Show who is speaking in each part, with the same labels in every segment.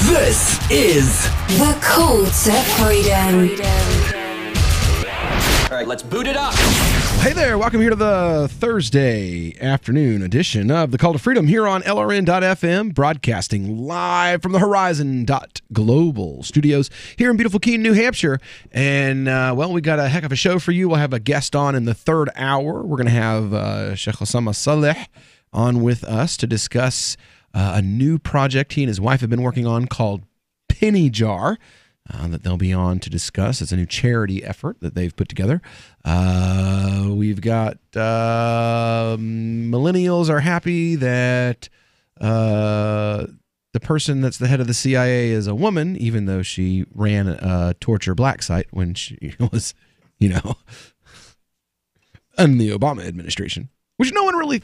Speaker 1: This is
Speaker 2: The Call to Freedom.
Speaker 1: All right, let's boot it up.
Speaker 3: Hey there, welcome here to the Thursday afternoon edition of The Call to Freedom here on LRN.FM, broadcasting live from the Horizon.global studios here in beautiful Keene, New Hampshire. And, well, we got a heck of a show for you. We'll have a guest on in the third hour. We're going to have Sheikh Osama Saleh on with us to discuss a new project he and his wife have been working on called Penny Jar. That they'll be on to discuss. It's a new charity effort that they've put together. We've got millennials are happy that the person that's the head of the CIA is a woman, even though she ran a torture black site when she was, in the Obama administration. Which no one really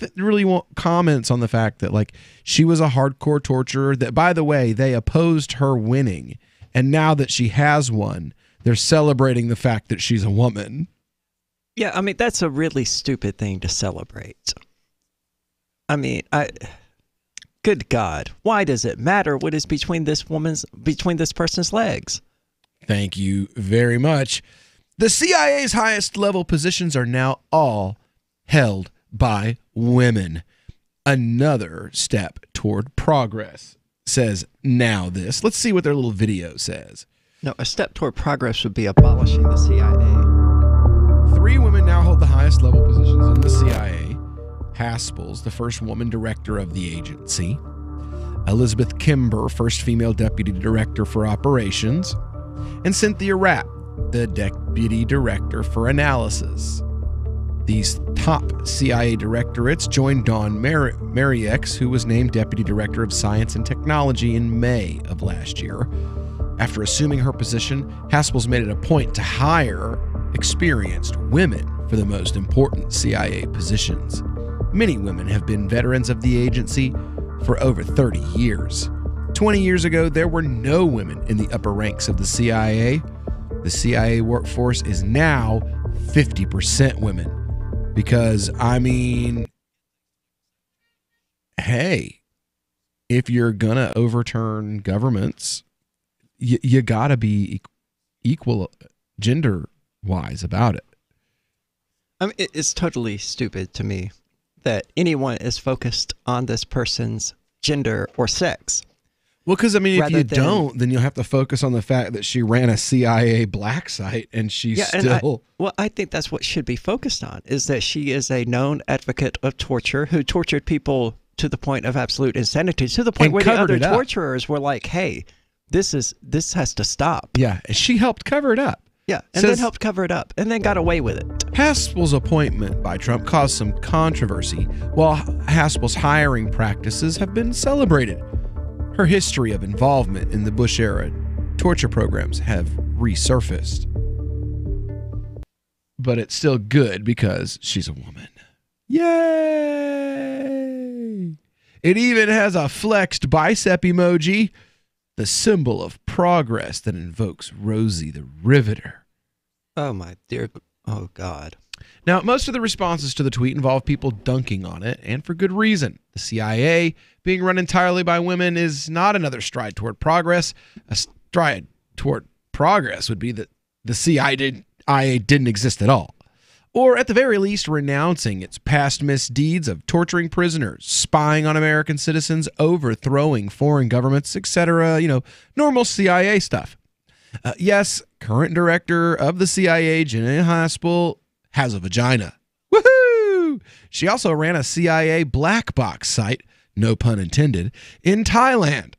Speaker 3: comments on the fact that, like, she was a hardcore torturer. That, by the way, they opposed her winning. And now that she has one, they're celebrating the fact that she's a woman.
Speaker 4: Yeah, I mean, that's a really stupid thing to celebrate. I mean, good God, why does it matter what is between this person's legs?
Speaker 3: Thank you very much. The CIA's highest level positions are now all held by women. Another step toward progress. Says now this. Let's see what their little video says.
Speaker 4: No, a step toward progress would be abolishing the CIA.
Speaker 3: 3 women now hold the highest level positions in the CIA. Haspel's the first woman director of the agency. Elizabeth Kimber, first female deputy director for operations. And Cynthia Rapp, the deputy director for analysis. These top CIA directorates joined Dawn Mariex, who was named Deputy Director of Science and Technology in May of last year. After assuming her position, Haspel's made it a point to hire experienced women for the most important CIA positions. Many women have been veterans of the agency for over 30 years. 20 years ago, there were no women in the upper ranks of the CIA. The CIA workforce is now 50% women. Because, I mean, hey, if you're going to overturn governments, you got to be equal gender-wise about it.
Speaker 4: I mean, it's totally stupid to me that anyone is focused on this person's gender or sex.
Speaker 3: Well, because, I mean, if you don't, then you'll have to focus on the fact that she ran a CIA black site and she's still...
Speaker 4: I think that's what should be focused on, is that she is a known advocate of torture who tortured people to the point of absolute insanity, to the point where the other torturers were like, hey, this has to stop.
Speaker 3: Yeah, she helped cover it up.
Speaker 4: Yeah, and then helped cover it up, and then got away with it.
Speaker 3: Haspel's appointment by Trump caused some controversy, while Haspel's hiring practices have been celebrated. Her history of involvement in the Bush-era torture programs have resurfaced. But it's still good because she's a woman. Yay! It even has a flexed bicep emoji, the symbol of progress that invokes Rosie the Riveter.
Speaker 4: Oh, my dear. Oh, God.
Speaker 3: Now, most of the responses to the tweet involve people dunking on it, and for good reason. The CIA, being run entirely by women, is not another stride toward progress. A stride toward progress would be that the CIA didn't exist at all. Or, at the very least, renouncing its past misdeeds of torturing prisoners, spying on American citizens, overthrowing foreign governments, etc., normal CIA stuff. Yes, current director of the CIA, Gina Haspel, has a vagina. Woohoo! She also ran a CIA black box site, no pun intended, in Thailand,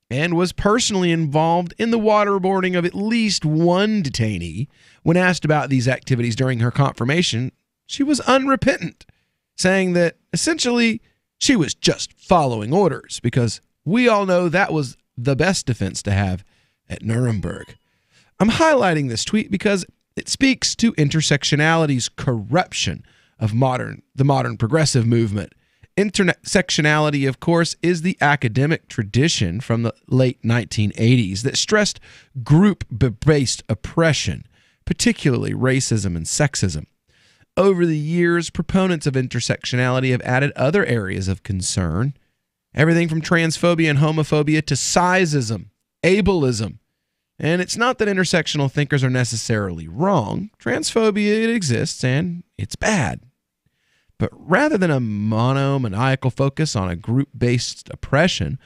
Speaker 3: and was personally involved in the waterboarding of at least one detainee. When asked about these activities during her confirmation, she was unrepentant, saying that essentially she was just following orders, because we all know that was the best defense to have at Nuremberg. I'm highlighting this tweet because it speaks to intersectionality's corruption of the modern progressive movement. Intersectionality, of course, is the academic tradition from the late 1980s that stressed group-based oppression, particularly racism and sexism. Over the years, proponents of intersectionality have added other areas of concern, everything from transphobia and homophobia to sizeism. ableism. And it's not that intersectional thinkers are necessarily wrong. Transphobia, it exists, and it's bad. But rather than a monomaniacal focus on a group-based oppression,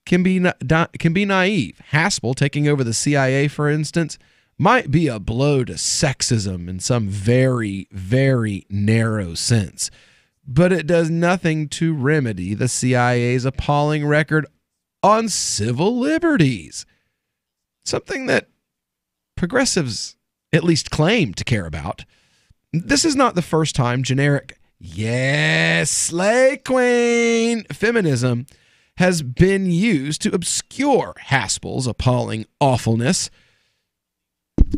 Speaker 3: can be naive. Haspel taking over the CIA, for instance, might be a blow to sexism in some very, very narrow sense. But it does nothing to remedy the CIA's appalling record on civil liberties. Something that progressives at least claim to care about. This is not the first time generic, yes, slay queen feminism has been used to obscure Haspel's appalling awfulness.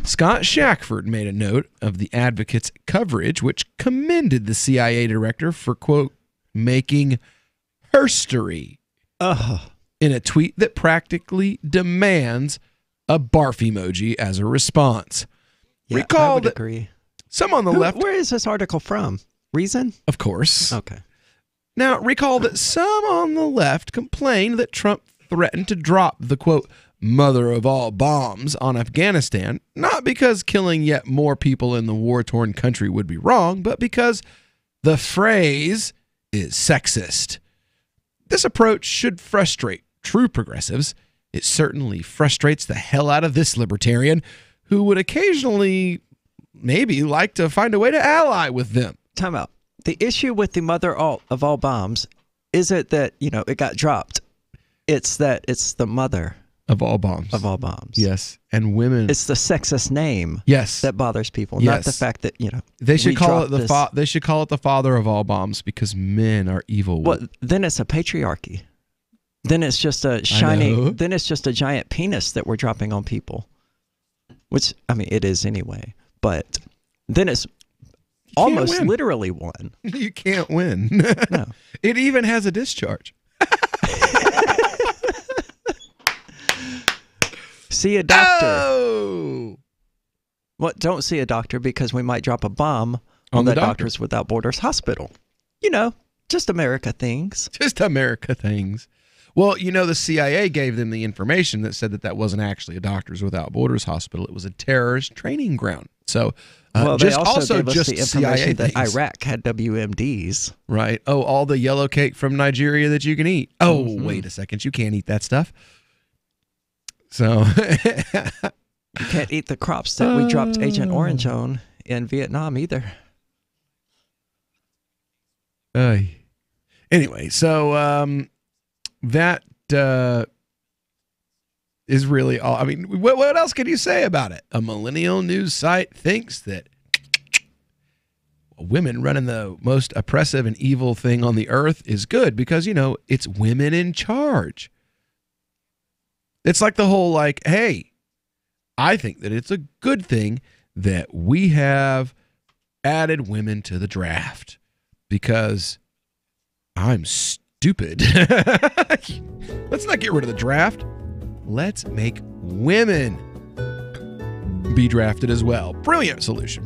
Speaker 3: Scott Shackford made a note of the Advocate's coverage, which commended the CIA director for, quote, making herstory in a tweet that practically demands a barf emoji as a response.
Speaker 4: Yeah,
Speaker 3: Recall
Speaker 4: I would
Speaker 3: that
Speaker 4: agree.
Speaker 3: some on the left...
Speaker 4: Where is this article from? Reason?
Speaker 3: Of course.
Speaker 4: Okay.
Speaker 3: Now, recall that some on the left complained that Trump threatened to drop the, quote, mother of all bombs on Afghanistan, not because killing yet more people in the war-torn country would be wrong, but because the phrase is sexist. This approach should frustrate true progressives. It certainly frustrates the hell out of this libertarian who would occasionally maybe like to find a way to ally with them.
Speaker 4: Time out. The issue with the mother of all bombs isn't that, it got dropped. It's that it's the mother
Speaker 3: of all bombs.
Speaker 4: Of all bombs.
Speaker 3: Yes. And women.
Speaker 4: It's the sexist name.
Speaker 3: Yes.
Speaker 4: That bothers people,
Speaker 3: yes.
Speaker 4: not the fact that,
Speaker 3: they should call it they should call it the father of all bombs because men are evil.
Speaker 4: Well, then it's a patriarchy. Then it's just a giant penis that we're dropping on people. Which, it is anyway. But then it's almost literally one.
Speaker 3: You can't win.
Speaker 4: No.
Speaker 3: It even has a discharge.
Speaker 4: See a doctor.
Speaker 3: Oh!
Speaker 4: Well, don't see a doctor because we might drop a bomb on the Doctors Without Borders hospital. Just America things.
Speaker 3: Just America things. Well, the CIA gave them the information that said that wasn't actually a Doctors Without Borders hospital. It was a terrorist training ground. So,
Speaker 4: they also gave us the information
Speaker 3: CIA
Speaker 4: that
Speaker 3: things.
Speaker 4: Iraq had WMDs.
Speaker 3: Right. Oh, all the yellow cake from Nigeria that you can eat. Oh, wait a second. You can't eat that stuff. So
Speaker 4: you can't eat the crops that we dropped Agent Orange on in Vietnam either.
Speaker 3: Anyway, so that is really all. What else can you say about it? A millennial news site thinks that women running the most oppressive and evil thing on the earth is good because, it's women in charge. It's like the whole hey, I think that it's a good thing that we have added women to the draft because I'm stupid. Let's not get rid of the draft. Let's make women be drafted as well. Brilliant solution.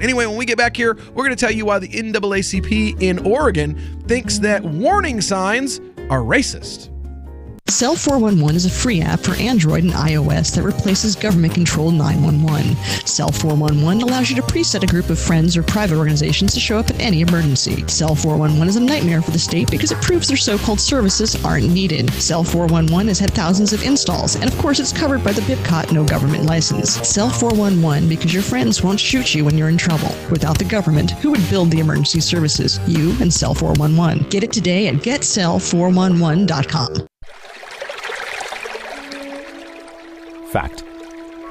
Speaker 3: Anyway, when we get back here, we're going to tell you why the NAACP in Oregon thinks that warning signs are racist.
Speaker 5: Cell 411 is a free app for Android and iOS that replaces government-controlled 911. Cell 411 allows you to preset a group of friends or private organizations to show up at any emergency. Cell 411 is a nightmare for the state because it proves their so-called services aren't needed. Cell 411 has had thousands of installs, and of course it's covered by the BIPCOT no government license. Cell 411 because your friends won't shoot you when you're in trouble. Without the government, who would build the emergency services? You and Cell 411. Get it today at getcell411.com.
Speaker 6: Fact.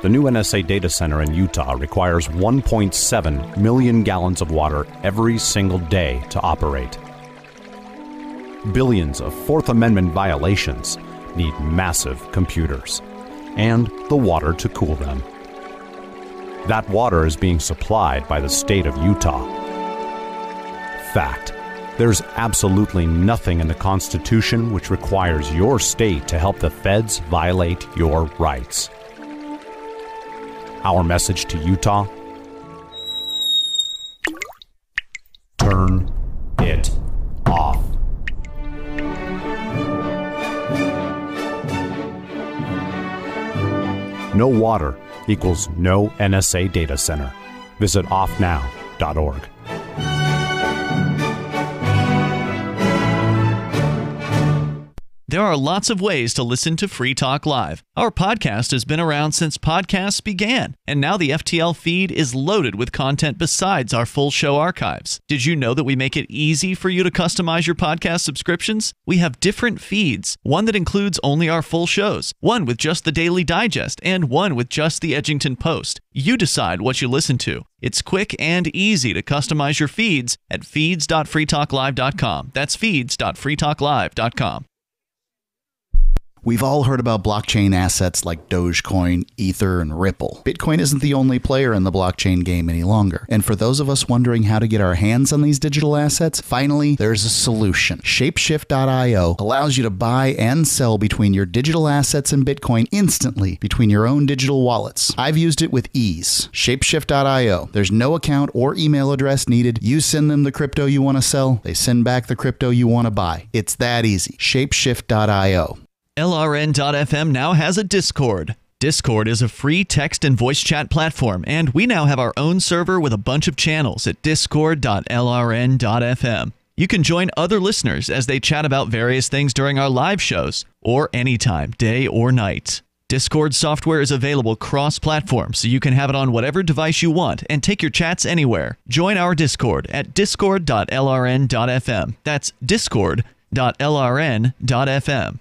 Speaker 6: The new NSA data center in Utah requires 1.7 million gallons of water every single day to operate. Billions of Fourth Amendment violations need massive computers and the water to cool them. That water is being supplied by the state of Utah. Fact. There's absolutely nothing in the Constitution which requires your state to help the feds violate your rights. Our message to Utah: turn it off. No water equals no NSA data center. Visit offnow.org.
Speaker 7: There are lots of ways to listen to Free Talk Live. Our podcast has been around since podcasts began, and now the FTL feed is loaded with content besides our full show archives. Did you know that we make it easy for you to customize your podcast subscriptions? We have different feeds, one that includes only our full shows, one with just the Daily Digest, and one with just the Edgington Post. You decide what you listen to. It's quick and easy to customize your feeds at feeds.freetalklive.com. That's feeds.freetalklive.com.
Speaker 8: We've all heard about blockchain assets like Dogecoin, Ether, and Ripple. Bitcoin isn't the only player in the blockchain game any longer. And for those of us wondering how to get our hands on these digital assets, finally, there's a solution. Shapeshift.io allows you to buy and sell between your digital assets and Bitcoin instantly between your own digital wallets. I've used it with ease. Shapeshift.io. There's no account or email address needed. You send them the crypto you want to sell. They send back the crypto you want to buy. It's that easy. Shapeshift.io.
Speaker 7: LRN.FM now has a Discord. Discord is a free text and voice chat platform, and we now have our own server with a bunch of channels at discord.lrn.fm. You can join other listeners as they chat about various things during our live shows, or anytime, day or night. Discord software is available cross-platform, so you can have it on whatever device you want and take your chats anywhere. Join our Discord at discord.lrn.fm. That's discord.lrn.fm.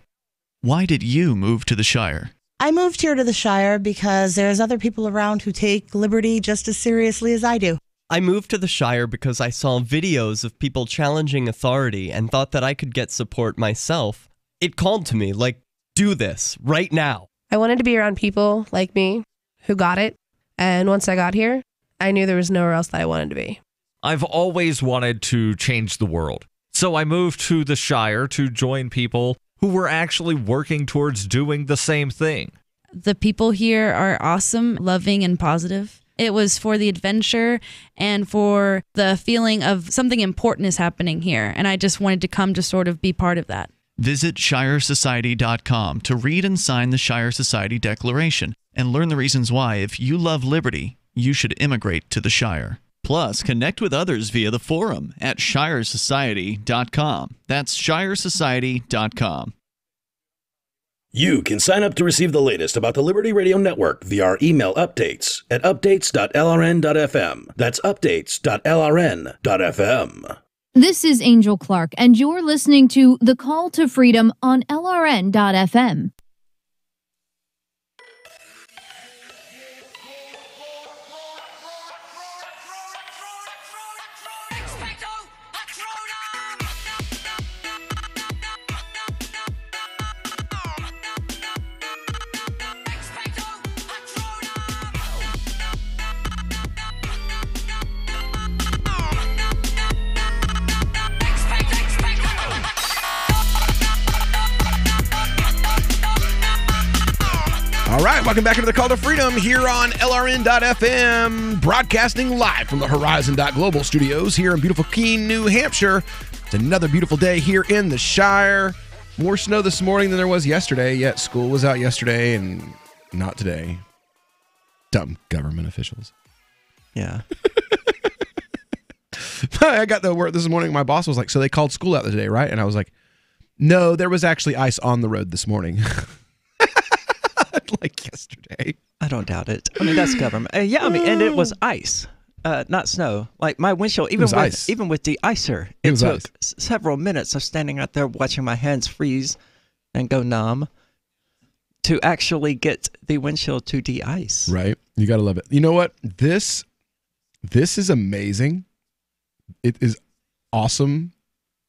Speaker 7: Why did you move to the Shire?
Speaker 9: I moved here to the Shire because there's other people around who take liberty just as seriously as I do.
Speaker 10: I moved to the Shire because I saw videos of people challenging authority and thought that I could get support myself. It called to me, like, do this, right now.
Speaker 11: I wanted to be around people like me who got it, and once I got here, I knew there was nowhere else that I wanted to be.
Speaker 12: I've always wanted to change the world, so I moved to the Shire to join people who were actually working towards doing the same thing.
Speaker 13: The people here are awesome, loving, and positive. It was for the adventure and for the feeling of something important is happening here, and I just wanted to come to sort of be part of that.
Speaker 7: Visit ShireSociety.com to read and sign the Shire Society Declaration and learn the reasons why, if you love liberty, you should immigrate to the Shire. Plus, connect with others via the forum at ShireSociety.com. That's ShireSociety.com.
Speaker 14: You can sign up to receive the latest about the Liberty Radio Network via our email updates at updates.lrn.fm. That's updates.lrn.fm.
Speaker 15: This is Angel Clark, and you're listening to The Call to Freedom on LRN.fm.
Speaker 3: All right, welcome back into the Call to Freedom here on LRN.FM, broadcasting live from the Horizon.global studios here in beautiful Keene, New Hampshire. It's another beautiful day here in the Shire. More snow this morning than there was yesterday, yet school was out yesterday and not today. Dumb government officials.
Speaker 4: Yeah.
Speaker 3: I got the word this morning. My boss was like, so they called school out today, right? And I was like, no, there was actually ice on the road this morning. Like yesterday.
Speaker 4: I don't doubt it. I mean, that's government. Yeah, I mean, and it was ice, not snow. Like my windshield, even with de-icer, it took several minutes of standing out there watching my hands freeze and go numb to actually get the windshield to de-ice.
Speaker 3: Right. You got to love it. You know what? This is amazing. It is awesome.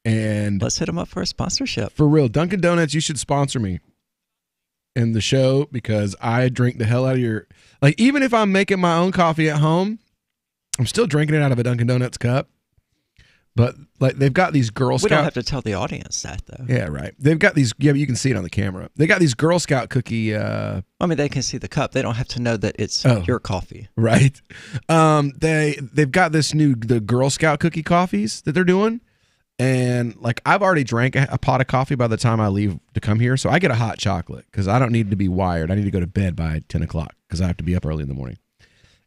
Speaker 3: And
Speaker 4: let's hit them up for a sponsorship.
Speaker 3: For real. Dunkin' Donuts, you should sponsor me in the show because I drink the hell out of your, like, even if I'm making my own coffee at home, I'm still drinking it out of a Dunkin' Donuts cup. But like they've got these Girl Scout.
Speaker 4: We don't have to tell the audience that though.
Speaker 3: Yeah, right. They've got these. Yeah, but you can see it on the camera. They got these Girl Scout cookie.
Speaker 4: I mean, they can see the cup. They don't have to know that it's your coffee.
Speaker 3: Right. They've got the Girl Scout cookie coffees that they're doing, And like I've already drank a pot of coffee by the time I leave to come here. So I get a hot chocolate because I don't need to be wired. I need to go to bed by 10 o'clock because I have to be up early in the morning.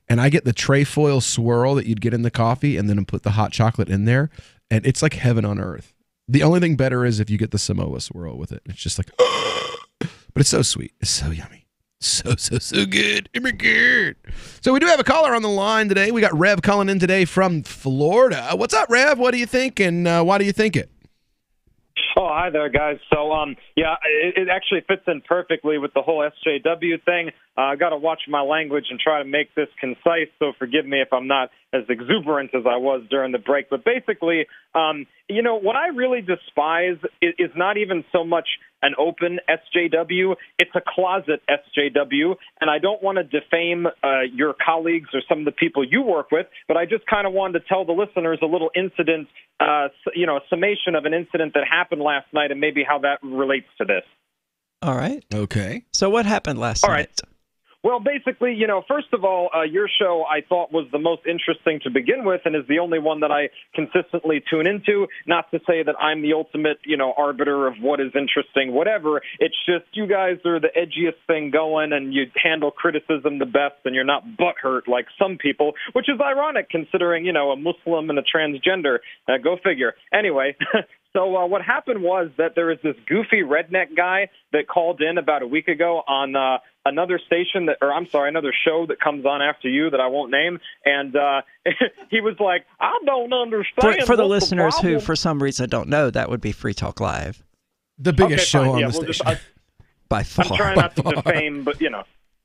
Speaker 3: And I get the trefoil swirl that you'd get in the coffee and then put the hot chocolate in there. And it's like heaven on earth. The only thing better is if you get the Samoa swirl with it. It's just like, but it's so sweet. It's so yummy. So good. Oh my God. So we do have a caller on the line today. We got Rev calling in today from Florida. What's up, Rev? What do you think, and why do you think it?
Speaker 16: Oh, hi there, guys. So, it actually fits in perfectly with the whole SJW thing. I got to watch my language and try to make this concise, so forgive me if I'm not as exuberant as I was during the break. But basically, what I really despise is not even so much an open SJW. It's a closet SJW, and I don't want to defame your colleagues or some of the people you work with, but I just kind of wanted to tell the listeners a little incident, a summation of an incident that happened last night and maybe how that relates to this.
Speaker 4: All right.
Speaker 3: Okay.
Speaker 4: So what happened last night?
Speaker 16: Right. Well, basically, first of all, your show I thought was the most interesting to begin with and is the only one that I consistently tune into. Not to say that I'm the ultimate, arbiter of what is interesting, whatever. It's just you guys are the edgiest thing going and you handle criticism the best and you're not butthurt like some people, which is ironic considering, a Muslim and a transgender. Go figure. Anyway. So what happened was that there was this goofy redneck guy that called in about a week ago on another station another show that comes on after you that I won't name, and he was like, "I don't understand."
Speaker 4: For the listeners who, for some reason, don't know, that would be Free Talk Live,
Speaker 3: the biggest show on the station
Speaker 4: by far.
Speaker 16: I'm trying not to defame, but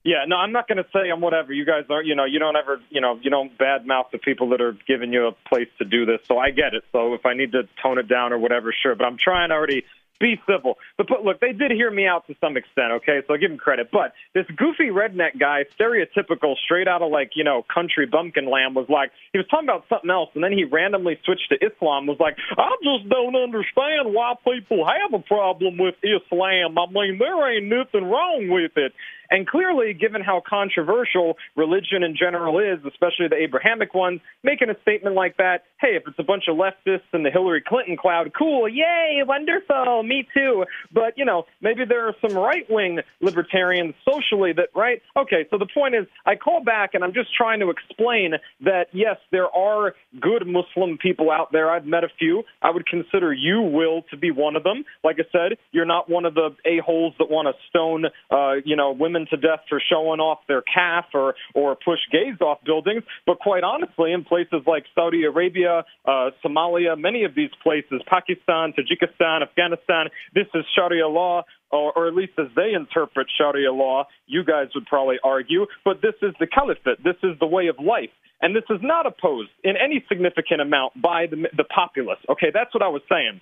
Speaker 16: Yeah, no, I'm not going to say I'm whatever. You guys are, you don't ever, you don't badmouth the people that are giving you a place to do this. So I get it. So if I need to tone it down or whatever, sure. But I'm trying to already be civil. But look, they did hear me out to some extent, okay? So I'll give them credit. But this goofy redneck guy, stereotypical, straight out of country bumpkin land, was like, he was talking about something else, and then he randomly switched to Islam, was like, I just don't understand why people have a problem with Islam. I mean, there ain't nothing wrong with it. And clearly, given how controversial religion in general is, especially the Abrahamic ones, making a statement like that, hey, if it's a bunch of leftists in the Hillary Clinton cloud, cool, yay, wonderful, me too. But, maybe there are some right-wing libertarians socially that, right? Okay, so the point is, I call back and I'm just trying to explain that, yes, there are good Muslim people out there. I've met a few. I would consider you, Will, to be one of them. Like I said, you're not one of the a-holes that want to stone, women to death for showing off their calf or push gays off buildings. But quite honestly, in places like Saudi Arabia, Somalia, many of these places, Pakistan, Tajikistan, Afghanistan, this is Sharia law, or at least as they interpret Sharia law, you guys would probably argue. But this is the caliphate. This is the way of life. And this is not opposed in any significant amount by the populace. Okay, that's what I was saying.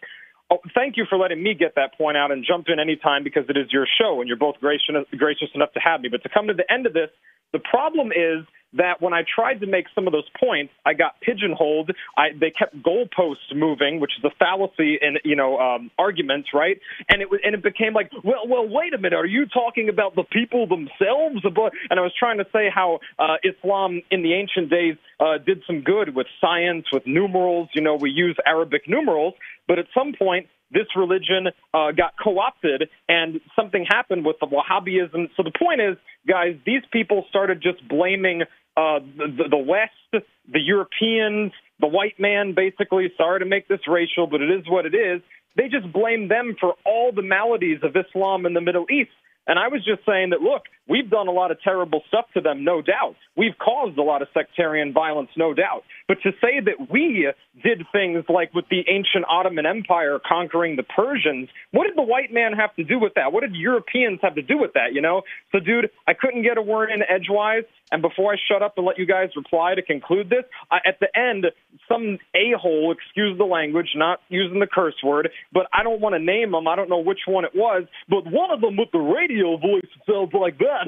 Speaker 16: Oh, thank you for letting me get that point out and jump in anytime because it is your show and you're both gracious enough to have me. But to come to the end of this, the problem is that when I tried to make some of those points, I got pigeonholed. They kept goalposts moving, which is a fallacy in arguments, right? And it became like, well, wait a minute, are you talking about the people themselves? And I was trying to say how Islam in the ancient days did some good with science, with numerals. We use Arabic numerals, but at some point, this religion got co-opted and something happened with the Wahhabism. So the point is, guys, these people started just blaming the West, the Europeans, the white man, basically. Sorry to make this racial, but it is what it is. They just blame them for all the maladies of Islam in the Middle East. And I was just saying that, look, we've done a lot of terrible stuff to them, no doubt. We've caused a lot of sectarian violence, no doubt. But to say that we did things like with the ancient Ottoman Empire conquering the Persians, what did the white man have to do with that? What did Europeans have to do with that, So, dude, I couldn't get a word in edgewise. And before I shut up and let you guys reply to conclude this, at the end, some a-hole, excuse the language, not using the curse word, but I don't want to name them. I don't know which one it was, but one of them with the radio voice sounds like that.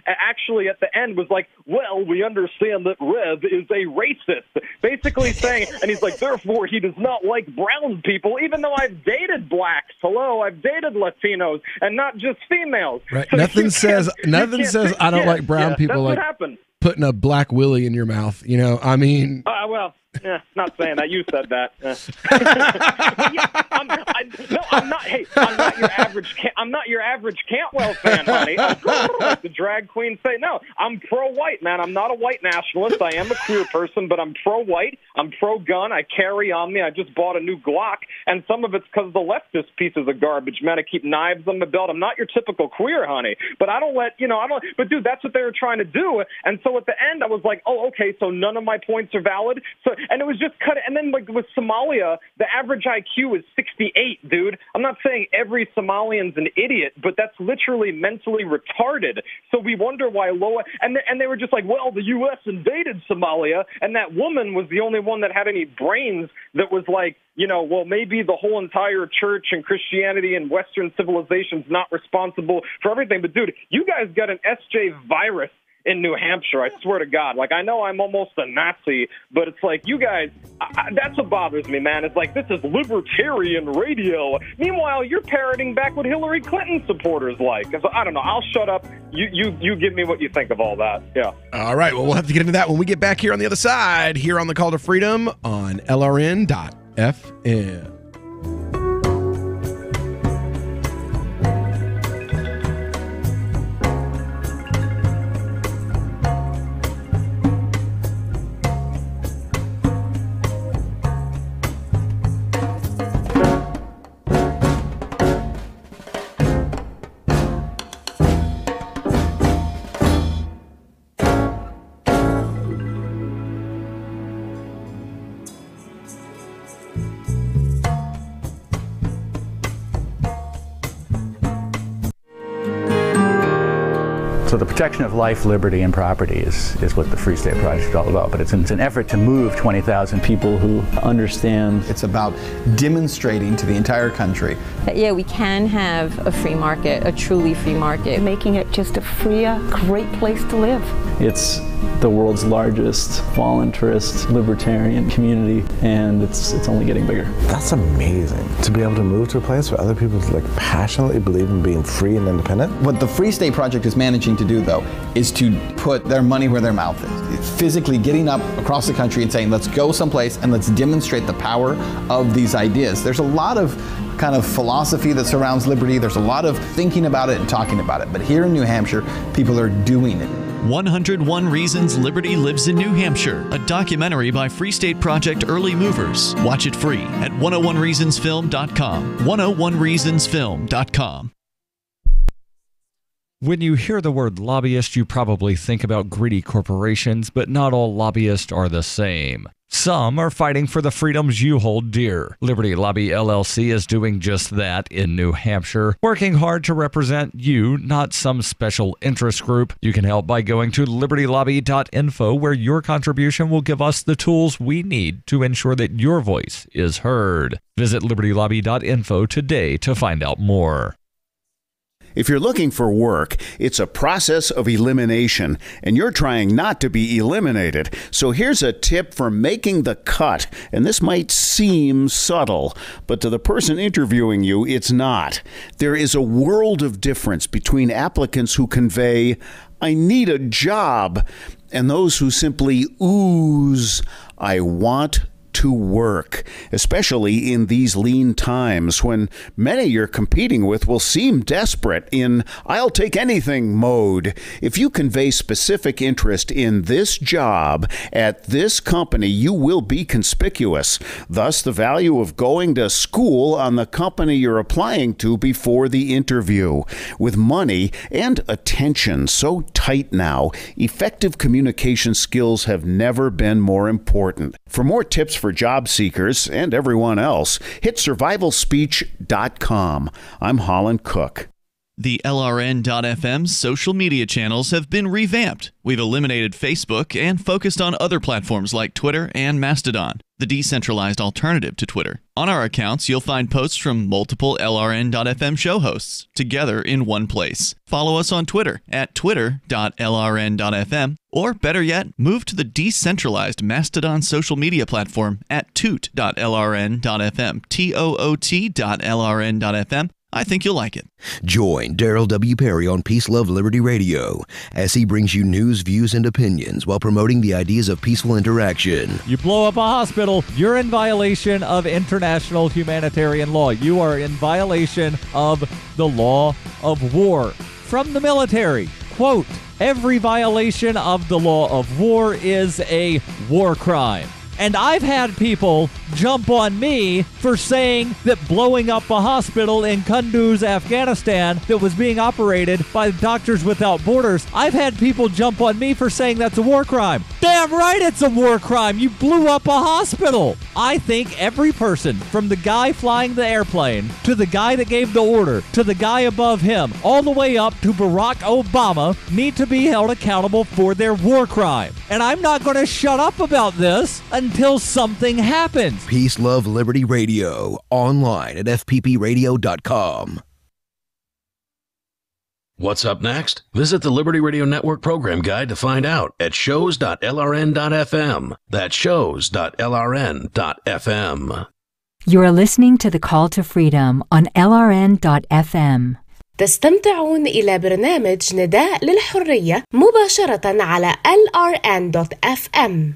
Speaker 16: Actually, at the end was like, well, we understand that Rev is a racist. Basically saying, and he's like, therefore, he does not like brown people, even though I've dated blacks. Hello, I've dated Latinos, and not just females.
Speaker 3: Right.
Speaker 16: So
Speaker 3: Nothing says I don't like brown people
Speaker 16: that's
Speaker 3: like
Speaker 16: what happened.
Speaker 3: Putting a black willy in your mouth. I mean.
Speaker 16: Well, Not saying that. You said that. I'm not. Hey, I'm not your average. I'm not your average Cantwell fan, honey. Like the drag queens say. No, I'm pro-white, man. I'm not a white nationalist. I am a queer person, but I'm pro-white. I'm pro-gun. I carry on me. I just bought a new Glock, and some of it's because the leftist pieces of garbage, man. I keep knives on my belt. I'm not your typical queer, honey. But I don't let I don't. But dude, that's what they were trying to do. And so at the end, I was like, oh, okay. So none of my points are valid. So and it was just cut. And then like with Somalia, the average IQ is 68, dude. I'm not saying every Somalian's an idiot, but that's literally mentally retarded. So we wonder why low. And they were just like, well, the U.S. invaded Somalia, and that woman was the only one that had any brains that was like, well, maybe the whole entire church and Christianity and Western civilization's not responsible for everything. But, dude, you guys got an SJ virus in New Hampshire, I swear to God. Like, I know I'm almost a Nazi, but it's like, you guys, that's what bothers me, man. It's like, this is libertarian radio. Meanwhile, you're parroting back what Hillary Clinton supporters like. So, I don't know. I'll shut up. You give me what you think of all that. Yeah.
Speaker 3: All right. Well, we'll have to get into that when we get back here on the other side, here on the Call to Freedom on LRN.FM.
Speaker 17: So the protection of life, liberty, and property is what the Free State Project is all about. But it's an effort to move 20,000 people who understand.
Speaker 18: It's about demonstrating to the entire country
Speaker 19: that, yeah, we can have a free market, a truly free market. Making it just a freer, great place to live.
Speaker 17: It's the world's largest voluntarist libertarian community, and it's only getting bigger.
Speaker 20: That's amazing, to be able to move to a place where other people like passionately believe in being free and independent.
Speaker 18: What the Free State Project is managing to do, though, is to put their money where their mouth is. It's physically getting up across the country and saying, let's go someplace and let's demonstrate the power of these ideas. There's a lot of kind of philosophy that surrounds liberty. There's a lot of thinking about it and talking about it. But here in New Hampshire, people are doing it.
Speaker 7: 101 Reasons Liberty Lives in New Hampshire, a documentary by Free State Project Early Movers. Watch it free at 101reasonsfilm.com. 101reasonsfilm.com.
Speaker 12: When you hear the word lobbyist, you probably think about greedy corporations, but not all lobbyists are the same. Some are fighting for the freedoms you hold dear. Liberty Lobby LLC is doing just that in New Hampshire, working hard to represent you, not some special interest group. You can help by going to libertylobby.info, where your contribution will give us the tools we need to ensure that your voice is heard. Visit libertylobby.info today to find out more.
Speaker 21: If you're looking for work, it's a process of elimination, and you're trying not to be eliminated. So here's a tip for making the cut, and this might seem subtle, but to the person interviewing you, it's not. There is a world of difference between applicants who convey, "I need a job," and those who simply ooze, "I want to work," especially in these lean times when many you're competing with will seem desperate in "I'll take anything" mode. If you convey specific interest in this job at this company, you will be conspicuous. Thus, the value of going to school on the company you're applying to before the interview. With money and attention so tight now, effective communication skills have never been more important. For more tips for job seekers and everyone else, hit survivalspeech.com. I'm Holland Cook.
Speaker 7: The LRN.FM social media channels have been revamped. We've eliminated Facebook and focused on other platforms like Twitter and Mastodon, the decentralized alternative to Twitter. On our accounts, you'll find posts from multiple LRN.FM show hosts together in one place. Follow us on Twitter at twitter.lrn.fm, or better yet, move to the decentralized Mastodon social media platform at toot.lrn.fm, toot.lrn.fm. I think you'll like it.
Speaker 2: Join Daryl W. Perry on Peace, Love, Liberty Radio as he brings you news, views, and opinions while promoting the ideas of peaceful interaction.
Speaker 12: You blow up a hospital, you're in violation of international humanitarian law. You are in violation of the law of war. From the military, quote, every violation of the law of war is a war crime. And I've had people jump on me for saying that blowing up a hospital in Kunduz, Afghanistan, that was being operated by Doctors Without Borders, I've had people jump on me for saying that's a war crime. Damn right it's a war crime. You blew up a hospital. I think every person, from the guy flying the airplane, to the guy that gave the order, to the guy above him, all the way up to Barack Obama, need to be held accountable for their war crime. And I'm not going to shut up about this until something happens.
Speaker 2: Peace, Love, Liberty Radio. Online at fppradio.com.
Speaker 14: What's up next? Visit the Liberty Radio Network program guide to find out at shows.lrn.fm. That's shows.lrn.fm.
Speaker 22: You're listening to The Call to Freedom on LRN.FM.
Speaker 23: تستمتعون إلى برنامج نداء للحرية مباشرة على LRN.FM.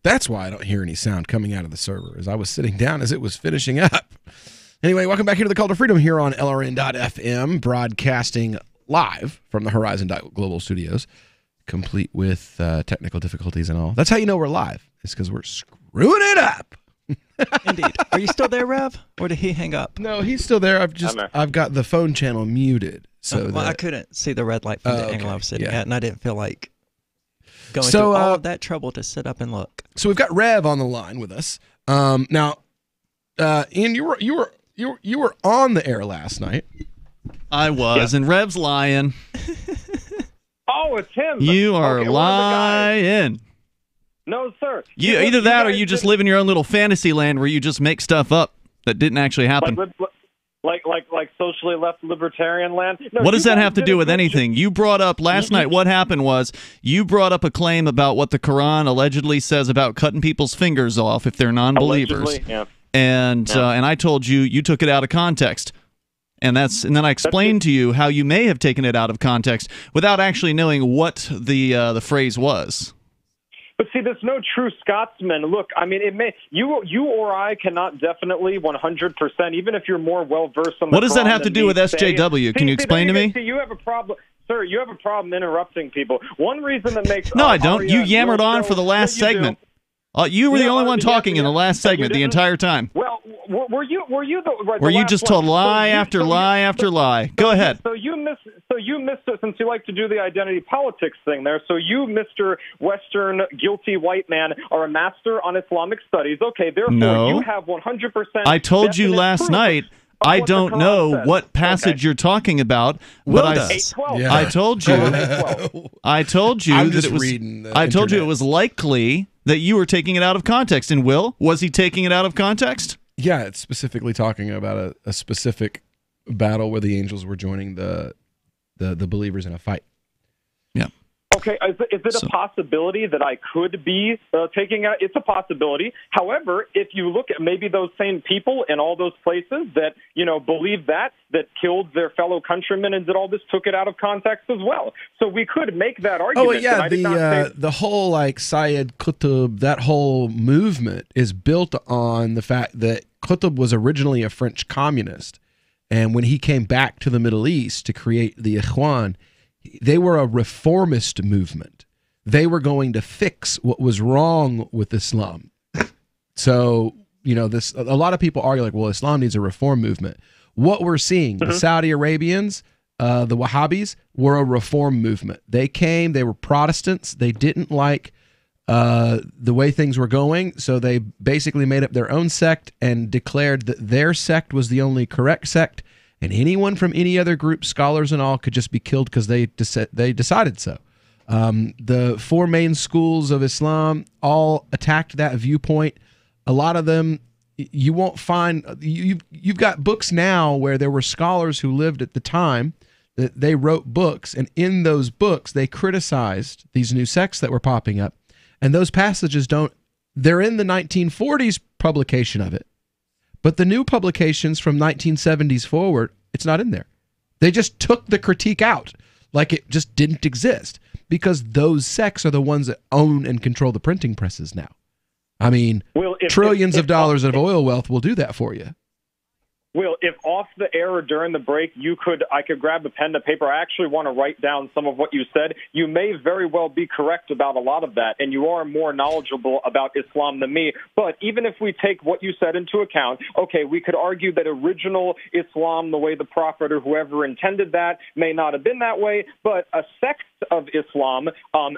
Speaker 3: That's why I don't hear any sound coming out of the server, as I was sitting down as it was finishing up. Anyway, welcome back here to the Call to Freedom here on LRN.FM, broadcasting live from the Horizon Global Studios, complete with technical difficulties and all. That's how you know we're live. It's because we're screwing it up.
Speaker 4: Indeed. Are you still there, Rev? Or did he hang up?
Speaker 3: No, he's still there. I've got the phone channel muted. So
Speaker 4: I couldn't see the red light from the angle I was sitting at, and I didn't feel like going
Speaker 3: So,
Speaker 4: through all of that trouble to sit up and look.
Speaker 3: So we've got Rev on the line with us. Now, Ian, you were on the air last night.
Speaker 7: I was, and Rev's lying.
Speaker 16: Oh, it's him.
Speaker 7: You are lying.
Speaker 16: No, sir.
Speaker 7: You either that or you just live in your own little fantasy land where you just make stuff up that didn't actually happen.
Speaker 16: Like socially left libertarian land. No,
Speaker 7: what does that have to do with anything? You brought up last night, what happened was you brought up a claim about what the Quran allegedly says about cutting people's fingers off if they're non-believers.
Speaker 16: Allegedly, yeah.
Speaker 7: And I told you took it out of context. And then I explained to you how you may have taken it out of context without actually knowing what the phrase was.
Speaker 16: But see, there's no true Scotsman. Look, I mean, it may you or I cannot definitely 100%, even if you're more well versed on the
Speaker 7: What does that
Speaker 16: Quran
Speaker 7: have to
Speaker 16: than
Speaker 7: do
Speaker 16: me
Speaker 7: with SJW? Can you explain to me?
Speaker 16: See, you have a problem, sir. You have a problem interrupting people. One reason that makes
Speaker 7: No, I don't.
Speaker 16: Aria
Speaker 7: You yammered on for the last
Speaker 16: you do.
Speaker 7: segment. You were the only one talking in the last segment the entire time.
Speaker 16: Well, were you the
Speaker 7: Were you just told lie after lie after lie? Go ahead.
Speaker 16: So you missed it, since you like to do the identity politics thing there. So you, Mr. Western guilty white man, are a master on Islamic studies. Okay, therefore
Speaker 7: No.
Speaker 16: you have 100%.
Speaker 7: I told you
Speaker 16: definite
Speaker 7: last
Speaker 16: proof
Speaker 7: night.
Speaker 16: of
Speaker 7: I
Speaker 16: what the
Speaker 7: don't
Speaker 16: Quran
Speaker 7: know
Speaker 16: says.
Speaker 7: what passage you're talking about,
Speaker 3: Will
Speaker 7: but
Speaker 3: does.
Speaker 7: I told you. I told you
Speaker 3: I'm
Speaker 7: that
Speaker 3: just
Speaker 7: it was.
Speaker 3: reading the
Speaker 7: I told you it
Speaker 3: internet.
Speaker 7: was likely that you were taking it out of context. And Will, was he taking it out of context?
Speaker 3: Yeah, it's specifically talking about a specific battle where the angels were joining the believers in a fight.
Speaker 7: Yeah.
Speaker 16: Okay, is it a possibility that I could be taking out? It's a possibility. However, if you look at maybe those same people in all those places that, believe that killed their fellow countrymen and did all this, took it out of context as well. So we could make that argument.
Speaker 3: Oh, yeah,
Speaker 16: and I did not say
Speaker 3: the whole, Syed Qutb, that whole movement is built on the fact that Qutb was originally a French communist. And when he came back to the Middle East to create the Ikhwan, they were a reformist movement. They were going to fix what was wrong with Islam. So, a lot of people argue well, Islam needs a reform movement. What we're seeing, the Saudi Arabians, the Wahhabis, were a reform movement. They came, they were Protestants. They didn't like the way things were going. So they basically made up their own sect and declared that their sect was the only correct sect, and anyone from any other group, scholars and all, could just be killed because they decided so. The four main schools of Islam all attacked that viewpoint. A lot of them, you won't find, you've got books now where there were scholars who lived at the time that they wrote books, and in those books they criticized these new sects that were popping up. And those passages they're in the 1940s publication of it. But the new publications from 1970s forward, it's not in there. They just took the critique out, like it just didn't exist, because those sects are the ones that own and control the printing presses now. I mean, trillions of dollars of oil wealth will do that for you.
Speaker 16: Will, if off the air or during the break, I could grab a pen and paper. I actually want to write down some of what you said. You may very well be correct about a lot of that, and you are more knowledgeable about Islam than me. But even if we take what you said into account, okay, we could argue that original Islam, the way the Prophet or whoever intended that, may not have been that way, but a sect of Islam,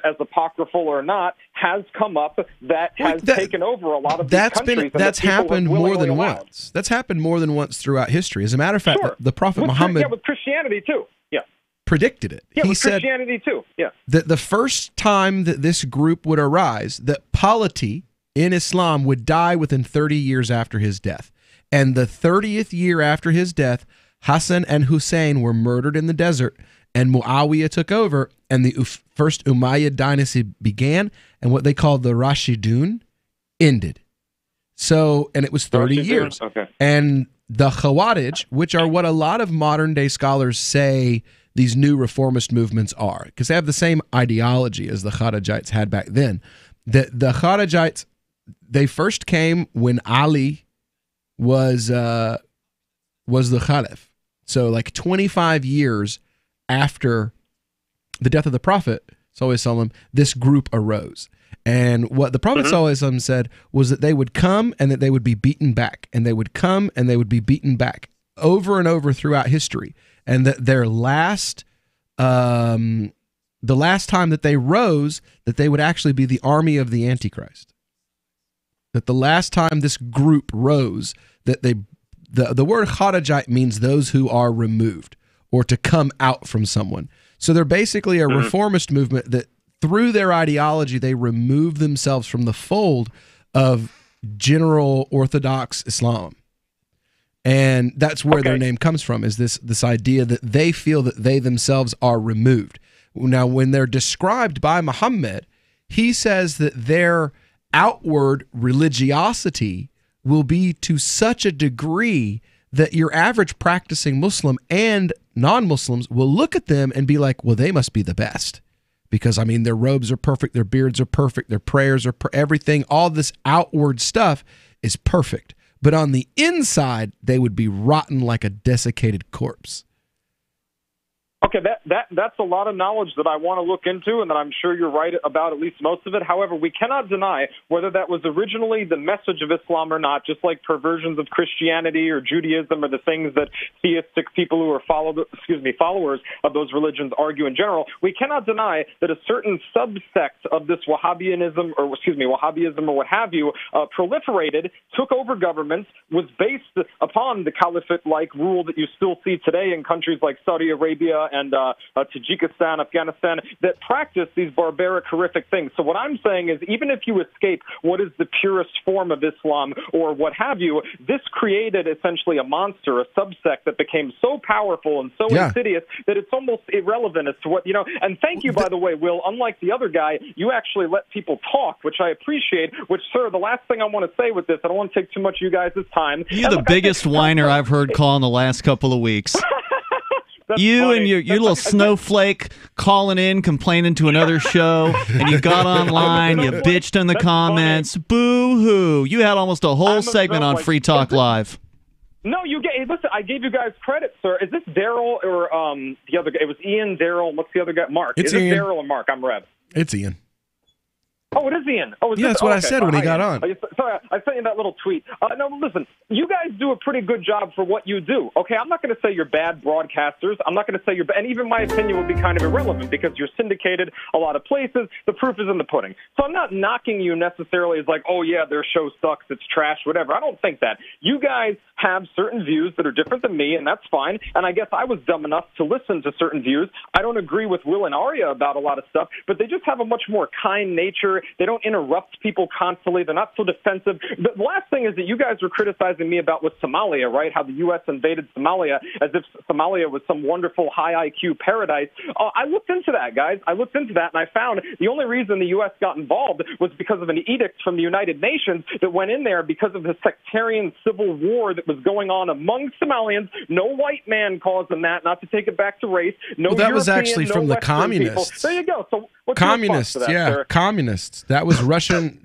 Speaker 16: as apocryphal or not, has come up that has taken over a lot of these countries.
Speaker 3: That's happened more than once. That's happened more than once throughout history. As a matter of fact, the Prophet Muhammad
Speaker 16: with Christianity too. Yeah.
Speaker 3: predicted it.
Speaker 16: Yeah,
Speaker 3: he
Speaker 16: with
Speaker 3: said
Speaker 16: Christianity too. Yeah.
Speaker 3: That the first time that this group would arise, that polity in Islam would die within 30 years after his death. And the 30th year after his death, Hassan and Hussein were murdered in the desert, and Muawiyah took over, and the first Umayyad dynasty began, and what they called the Rashidun ended. So, and it was 30 years.
Speaker 16: Okay.
Speaker 3: And the Khawarij, which are what a lot of modern day scholars say these new reformist movements are, because they have the same ideology as the Kharijites had back then. The Kharijites, they first came when Ali was the Caliph. So like 25 years after the death of the Prophet, this group arose. And what the Prophet ﷺ said was that they would come and that they would be beaten back, and they would come and they would be beaten back over and over throughout history. And that their last, the last time that they rose, that they would actually be the army of the Antichrist. That the last time this group rose, that the word Kharijite means those who are removed or to come out from someone. So they're basically a reformist movement that through their ideology, they remove themselves from the fold of general Orthodox Islam. And that's where their name comes from, is this idea that they feel that they themselves are removed. Now, when they're described by Muhammad, he says that their outward religiosity will be to such a degree that your average practicing Muslim and non-Muslims will look at them and be like, well, they must be the best. Because, I mean, their robes are perfect, their beards are perfect, their prayers are everything, all this outward stuff is perfect. But on the inside, they would be rotten like a desiccated corpse.
Speaker 16: Okay, that's a lot of knowledge that I want to look into, and that I'm sure you're right about at least most of it. However, we cannot deny whether that was originally the message of Islam or not, just like perversions of Christianity or Judaism or the things that theistic people who are followers of those religions argue in general. We cannot deny that a certain subsect of this Wahhabism or what have you proliferated, took over governments, was based upon the caliphate-like rule that you still see today in countries like Saudi Arabia and Tajikistan, Afghanistan, that practice these barbaric, horrific things. So what I'm saying is, even if you escape what is the purest form of Islam or what have you, this created essentially a monster, a subsect that became so powerful and so insidious that it's almost irrelevant as to what, and thank you, by the way, Will, unlike the other guy, you actually let people talk, which I appreciate, which, sir, the last thing I want to say with this, I don't want to take too much of you guys' time.
Speaker 7: You're the biggest whiner I've heard call in the last couple of weeks. You
Speaker 16: funny.
Speaker 7: And your little snowflake calling in, complaining to another show, and you got online, you bitched in the comments. Boo-hoo. You had almost a whole segment on Free Talk Live.
Speaker 16: No, listen, I gave you guys credit, sir. Is this Daryl or the other guy? It was Ian, Daryl, what's the other guy? Mark.
Speaker 3: It's
Speaker 16: Is
Speaker 3: Ian.
Speaker 16: it Daryl or Mark? I'm Rev.
Speaker 3: It's Ian.
Speaker 16: Oh, it is Ian. Oh,
Speaker 3: yeah, that's what I said when he got on.
Speaker 16: Sorry, I sent you that little tweet. No, listen, you guys do a pretty good job for what you do. Okay, I'm not going to say you're bad broadcasters. I'm not going to say you're bad. And even my opinion would be kind of irrelevant because you're syndicated a lot of places. The proof is in the pudding. So I'm not knocking you necessarily as like, oh, yeah, their show sucks, it's trash, whatever. I don't think that. You guys have certain views that are different than me, and that's fine. And I guess I was dumb enough to listen to certain views. I don't agree with Will and Aria about a lot of stuff, but they just have a much more kind nature. They don't interrupt people constantly. They're not so defensive. The last thing is that you guys were criticizing me about with Somalia, right? How the U.S. invaded Somalia as if Somalia was some wonderful high IQ paradise. I looked into that, guys. I looked into that, and I found the only reason the U.S. got involved was because of an edict from the United Nations that went in there because of the sectarian civil war that was going on among Somalians. No white man caused them that, not to take it back to race. No
Speaker 3: well, that
Speaker 16: European,
Speaker 3: was actually from the
Speaker 16: Western
Speaker 3: communists.
Speaker 16: People. There you go. So what's
Speaker 3: communists,
Speaker 16: your response to that, sir?
Speaker 3: Communists. That was Russian.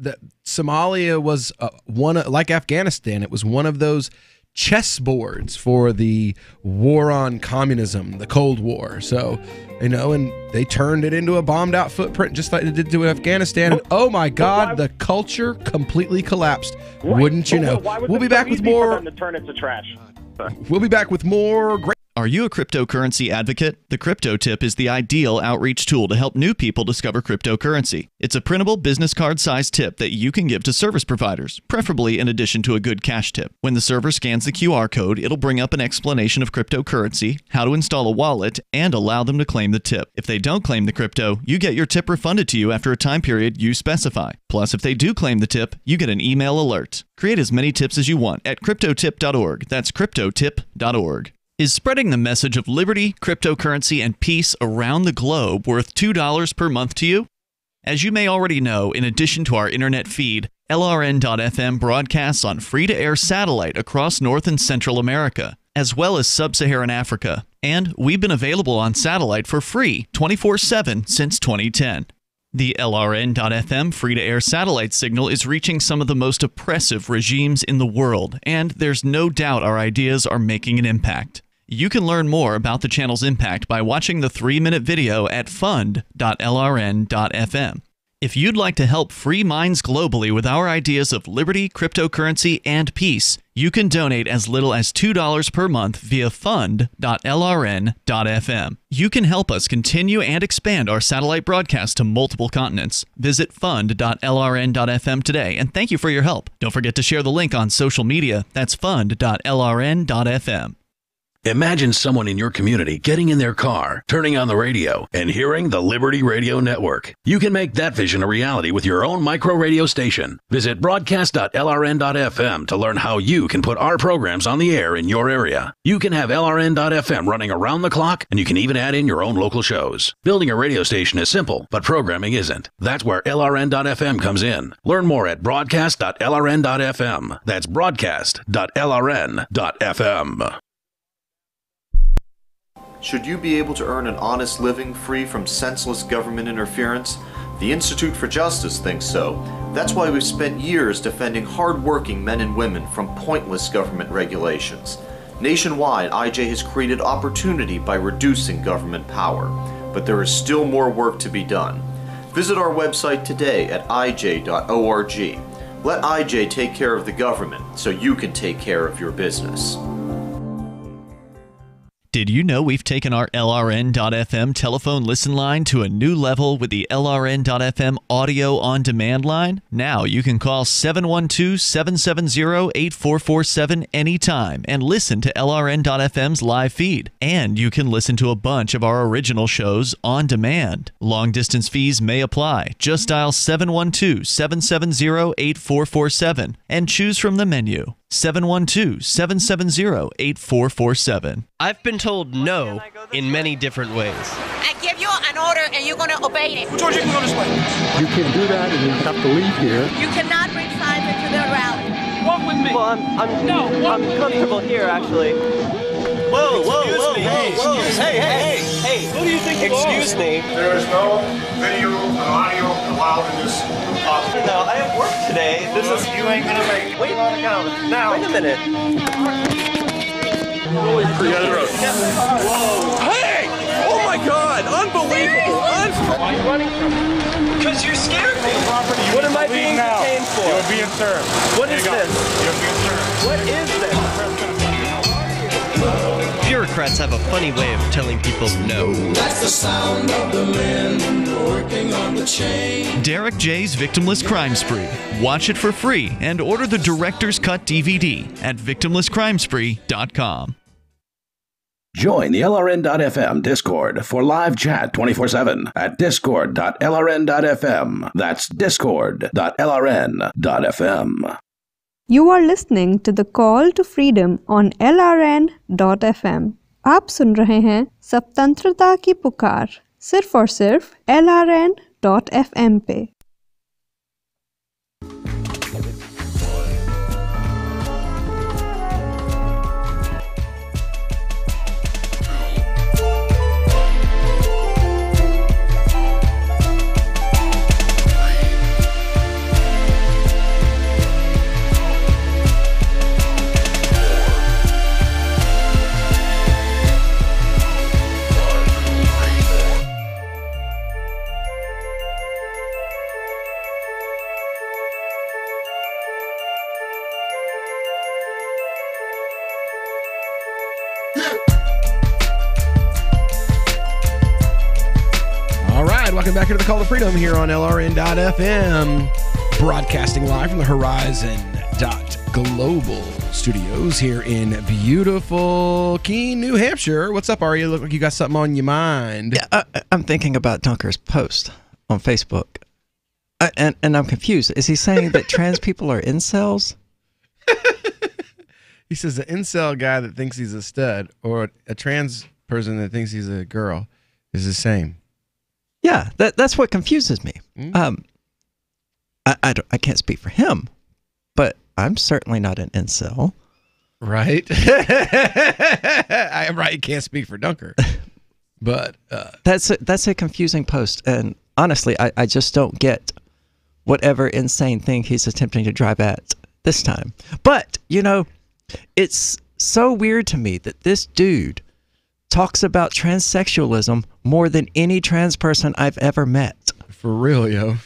Speaker 3: Somalia was like Afghanistan. It was one of those chessboards for the war on communism, the Cold War. So, and they turned it into a bombed out footprint just like they did to Afghanistan. And oh my God, the culture completely collapsed. Right. Wouldn't you know? We'll be back with more.
Speaker 16: To turn it to trash.
Speaker 3: We'll be back with more great.
Speaker 7: Are you a cryptocurrency advocate? The Crypto Tip is the ideal outreach tool to help new people discover cryptocurrency. It's a printable business card-sized tip that you can give to service providers, preferably in addition to a good cash tip. When the server scans the QR code, it'll bring up an explanation of cryptocurrency, how to install a wallet, and allow them to claim the tip. If they don't claim the crypto, you get your tip refunded to you after a time period you specify. Plus, if they do claim the tip, you get an email alert. Create as many tips as you want at cryptotip.org. That's cryptotip.org. Is spreading the message of liberty, cryptocurrency, and peace around the globe worth $2 per month to you? As you may already know, in addition to our internet feed, LRN.FM broadcasts on free-to-air satellite across North and Central America, as well as Sub-Saharan Africa. And we've been available on satellite for free 24/7 since 2010. The LRN.FM free-to-air satellite signal is reaching some of the most oppressive regimes in the world, and there's no doubt our ideas are making an impact. You can learn more about the channel's impact by watching the 3-minute video at fund.lrn.fm. If you'd like to help free minds globally with our ideas of liberty, cryptocurrency, and peace, you can donate as little as $2 per month via fund.lrn.fm. You can help us continue and expand our satellite broadcast to multiple continents. Visit fund.lrn.fm today, and thank you for your help. Don't forget to share the link on social media. That's fund.lrn.fm.
Speaker 14: Imagine someone in your community getting in their car, turning on the radio, and hearing the Liberty Radio Network. You can make that vision a reality with your own micro radio station. Visit broadcast.lrn.fm to learn how you can put our programs on the air in your area. You can have LRN.FM running around the clock, and you can even add in your own local shows. Building a radio station is simple, but programming isn't. That's where LRN.FM comes in. Learn more at broadcast.lrn.fm. That's broadcast.lrn.fm.
Speaker 1: Should you be able to earn an honest living free from senseless government interference? The Institute for Justice thinks so. That's why we've spent years defending hard-working men and women from pointless government regulations. Nationwide, IJ has created opportunity by reducing government power. But there is still more work to be done. Visit our website today at ij.org. Let IJ take care of the government so you can take care of your business.
Speaker 7: Did you know we've taken our LRN.FM telephone listen line to a new level with the LRN.FM audio on demand line? Now you can call 712-770-8447 anytime and listen to LRN.FM's live feed. And you can listen to a bunch of our original shows on demand. Long distance fees may apply. Just dial 712-770-8447 and choose from the menu. 712-770-8447.
Speaker 10: I've been told no in many different ways.
Speaker 5: I give you an order and you're going to obey it.
Speaker 6: Who told you to go this way? You can't do that and you have to leave here.
Speaker 5: You cannot bring signs into the rally.
Speaker 10: Walk with me. Well, I'm comfortable here, actually. Whoa, hey. Who do you think you are? Excuse me.
Speaker 6: There is no video and audio allowed in this office.
Speaker 10: No, I have work today.
Speaker 6: You ain't gonna make it.
Speaker 10: Wait a minute.
Speaker 6: Hey! Oh my God! Unbelievable!
Speaker 10: Why are you running from me? Because you're scared me. What am I being detained for?
Speaker 6: You're being served.
Speaker 10: What is this?
Speaker 6: You're being served.
Speaker 10: What is this? Bureaucrats have a funny way of telling people no.
Speaker 8: That's the sound of the men working on the chain.
Speaker 7: Derek J's Victimless Crime Spree. Watch it for free and order the Director's Cut DVD at victimlesscrimespree.com.
Speaker 14: Join the LRN.FM Discord for live chat 24/7 at discord.lrn.fm. That's discord.lrn.fm.
Speaker 9: You are listening to the Call to Freedom on LRN.FM. आप सुन रहे हैं स्वतंत्रता की पुकार सिर्फ और सिर्फ LRN.FM पे।
Speaker 3: Welcome back to the Call to Freedom here on LRN.FM, broadcasting live from the Horizon.global studios here in beautiful Keene, New Hampshire. What's up, Aria? Look like you got something on your mind.
Speaker 4: Yeah, I'm thinking about Dunker's post on Facebook, and I'm confused. Is he saying that trans people are incels?
Speaker 3: He says the incel guy that thinks he's a stud or a trans person that thinks he's a girl is the same.
Speaker 4: Yeah, that's what confuses me. I can't speak for him, but I'm certainly not an incel.
Speaker 3: Right? I'm right. You can't speak for Dunker. But
Speaker 4: that's a confusing post, and honestly, I just don't get whatever insane thing he's attempting to drive at this time. But you know, it's so weird to me that this dude talks about transsexualism more than any trans person I've ever met.
Speaker 3: For real, yo.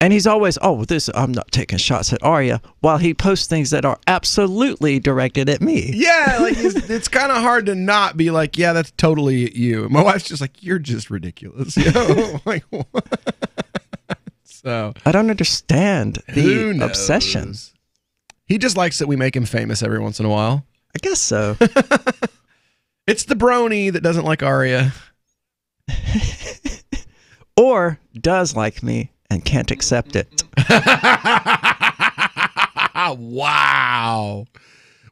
Speaker 4: And he's always, I'm not taking shots at Aria, while he posts things that are absolutely directed at me.
Speaker 3: Yeah, like it's kind of hard to not be like, yeah, that's totally you. My wife's just like, you're just ridiculous. Yo. Like, what? So
Speaker 4: I don't understand the obsession.
Speaker 3: He just likes that we make him famous every once in a while.
Speaker 4: I guess so.
Speaker 3: It's the brony that doesn't like Aria.
Speaker 4: Or does like me and can't accept it.
Speaker 3: Wow.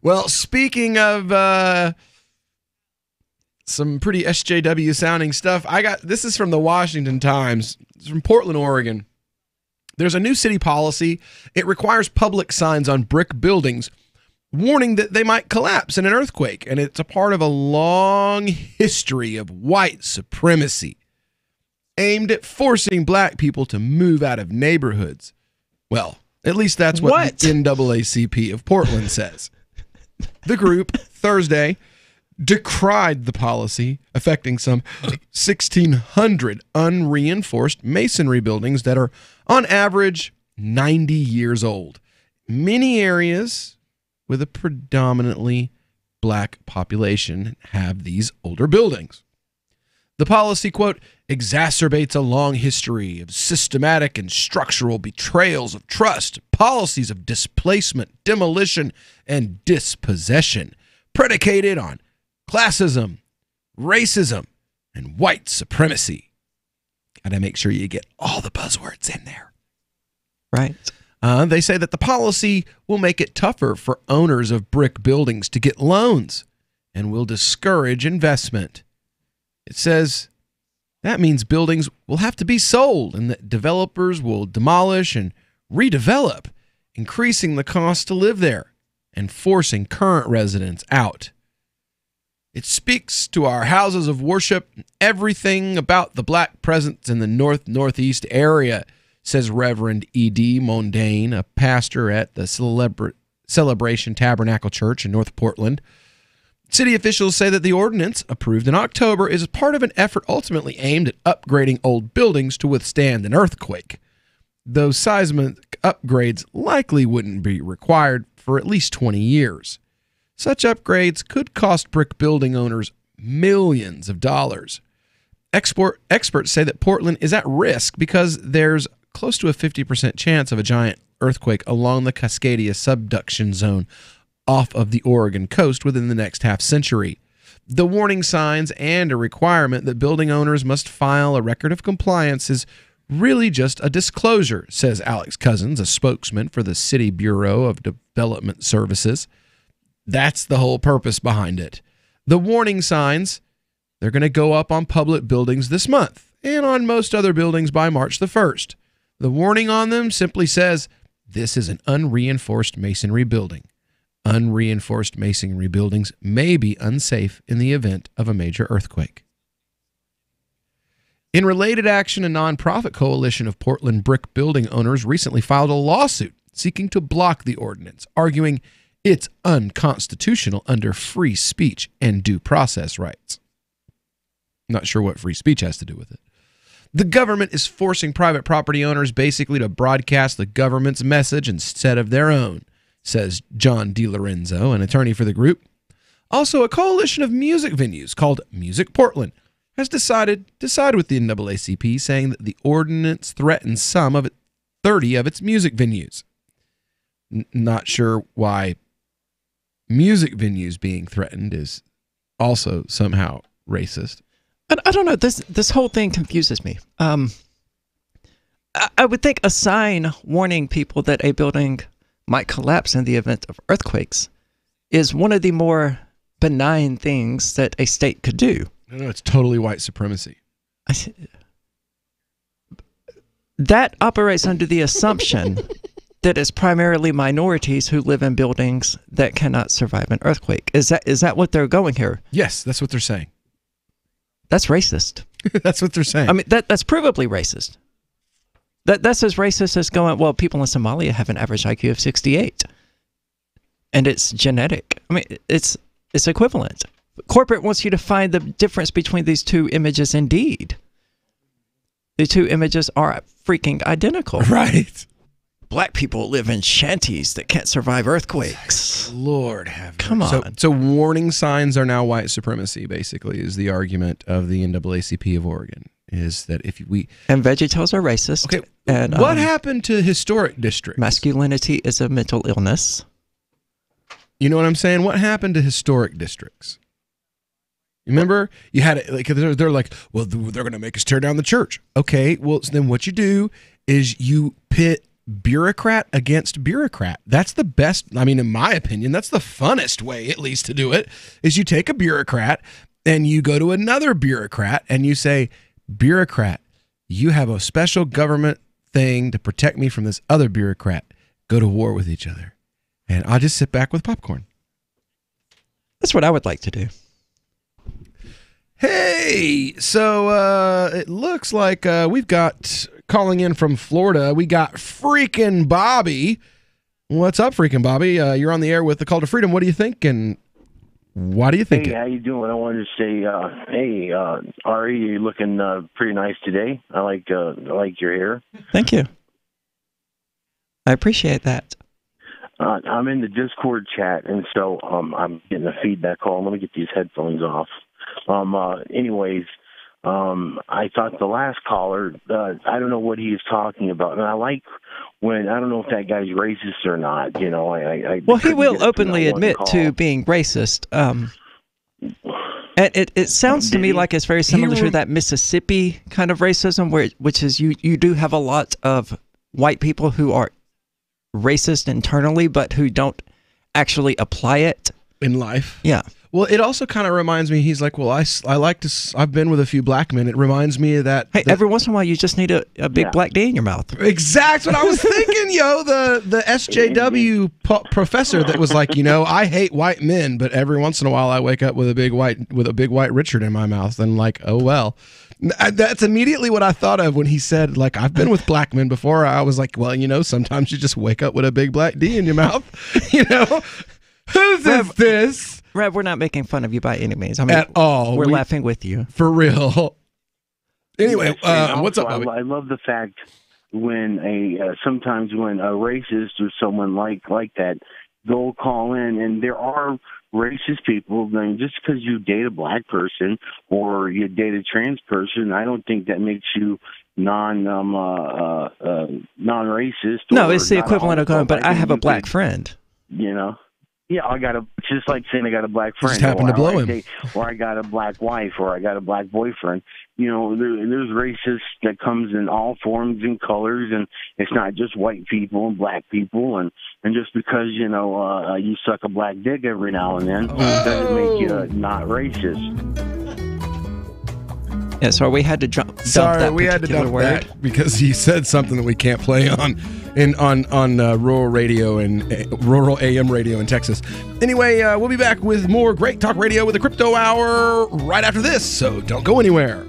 Speaker 3: Well, speaking of some pretty SJW sounding stuff, this is from the Washington Times. It's from Portland, Oregon. There's a new city policy. It requires public signs on brick buildings warning that they might collapse in an earthquake, and it's a part of a long history of white supremacy aimed at forcing black people to move out of neighborhoods. Well, at least that's what the NAACP of Portland says. The group, Thursday, decried the policy affecting some 1,600 unreinforced masonry buildings that are, on average, 90 years old. Many areas with a predominantly black population have these older buildings. The policy, quote, exacerbates a long history of systematic and structural betrayals of trust, policies of displacement, demolition, and dispossession, predicated on classism, racism, and white supremacy. Gotta make sure you get all the buzzwords in there.
Speaker 4: Right.
Speaker 3: They say that the policy will make it tougher for owners of brick buildings to get loans and will discourage investment. It says that means buildings will have to be sold and that developers will demolish and redevelop, increasing the cost to live there and forcing current residents out. It speaks to our houses of worship, everything about the black presence in the northeast area, says Reverend E.D. Mondane, a pastor at the Celebration Tabernacle Church in North Portland. City officials say that the ordinance, approved in October, is part of an effort ultimately aimed at upgrading old buildings to withstand an earthquake. Those seismic upgrades likely wouldn't be required for at least 20 years. Such upgrades could cost brick building owners millions of dollars. Experts say that Portland is at risk because there's close to a 50% chance of a giant earthquake along the Cascadia subduction zone off of the Oregon coast within the next half century. The warning signs and a requirement that building owners must file a record of compliance is really just a disclosure, says Alex Cousins, a spokesman for the City Bureau of Development Services. That's the whole purpose behind it. The warning signs, they're going to go up on public buildings this month and on most other buildings by March the 1st. The warning on them simply says, this is an unreinforced masonry building. Unreinforced masonry buildings may be unsafe in the event of a major earthquake. In related action, a nonprofit coalition of Portland brick building owners recently filed a lawsuit seeking to block the ordinance, arguing it's unconstitutional under free speech and due process rights. Not sure what free speech has to do with it. The government is forcing private property owners basically to broadcast the government's message instead of their own, says John DiLorenzo, an attorney for the group. Also, a coalition of music venues called Music Portland has decided to side with the NAACP, saying that the ordinance threatens some of 30 of its music venues. Not sure why music venues being threatened is also somehow racist.
Speaker 4: I don't know. This whole thing confuses me. I would think a sign warning people that a building might collapse in the event of earthquakes is one of the more benign things that a state could do.
Speaker 3: No, it's totally white supremacy.
Speaker 4: That operates under the assumption that it's primarily minorities who live in buildings that cannot survive an earthquake. Is that what they're going here?
Speaker 3: Yes, that's what they're saying.
Speaker 4: That's racist.
Speaker 3: That's what they're saying.
Speaker 4: I mean, that's provably racist. That's as racist as going, well, people in Somalia have an average IQ of 68. And it's genetic. I mean, it's equivalent. Corporate wants you to find the difference between these two images indeed. The two images are freaking identical.
Speaker 3: Right.
Speaker 4: Black people live in shanties that can't survive earthquakes.
Speaker 3: Lord have
Speaker 4: Come on.
Speaker 3: So warning signs are now white supremacy, basically, is the argument of the NAACP of Oregon, is that if we...
Speaker 4: And VeggieTales are racist.
Speaker 3: Okay,
Speaker 4: and
Speaker 3: what happened to historic districts?
Speaker 4: Masculinity is a mental illness.
Speaker 3: You know what I'm saying? What happened to historic districts? Remember, you had it like they're like, well, they're going to make us tear down the church. Okay, well, so then what you do is you pit bureaucrat against bureaucrat. That's the best. I mean, in my opinion, that's the funnest way, at least, to do it. Is you take a bureaucrat and you go to another bureaucrat and you say, bureaucrat, you have a special government thing to protect me from this other bureaucrat. Go to war with each other, and I'll just sit back with popcorn.
Speaker 4: That's what I would like to do.
Speaker 3: Hey, so it looks like we've got, calling in from Florida, we got freaking Bobby. What's up, freaking Bobby? You're on the air with the Call to Freedom. What do you think, and why do you think
Speaker 11: Hey,
Speaker 3: it?
Speaker 11: how you doing? I wanted to say, hey, Ari, you're looking pretty nice today. I like your hair.
Speaker 4: Thank you. I appreciate that.
Speaker 11: I'm in the Discord chat, and so I'm getting a feedback call. Let me get these headphones off. Anyways, I thought the last caller, I don't know what he was talking about, and I like when, I don't know if that guy's racist or not, you know.
Speaker 4: Well, he will openly admit to being racist. And it sounds to me like it's very similar to that Mississippi kind of racism, which is you do have a lot of white people who are racist internally, but who don't actually apply it
Speaker 3: in life.
Speaker 4: Yeah.
Speaker 3: Well, it also kind of reminds me, he's like, well, I like to, I've been with a few black men. It reminds me of that.
Speaker 4: Hey, every once in a while, you just need a big black D in your mouth.
Speaker 3: Exactly what I was thinking, yo. The SJW professor that was like, you know, I hate white men, but every once in a while I wake up with a big white Richard in my mouth, and like, oh well. That's immediately what I thought of when he said, like, I've been with black men before. I was like, well, you know, sometimes you just wake up with a big black D in your mouth. You know, whose is this?
Speaker 4: Rev, we're not making fun of you by any means. I mean,
Speaker 3: at all.
Speaker 4: We're laughing with you.
Speaker 3: For real. Anyway,
Speaker 11: Yes,
Speaker 3: what's up,
Speaker 11: also,
Speaker 3: Bobby?
Speaker 11: I love the fact when sometimes when a racist or someone like that, they'll call in, and there are racist people. I mean, just because you date a black person or you date a trans person, I don't think that makes you non-racist.
Speaker 4: No, it's the equivalent of going, but I have a black friend.
Speaker 11: You know? Yeah, just like saying I got a black friend.
Speaker 3: Just happened to blow him.
Speaker 11: Or I got a black wife, or I got a black boyfriend. You know, there's racists that comes in all forms and colors, and it's not just white people and black people. And just because, you know, you suck a black dick every now and then doesn't make you not racist.
Speaker 4: Yeah, so we had to dump
Speaker 3: that because he said something that we can't play on rural radio and rural AM radio in Texas. Anyway, we'll be back with more Great Talk Radio with the Crypto Hour right after this, so don't go anywhere.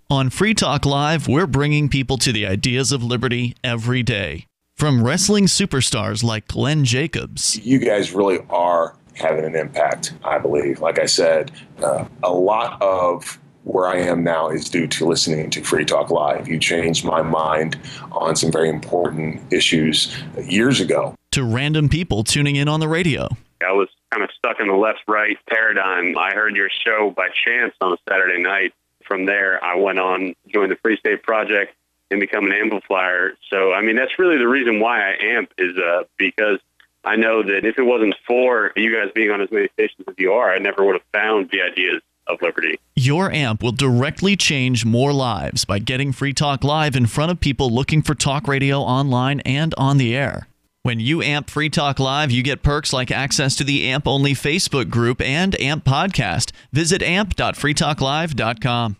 Speaker 7: On Free Talk Live, we're bringing people to the ideas of liberty every day. From wrestling superstars like Glenn Jacobs.
Speaker 13: You guys really are having an impact, I believe. Like I said, a lot of where I am now is due to listening to Free Talk Live. You changed my mind on some very important issues years ago.
Speaker 7: To random people tuning in on the radio.
Speaker 15: I was kind of stuck in the left-right paradigm. I heard your show by chance on a Saturday night. From there, I went on, joined the Free State Project, and become an amplifier. So, I mean, that's really the reason why I amp is because I know that if it wasn't for you guys being on as many stations as you are, I never would have found the ideas of liberty.
Speaker 7: Your amp will directly change more lives by getting Free Talk Live in front of people looking for talk radio online and on the air. When you amp Free Talk Live, you get perks like access to the AMP-only Facebook group and AMP podcast. Visit amp.freetalklive.com.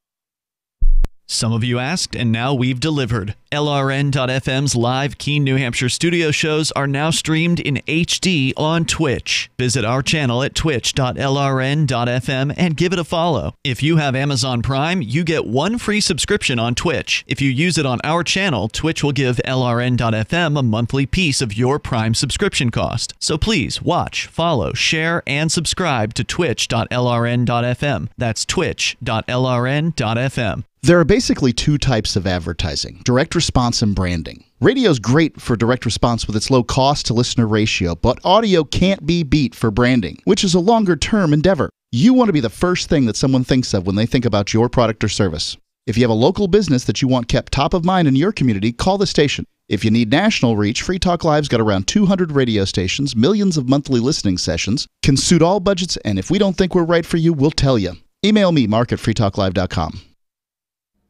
Speaker 7: Some of you asked, and now we've delivered. LRN.FM's live Keene, New Hampshire studio shows are now streamed in HD on Twitch. Visit our channel at twitch.lrn.fm and give it a follow. If you have Amazon Prime, you get one free subscription on Twitch. If you use it on our channel, Twitch will give LRN.FM a monthly piece of your Prime subscription cost. So please watch, follow, share, and subscribe to twitch.lrn.fm. That's twitch.lrn.fm.
Speaker 19: There are basically two types of advertising, direct response and branding. Radio's great for direct response with its low cost to listener ratio, but audio can't be beat for branding, which is a longer term endeavor. You want to be the first thing that someone thinks of when they think about your product or service. If you have a local business that you want kept top of mind in your community, call the station. If you need national reach, Free Talk Live's got around 200 radio stations, millions of monthly listening sessions, can suit all budgets, and if we don't think we're right for you, we'll tell you. Email me, mark@freetalklive.com.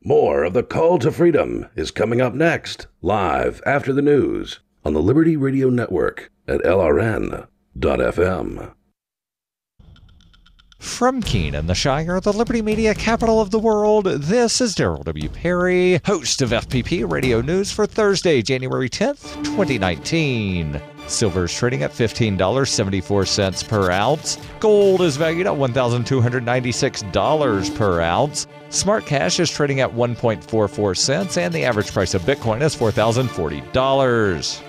Speaker 14: More of the Call to Freedom is coming up next, live after the news on the Liberty Radio Network at LRN.FM.
Speaker 12: From Keene in the Shire, the Liberty Media capital of the world, this is Daryl W. Perry, host of FPP Radio News for Thursday, January 10th, 2019. Silver is trading at $15.74 per ounce. Gold is valued at $1,296 per ounce. Smart cash is trading at 1.44 cents, and the average price of Bitcoin is $4,040.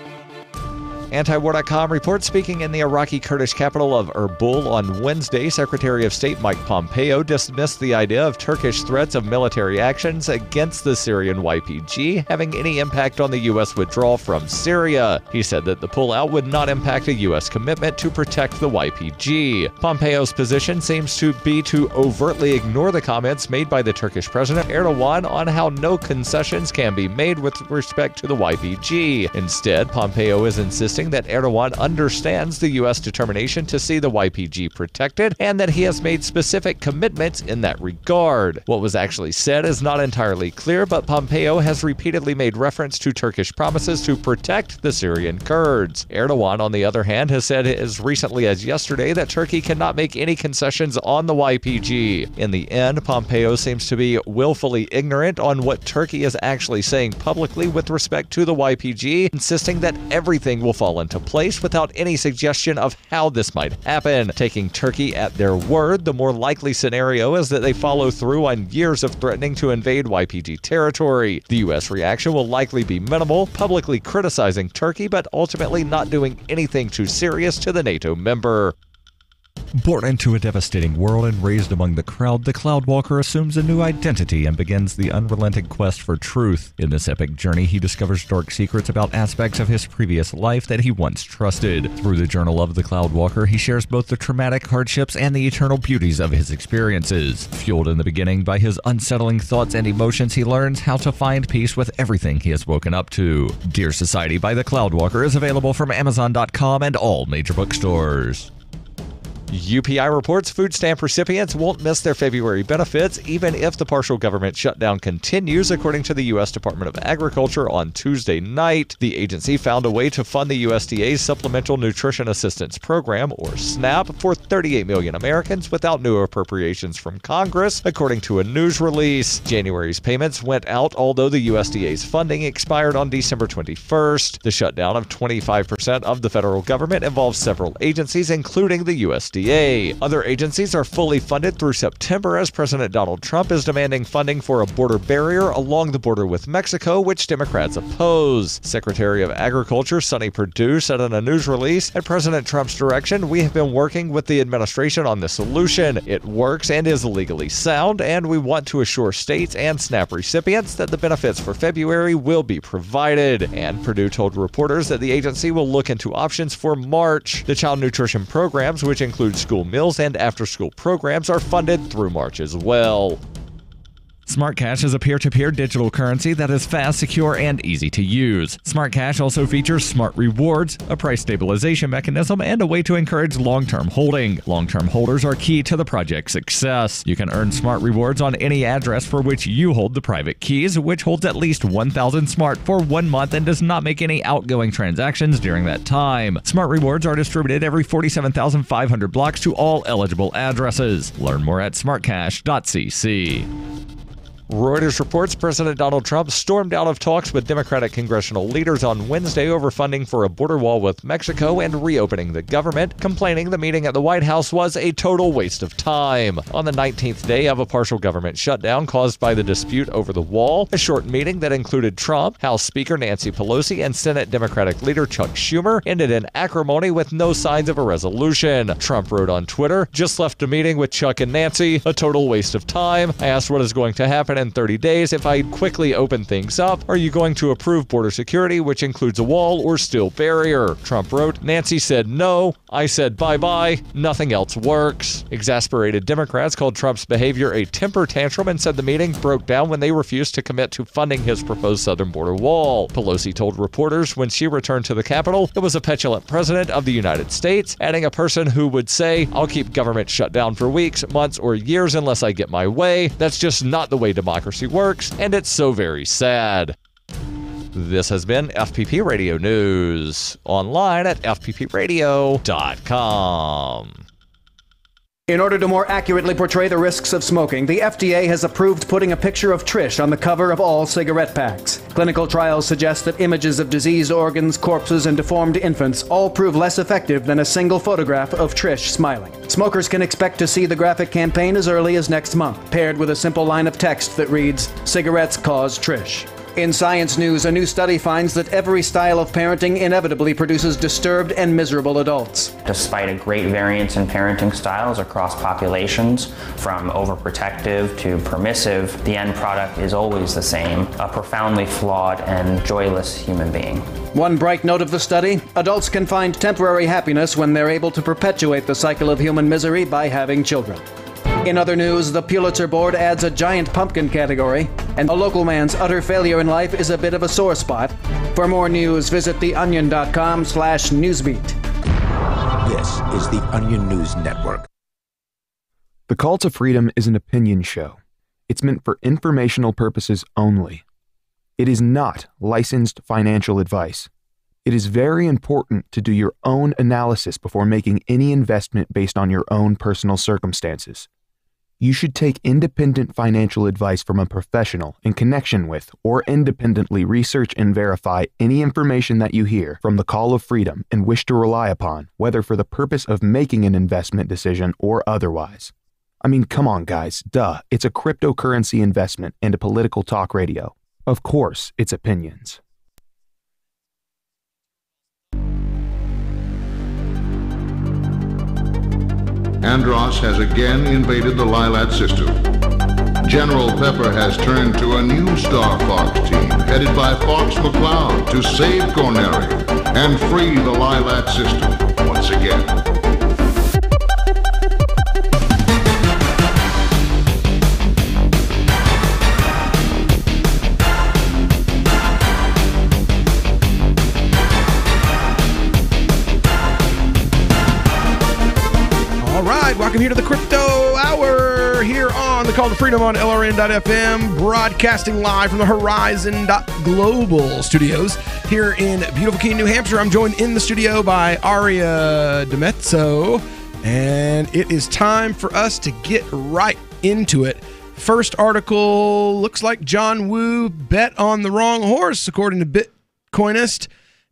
Speaker 12: Antiwar.com reports, speaking in the Iraqi Kurdish capital of Erbil on Wednesday, Secretary of State Mike Pompeo dismissed the idea of Turkish threats of military actions against the Syrian YPG having any impact on the U.S. withdrawal from Syria. He said that the pullout would not impact a U.S. commitment to protect the YPG. Pompeo's position seems to be to overtly ignore the comments made by the Turkish President Erdogan on how no concessions can be made with respect to the YPG. Instead, Pompeo is insisting that Erdogan understands the U.S. determination to see the YPG protected and that he has made specific commitments in that regard. What was actually said is not entirely clear, but Pompeo has repeatedly made reference to Turkish promises to protect the Syrian Kurds. Erdogan, on the other hand, has said as recently as yesterday that Turkey cannot make any concessions on the YPG. In the end, Pompeo seems to be willfully ignorant on what Turkey is actually saying publicly with respect to the YPG, insisting that everything will fall fall into place without any suggestion of how this might happen. Taking Turkey at their word, the more likely scenario is that they follow through on years of threatening to invade YPG territory. The U.S. reaction will likely be minimal, publicly criticizing Turkey, but ultimately not doing anything too serious to the NATO member. Born into a devastating world and raised among the crowd, the Cloudwalker assumes a new identity and begins the unrelenting quest for truth. In this epic journey, he discovers dark secrets about aspects of his previous life that he once trusted. Through the journal of the Cloudwalker, he shares both the traumatic hardships and the eternal beauties of his experiences. Fueled in the beginning by his unsettling thoughts and emotions, he learns how to find peace with everything he has woken up to. Dear Society by the Cloudwalker is available from Amazon.com and all major bookstores. UPI reports food stamp recipients won't miss their February benefits even if the partial government shutdown continues, according to the U.S. Department of Agriculture on Tuesday night. The agency found a way to fund the USDA's Supplemental Nutrition Assistance Program, or SNAP, for 38 million Americans without new appropriations from Congress, according to a news release. January's payments went out, although the USDA's funding expired on December 21st. The shutdown of 25% of the federal government involves several agencies, including the USDA. Other agencies are fully funded through September as President Donald Trump is demanding funding for a border barrier along the border with Mexico, which Democrats oppose. Secretary of Agriculture Sonny Perdue said in a news release, "At President Trump's direction, we have been working with the administration on this solution. It works and is legally sound, and we want to assure states and SNAP recipients that the benefits for February will be provided." And Perdue told reporters that the agency will look into options for March. The child nutrition programs, which include school meals and after-school programs, are funded through March as well. Smart Cash is a peer-to-peer digital currency that is fast, secure, and easy to use. Smart Cash also features smart rewards, a price stabilization mechanism, and a way to encourage long-term holding. Long-term holders are key to the project's success. You can earn smart rewards on any address for which you hold the private keys, which holds at least 1,000 smart for 1 month and does not make any outgoing transactions during that time. Smart rewards are distributed every 47,500 blocks to all eligible addresses. Learn more at smartcash.cc. Reuters reports President Donald Trump stormed out of talks with Democratic congressional leaders on Wednesday over funding for a border wall with Mexico and reopening the government, complaining the meeting at the White House was a total waste of time. On the 19th day of a partial government shutdown caused by the dispute over the wall, a short meeting that included Trump, House Speaker Nancy Pelosi, and Senate Democratic leader Chuck Schumer ended in acrimony with no signs of a resolution. Trump wrote on Twitter, "Just left a meeting with Chuck and Nancy, a total waste of time. I asked what is going to happen in 30 days if I quickly open things up. Are you going to approve border security, which includes a wall or steel barrier?" Trump wrote, "Nancy said no. I said bye-bye. Nothing else works." Exasperated Democrats called Trump's behavior a temper tantrum and said the meeting broke down when they refused to commit to funding his proposed southern border wall. Pelosi told reporters when she returned to the Capitol it was a petulant president of the United States, adding a person who would say, "I'll keep government shut down for weeks, months, or years unless I get my way. That's just not the way democracy works, and it's so very sad." This has been FPP Radio News, online at fppradio.com.
Speaker 17: In order to more accurately portray the risks of smoking, the FDA has approved putting a picture of Trish on the cover of all cigarette packs. Clinical trials suggest that images of diseased organs, corpses, and deformed infants all prove less effective than a single photograph of Trish smiling. Smokers can expect to see the graphic campaign as early as next month, paired with a simple line of text that reads, "Cigarettes cause Trish." In Science News, a new study finds that every style of parenting inevitably produces disturbed and miserable adults.
Speaker 18: Despite a great variance in parenting styles across populations, from overprotective to permissive, the end product is always the same, a profoundly flawed and joyless human being.
Speaker 17: One bright note of the study, adults can find temporary happiness when they're able to perpetuate the cycle of human misery by having children. In other news, the Pulitzer Board adds a giant pumpkin category, and a local man's utter failure in life is a bit of a sore spot. For more news, visit theonion.com/newsbeat.
Speaker 20: This is the Onion News Network.
Speaker 24: The Call to Freedom is an opinion show. It's meant for informational purposes only. It is not licensed financial advice. It is very important to do your own analysis before making any investment based on your own personal circumstances. You should take independent financial advice from a professional in connection with, or independently research and verify any information that you hear from the Call of Freedom and wish to rely upon, whether for the purpose of making an investment decision or otherwise. I mean, come on, guys. Duh. It's a cryptocurrency investment and a political talk radio. Of course, it's opinions.
Speaker 2: Andros has again invaded the Lilat system. General Pepper has turned to a new Star Fox team, headed by Fox McCloud, to save Cornery and free the Lilat system once again.
Speaker 3: Welcome here to the Crypto Hour here on the Call to Freedom on LRN.FM, broadcasting live from the Horizon.global studios here in beautiful Keene, New Hampshire. I'm joined in the studio by Aria DiMezzo, and it is time for us to get right into it. First article looks like John Wu bet on the wrong horse, according to Bitcoinist,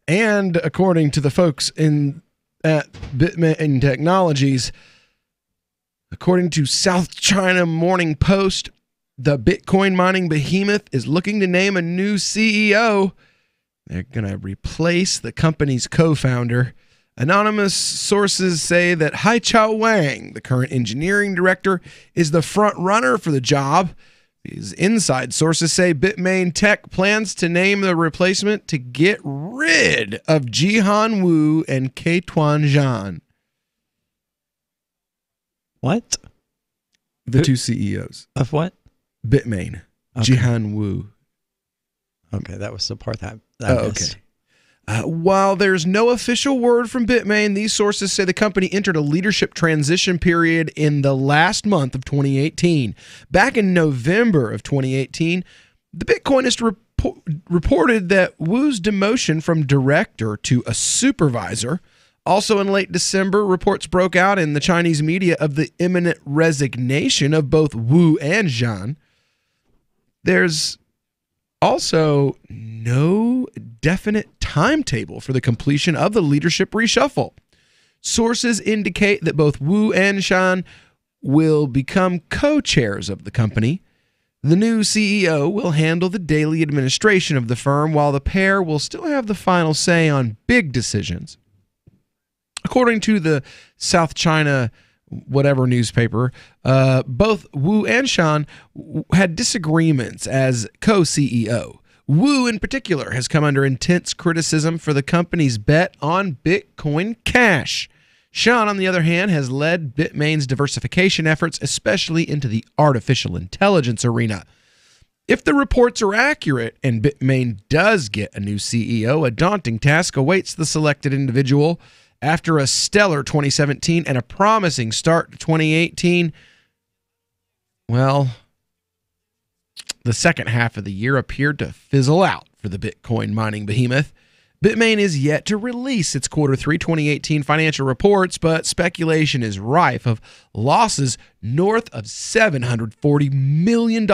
Speaker 3: and according to the folks at Bitmain Technologies. According to South China Morning Post, the Bitcoin mining behemoth is looking to name a new CEO. They're going to replace the company's co-founder. Anonymous sources say that Haichao Wang, the current engineering director, is the front runner for the job. These inside sources say Bitmain Tech plans to name the replacement to get rid of Jihan Wu and Keituan Zhan.
Speaker 4: What?
Speaker 3: The two CEOs.
Speaker 4: Of what?
Speaker 3: Bitmain.
Speaker 4: Okay.
Speaker 3: Jihan Wu.
Speaker 4: Okay, that was the part that I missed.
Speaker 3: Okay. While there's no official word from Bitmain, these sources say the company entered a leadership transition period in the last month of 2018. Back in November of 2018, the Bitcoinist reported that Wu's demotion from director to a supervisor. Also in late December, reports broke out in the Chinese media of the imminent resignation of both Wu and Zhan. There's also no definite timetable for the completion of the leadership reshuffle. Sources indicate that both Wu and Zhan will become co-chairs of the company. The new CEO will handle the daily administration of the firm, while the pair will still have the final say on big decisions. According to the South China whatever newspaper, both Wu and Zhan had disagreements as co-CEO. Wu, in particular, has come under intense criticism for the company's bet on Bitcoin Cash. Zhan, on the other hand, has led Bitmain's diversification efforts, especially into the artificial intelligence arena. If the reports are accurate and Bitmain does get a new CEO, a daunting task awaits the selected individual. After a stellar 2017 and a promising start to 2018, well, the second half of the year appeared to fizzle out for the Bitcoin mining behemoth. Bitmain is yet to release its Q3 2018 financial reports, but speculation is rife of losses north of $740 million.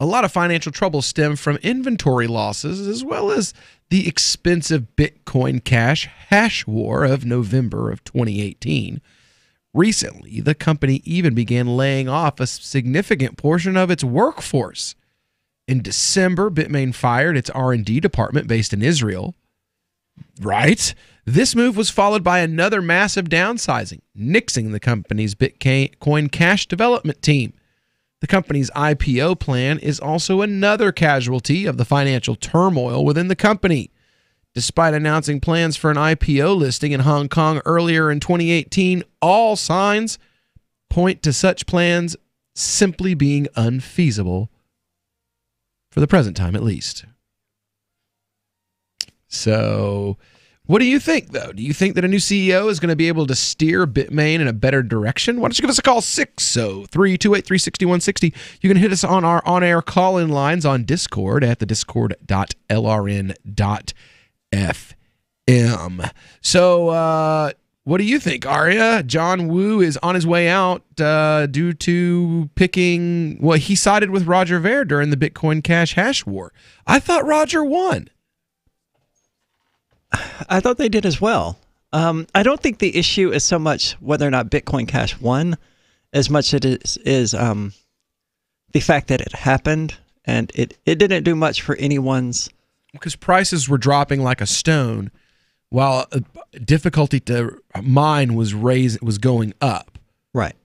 Speaker 3: A lot of financial troubles stem from inventory losses, as well as the expensive Bitcoin Cash hash war of November of 2018. Recently, the company even began laying off a significant portion of its workforce. In December, Bitmain fired its R&D department based in Israel. Right? This move was followed by another massive downsizing, nixing the company's Bitcoin Cash development team. The company's IPO plan is also another casualty of the financial turmoil within the company. Despite announcing plans for an IPO listing in Hong Kong earlier in 2018, all signs point to such plans simply being unfeasible, for the present time at least. So, what do you think, though? Do you think that a new CEO is going to be able to steer Bitmain in a better direction? Why don't you give us a call, 603-283-6160. You can hit us on our on-air call-in lines on Discord at the discord.lrn.fm. So, What do you think, Aria? John Woo is on his way out due to picking... Well, he sided with Roger Ver during the Bitcoin Cash hash war. I thought Roger won.
Speaker 4: I thought they did as well. I don't think the issue is so much whether or not Bitcoin Cash won, as much as it is the fact that it happened, and it didn't do much for anyone's...
Speaker 3: Because prices were dropping like a stone, while difficulty to mine was going up.
Speaker 4: Right.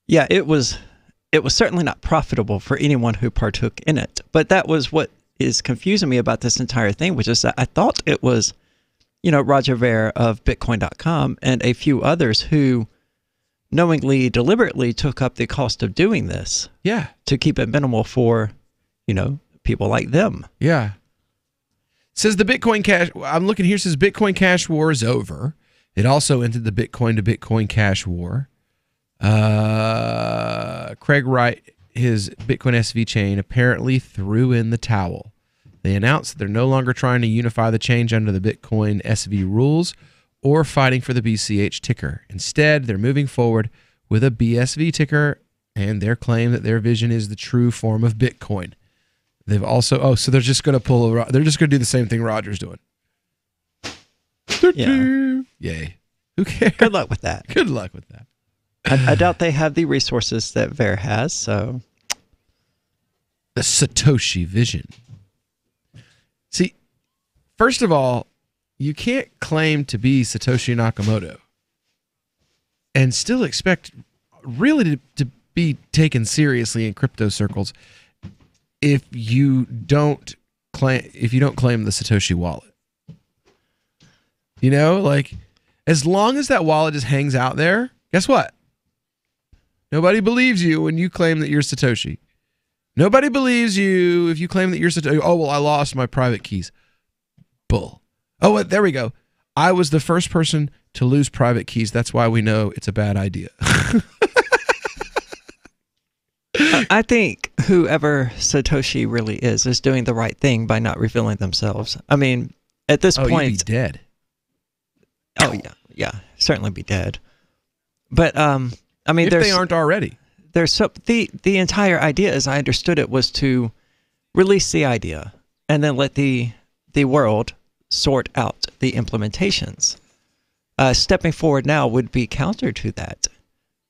Speaker 4: Yeah, it was certainly not profitable for anyone who partook in it. But that was what is confusing me about this entire thing, which is that I thought it was, Roger Ver of Bitcoin.com and a few others who knowingly, deliberately took up the cost of doing this.
Speaker 3: Yeah.
Speaker 4: To keep it minimal for, people like them.
Speaker 3: Yeah. Says the Bitcoin Cash, I'm looking here, says Bitcoin Cash war is over. It also ended the Bitcoin to Bitcoin Cash war. Craig Wright, his Bitcoin SV chain, apparently threw in the towel. They announced that they're no longer trying to unify the change under the Bitcoin SV rules or fighting for the BCH ticker. Instead, they're moving forward with a BSV ticker and their claim that their vision is the true form of Bitcoin. They've also, so they're just going to they're just going to do the same thing Roger's doing.
Speaker 4: Yeah.
Speaker 3: Yay. Who cares?
Speaker 4: Good luck with that.
Speaker 3: Good luck with that.
Speaker 4: I doubt they have the resources that Ver has, so.
Speaker 3: The Satoshi vision. See, first of all, you can't claim to be Satoshi Nakamoto and still expect really to be taken seriously in crypto circles if you don't claim the Satoshi wallet. As long as that wallet just hangs out there, guess what? Nobody believes you when you claim that you're Satoshi. Nobody believes you if you claim that you're Satoshi. Oh, well, I lost my private keys. Bull. Oh, there we go. I was the first person to lose private keys. That's why we know it's a bad idea.
Speaker 4: I think whoever Satoshi really is doing the right thing by not revealing themselves. I mean, at this point...
Speaker 3: you'd be dead.
Speaker 4: Oh, yeah. Certainly be dead. But, I mean...
Speaker 3: If they aren't already.
Speaker 4: The entire idea, as I understood it, was to release the idea and then let the world sort out the implementations. Stepping forward now would be counter to that.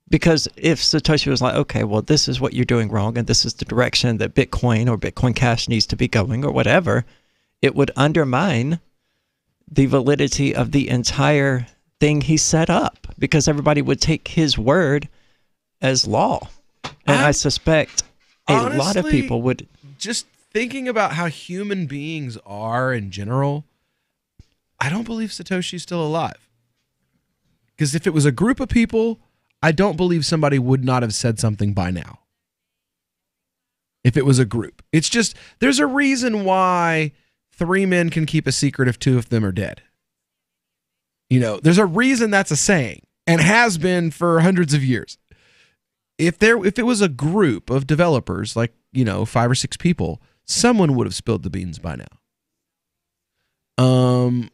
Speaker 4: Because if Satoshi was like, okay, well, this is what you're doing wrong, and this is the direction that Bitcoin or Bitcoin Cash needs to be going, or whatever, it would undermine the validity of the entire thing he set up, because everybody would take his word as law. And I suspect honestly, lot of people would...
Speaker 3: Just thinking about how human beings are in general, I don't believe Satoshi's still alive. Because if it was a group of people... I don't believe somebody would not have said something by now. If it was a group. It's just, there's a reason why 3 men can keep a secret if 2 of them are dead. There's a reason that's a saying, and has been for hundreds of years. If it was a group of developers, like, 5 or 6 people, someone would have spilled the beans by now. And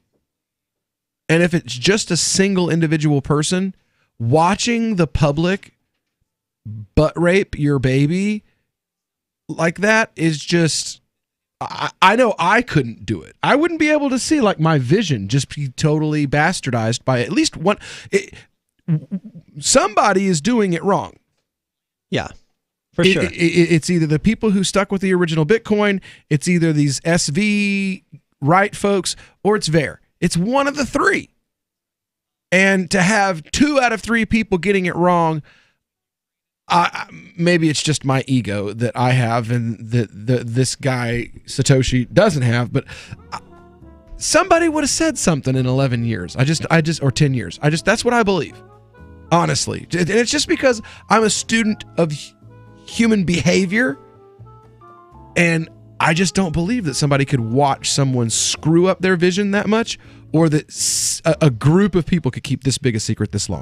Speaker 3: if it's just a single individual person... Watching the public butt rape your baby like that is just... I know I couldn't do it. I wouldn't be able to see my vision just be totally bastardized by at least one... somebody is doing it wrong.
Speaker 4: Yeah, for sure.
Speaker 3: It's either the people who stuck with the original Bitcoin, it's either these SV right folks, or it's Ver. It's one of the 3. And to have 2 out of 3 people getting it wrong, maybe it's just my ego that I have and that this guy, Satoshi, doesn't have, but somebody would have said something in 11 years. Or 10 years. That's what I believe. Honestly. And it's just because I'm a student of human behavior, and I just don't believe that somebody could watch someone screw up their vision that much, or that a group of people could keep this big a secret this long.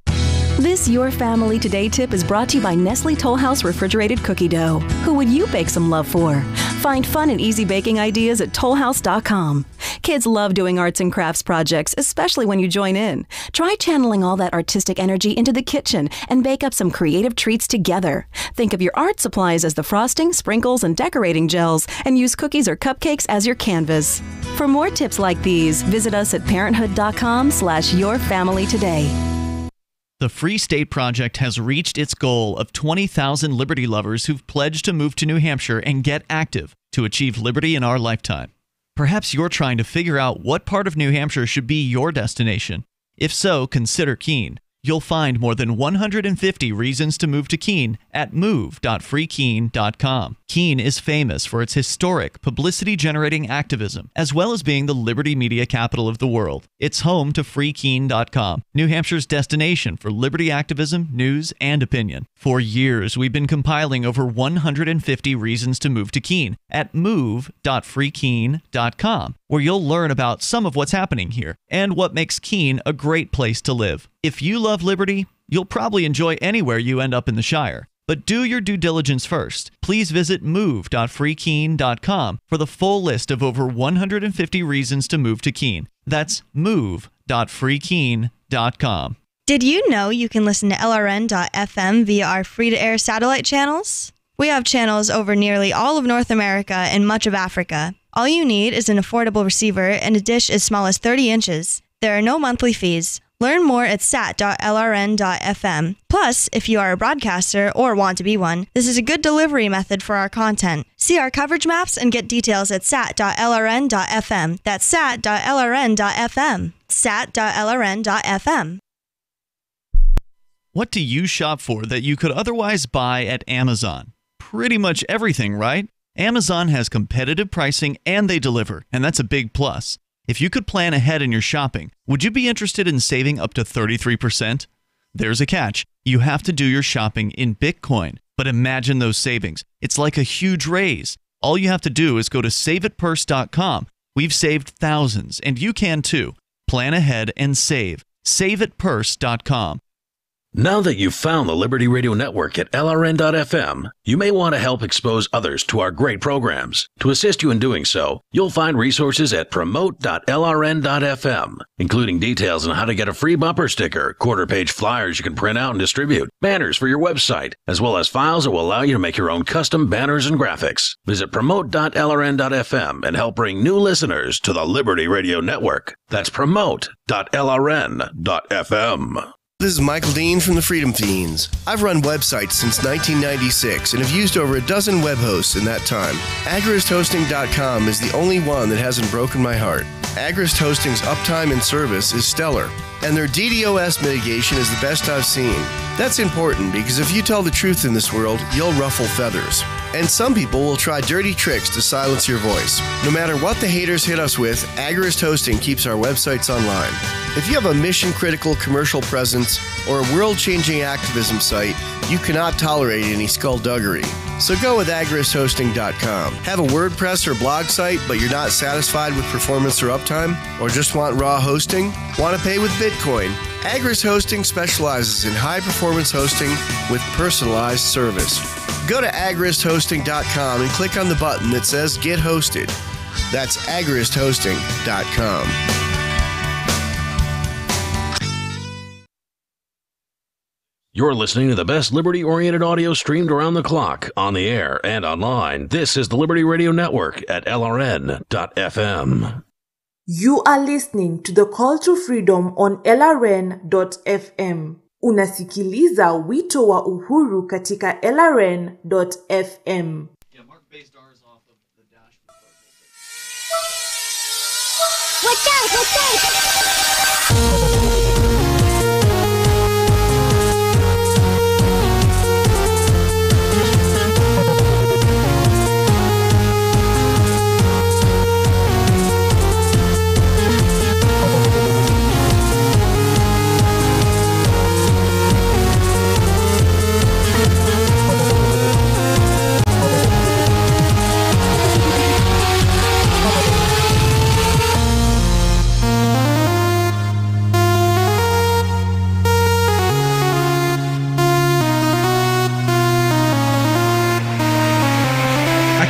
Speaker 16: This Your Family Today tip is brought to you by Nestle Toll House Refrigerated Cookie Dough. Who would you bake some love for? Find fun and easy baking ideas at tollhouse.com. Kids love doing arts and crafts projects, especially when you join in. Try channeling all that artistic energy into the kitchen and bake up some creative treats together. Think of your art supplies as the frosting, sprinkles, and decorating gels, and use cookies or cupcakes as your canvas. For more tips like these, visit us at parenthood.com/yourfamilytoday.
Speaker 7: The Free State Project has reached its goal of 20,000 liberty lovers who've pledged to move to New Hampshire and get active to achieve liberty in our lifetime. Perhaps you're trying to figure out what part of New Hampshire should be your destination. If so, consider Keene. You'll find more than 150 reasons to move to Keene at move.freekeene.com. Keene is famous for its historic, publicity-generating activism, as well as being the liberty media capital of the world. It's home to freekeene.com, New Hampshire's destination for liberty activism, news, and opinion. For years, we've been compiling over 150 reasons to move to Keene at move.freekeene.com, where you'll learn about some of what's happening here and what makes Keene a great place to live. If you love liberty, you'll probably enjoy anywhere you end up in the Shire. But do your due diligence first. Please visit move.freekeene.com for the full list of over 150 reasons to move to Keene. That's move.freekeene.com.
Speaker 1: Did you know you can listen to LRN.FM via our free-to-air satellite channels? We have channels over nearly all of North America and much of Africa. All you need is an affordable receiver and a dish as small as 30 inches. There are no monthly fees. Learn more at sat.lrn.fm. Plus, if you are a broadcaster or want to be one, this is a good delivery method for our content. See our coverage maps and get details at sat.lrn.fm. That's sat.lrn.fm. sat.lrn.fm.
Speaker 7: What do you shop for that you could otherwise buy at Amazon? Pretty much everything, right? Amazon has competitive pricing and they deliver, and that's a big plus. If you could plan ahead in your shopping, would you be interested in saving up to 33%? There's a catch. You have to do your shopping in Bitcoin. But imagine those savings. It's like a huge raise. All you have to do is go to saveatpurse.com. We've saved thousands, and you can too. Plan ahead and save. Saveatpurse.com.
Speaker 14: Now that you've found the Liberty Radio Network at LRN.FM, you may want to help expose others to our great programs. To assist you in doing so, you'll find resources at promote.lrn.fm, including details on how to get a free bumper sticker, quarter-page flyers you can print out and distribute, banners for your website, as well as files that will allow you to make your own custom banners and graphics. Visit promote.lrn.fm and help bring new listeners to the Liberty Radio Network. That's promote.lrn.fm.
Speaker 21: This is Michael Dean from the Freedom Fiends. I've run websites since 1996 and have used over a dozen web hosts in that time. AgristHosting.com is the only one that hasn't broken my heart. Agrist Hosting's uptime and service is stellar, and their DDoS mitigation is the best I've seen. That's important because if you tell the truth in this world, you'll ruffle feathers. And some people will try dirty tricks to silence your voice. No matter what the haters hit us with, Agrist Hosting keeps our websites online. If you have a mission-critical commercial presence or a world-changing activism site, you cannot tolerate any skullduggery. So go with agristhosting.com. Have a WordPress or blog site, but you're not satisfied with performance or uptime? Or just want raw hosting? Want to pay with Bitcoin? Agrist Hosting specializes in high-performance hosting with personalized service. Go to agristhosting.com and click on the button that says Get Hosted. That's agristhosting.com.
Speaker 14: You're listening to the best liberty-oriented audio streamed around the clock, on the air, and online. This is the Liberty Radio Network at LRN.FM.
Speaker 22: You are listening to the Call to Freedom on LRN.FM. Unasikiliza wito wa uhuru katika LRN.FM.
Speaker 5: Watch out! Watch out!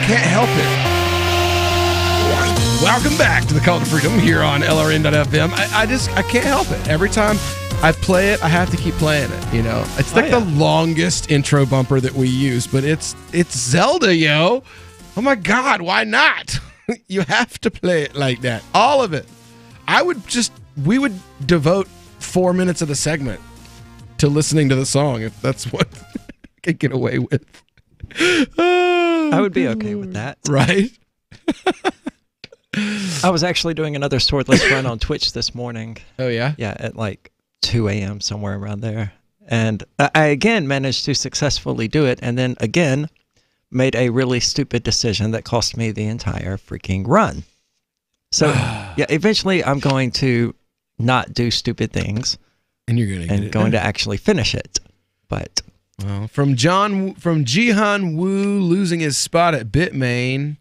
Speaker 3: Can't help it. Welcome back to the Cult of Freedom here on LRN.FM. I can't help it. Every time I play it, I have to keep playing it. You know, it's like the longest intro bumper that we use, but it's Zelda, yo. Oh my God, why not? You have to play it like that. All of it. We would devote 4 minutes of the segment to listening to the song if that's what I could get away with.
Speaker 4: I would be okay with that.
Speaker 3: Right?
Speaker 4: I was actually doing another swordless run on Twitch this morning.
Speaker 3: Oh, yeah?
Speaker 4: Yeah, at like 2 a.m., somewhere around there. And I again managed to successfully do it, and then again made a really stupid decision that cost me the entire freaking run. So, yeah, eventually I'm going to not do stupid things.
Speaker 3: And you're going
Speaker 4: to actually finish it. But
Speaker 3: well, from Jihan Wu losing his spot at Bitmain,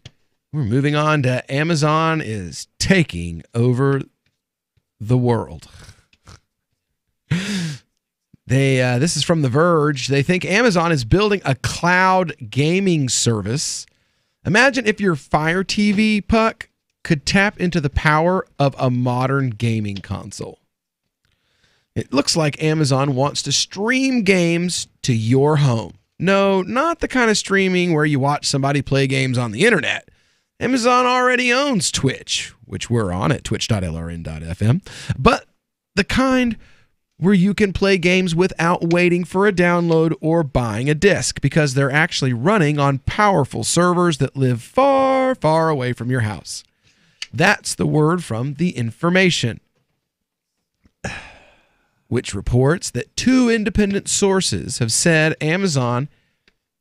Speaker 3: we're moving on to Amazon is taking over the world. This is from The Verge. They think Amazon is building a cloud gaming service. Imagine if your Fire TV, Puck, could tap into the power of a modern gaming console. It looks like Amazon wants to stream games to your home. No, not the kind of streaming where you watch somebody play games on the internet. Amazon already owns Twitch, which we're on at twitch.lrn.fm, but the kind where you can play games without waiting for a download or buying a disc because they're actually running on powerful servers that live far, far away from your house. That's the word from The Information, which reports that 2 independent sources have said Amazon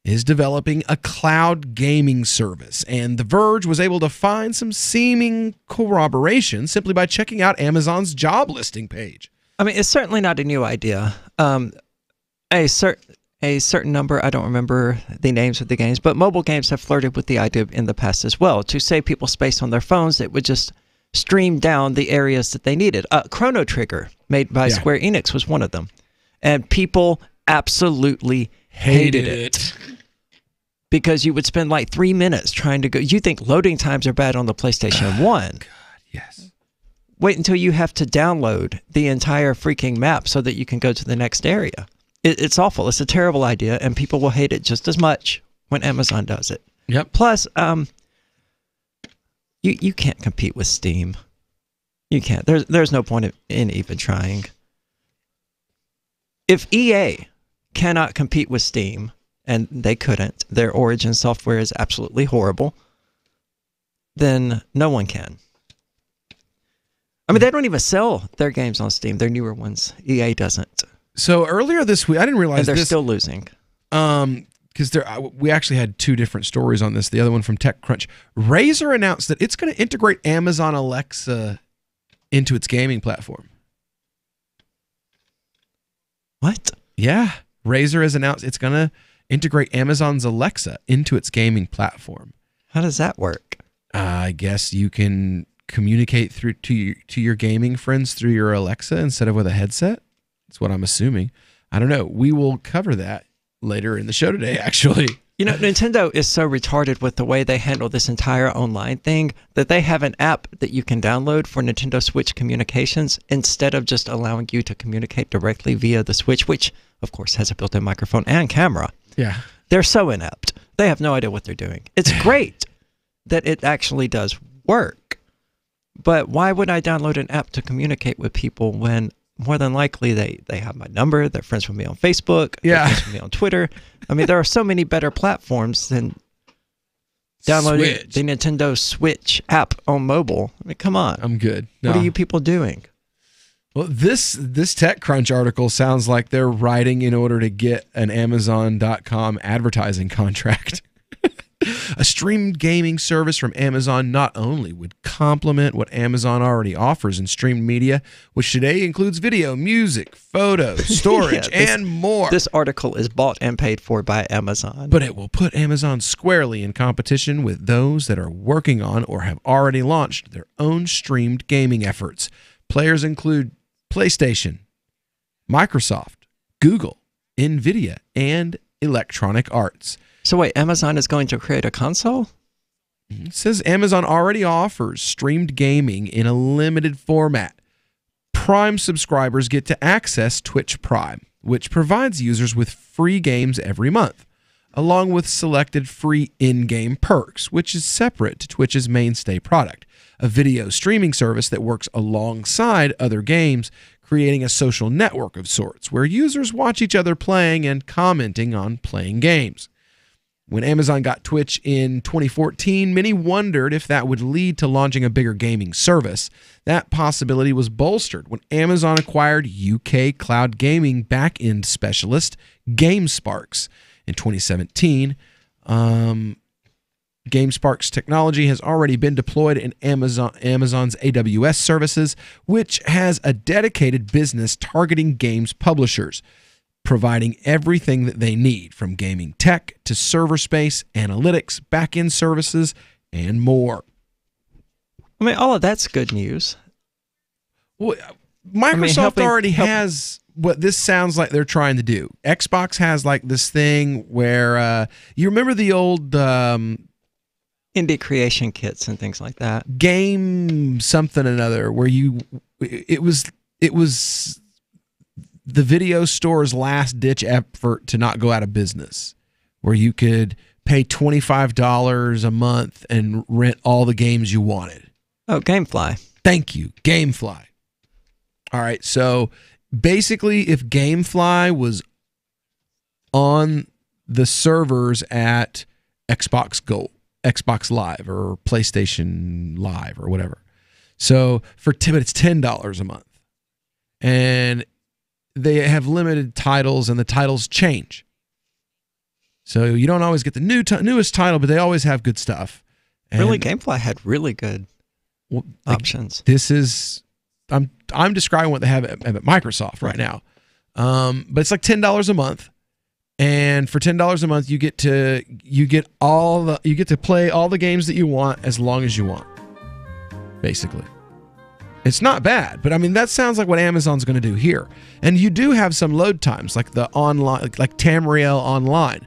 Speaker 3: is developing a cloud gaming service, and The Verge was able to find some seeming corroboration simply by checking out Amazon's job listing page.
Speaker 4: I mean, it's certainly not a new idea. A certain number, I don't remember the names of the games, but mobile games have flirted with the idea in the past as well. To save people space on their phones, it would just stream down the areas that they needed. Chrono Trigger, made by Square Enix, was one of them. And people absolutely hated it. Because you would spend like 3 minutes trying to go. You think loading times are bad on the PlayStation 1. God,
Speaker 3: yes.
Speaker 4: Wait until you have to download the entire freaking map so that you can go to the next area. It's awful. It's a terrible idea, and people will hate it just as much when Amazon does it.
Speaker 3: Yep.
Speaker 4: Plus, you can't compete with Steam. You can't. There's no point in even trying. If EA cannot compete with Steam, and they couldn't, their Origin software is absolutely horrible, then no one can. I mean, they don't even sell their games on Steam, their newer ones. EA doesn't.
Speaker 3: So earlier this week, I didn't realize
Speaker 4: and they're still losing.
Speaker 3: Because we actually had 2 different stories on this. The other one from TechCrunch. Razer announced that it's going to integrate Amazon Alexa into its gaming platform.
Speaker 4: What?
Speaker 3: Yeah. Razer has announced it's going to integrate Amazon's Alexa into its gaming platform.
Speaker 4: How does that work?
Speaker 3: I guess you can communicate through to your gaming friends through your Alexa instead of with a headset. That's what I'm assuming. I don't know. We will cover that later in the show today, actually.
Speaker 4: You know, Nintendo is so retarded with the way they handle this entire online thing that they have an app that you can download for Nintendo Switch communications instead of just allowing you to communicate directly via the Switch, which, of course, has a built-in microphone and camera.
Speaker 3: Yeah.
Speaker 4: They're so inept. They have no idea what they're doing. It's great that it actually does work, but why would I download an app to communicate with people when more than likely they have my number, they're friends with me on Facebook, they're friends with me on Twitter. I mean, there are so many better platforms than downloading the Nintendo Switch app on mobile. I mean, come on.
Speaker 3: I'm good. No.
Speaker 4: What are you people doing?
Speaker 3: Well, this TechCrunch article sounds like they're writing in order to get an Amazon.com advertising contract. A streamed gaming service from Amazon not only would complement what Amazon already offers in streamed media, which today includes video, music, photos, storage, and more.
Speaker 4: This article is bought and paid for by Amazon.
Speaker 3: But it will put Amazon squarely in competition with those that are working on or have already launched their own streamed gaming efforts. Players include PlayStation, Microsoft, Google, NVIDIA, and Electronic Arts.
Speaker 4: So wait, Amazon is going to create a console?
Speaker 3: It says Amazon already offers streamed gaming in a limited format. Prime subscribers get to access Twitch Prime, which provides users with free games every month, along with selected free in-game perks, which is separate to Twitch's mainstay product, a video streaming service that works alongside other games, creating a social network of sorts, where users watch each other playing and commenting on playing games. When Amazon got Twitch in 2014, many wondered if that would lead to launching a bigger gaming service. That possibility was bolstered when Amazon acquired UK cloud gaming back-end specialist GameSparks. In 2017, GameSpark's technology has already been deployed in Amazon's AWS services, which has a dedicated business targeting games publishers, providing everything that they need, from gaming tech to server space, analytics, back-end services, and more.
Speaker 4: I mean, all of that's good news.
Speaker 3: Well, Microsoft already has what this sounds like they're trying to do. Xbox has like this thing where you remember the old
Speaker 4: indie creation kits and things like that.
Speaker 3: Game something another where it was the video store's last ditch effort to not go out of business, where you could pay $25 a month and rent all the games you wanted.
Speaker 4: Oh, Gamefly.
Speaker 3: Thank you, Gamefly. All right, so basically, if Gamefly was on the servers at Xbox Live or PlayStation Live or whatever, so but it's $10 a month, and they have limited titles, and the titles change. So you don't always get the newest title, but they always have good stuff. And
Speaker 4: really, Gamefly had really good options.
Speaker 3: This is. I'm describing what they have at Microsoft right now, but it's like $10 a month, and for $10 a month you get to play all the games that you want as long as you want. Basically, it's not bad, but I mean that sounds like what Amazon's going to do here. And you do have some load times, like the online, like Tamriel Online,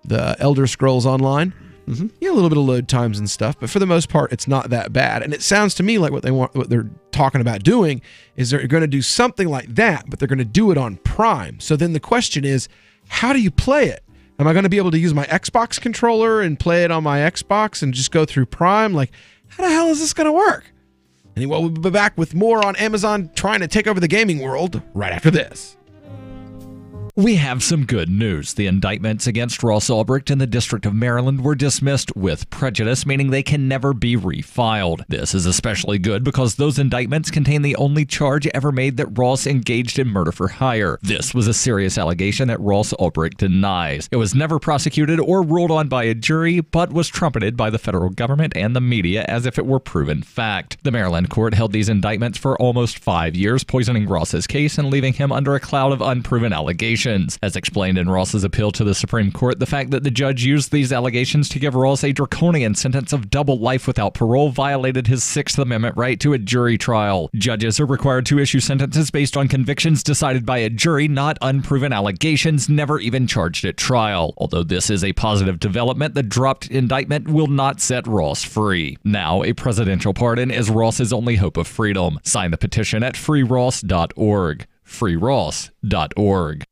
Speaker 3: the Elder Scrolls Online. Mm-hmm. You have a little bit of load times and stuff, but for the most part, it's not that bad. And it sounds to me like what they're talking about doing is they're going to do something like that, but they're going to do it on Prime. So then the question is, how do you play it? Am I going to be able to use my Xbox controller and play it on my Xbox and just go through Prime? Like, how the hell is this going to work? Anyway, we'll be back with more on Amazon trying to take over the gaming world right after this.
Speaker 12: We have some good news. The indictments against Ross Ulbricht in the District of Maryland were dismissed with prejudice, meaning they can never be refiled. This is especially good because those indictments contain the only charge ever made that Ross engaged in murder for hire. This was a serious allegation that Ross Ulbricht denies. It was never prosecuted or ruled on by a jury, but was trumpeted by the federal government and the media as if it were proven fact. The Maryland court held these indictments for almost 5 years, poisoning Ross's case and leaving him under a cloud of unproven allegations. As explained in Ross's appeal to the Supreme Court, the fact that the judge used these allegations to give Ross a draconian sentence of double life without parole violated his Sixth Amendment right to a jury trial. Judges are required to issue sentences based on convictions decided by a jury, not unproven allegations never even charged at trial. Although this is a positive development, the dropped indictment will not set Ross free. Now, a presidential pardon is Ross's only hope of freedom. Sign the petition at freeross.org. freeross.org.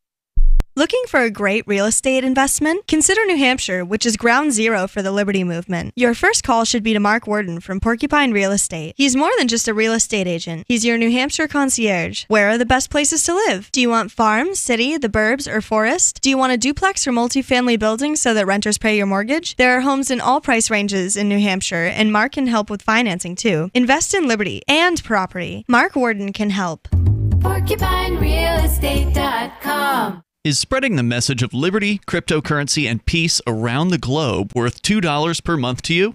Speaker 1: Looking for a great real estate investment? Consider New Hampshire, which is ground zero for the Liberty Movement. Your first call should be to Mark Worden from Porcupine Real Estate. He's more than just a real estate agent. He's your New Hampshire concierge. Where are the best places to live? Do you want farm, city, the burbs, or forest? Do you want a duplex or multifamily building so that renters pay your mortgage? There are homes in all price ranges in New Hampshire, and Mark can help with financing too. Invest in liberty and property. Mark Worden can help.
Speaker 22: PorcupineRealEstate.com.
Speaker 7: Is spreading the message of liberty, cryptocurrency, and peace around the globe worth $2 per month to you?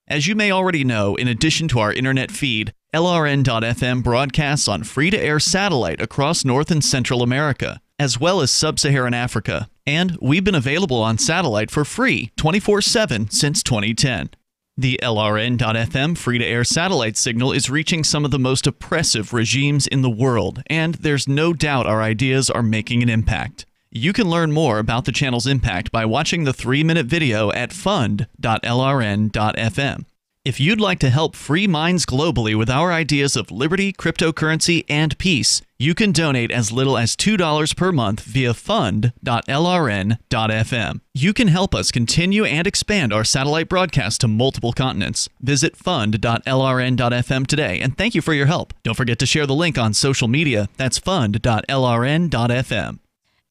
Speaker 7: As you may already know, in addition to our internet feed, LRN.FM broadcasts on free-to-air satellite across North and Central America, as well as Sub-Saharan Africa. And we've been available on satellite for free 24/7 since 2010. The LRN.FM free-to-air satellite signal is reaching some of the most oppressive regimes in the world, and there's no doubt our ideas are making an impact. You can learn more about the channel's impact by watching the 3-minute video at fund.lrn.fm. If you'd like to help free minds globally with our ideas of liberty, cryptocurrency, and peace, you can donate as little as $2 per month via fund.lrn.fm. You can help us continue and expand our satellite broadcast to multiple continents. Visit fund.lrn.fm today, and thank you for your help. Don't forget to share the link on social media. That's fund.lrn.fm.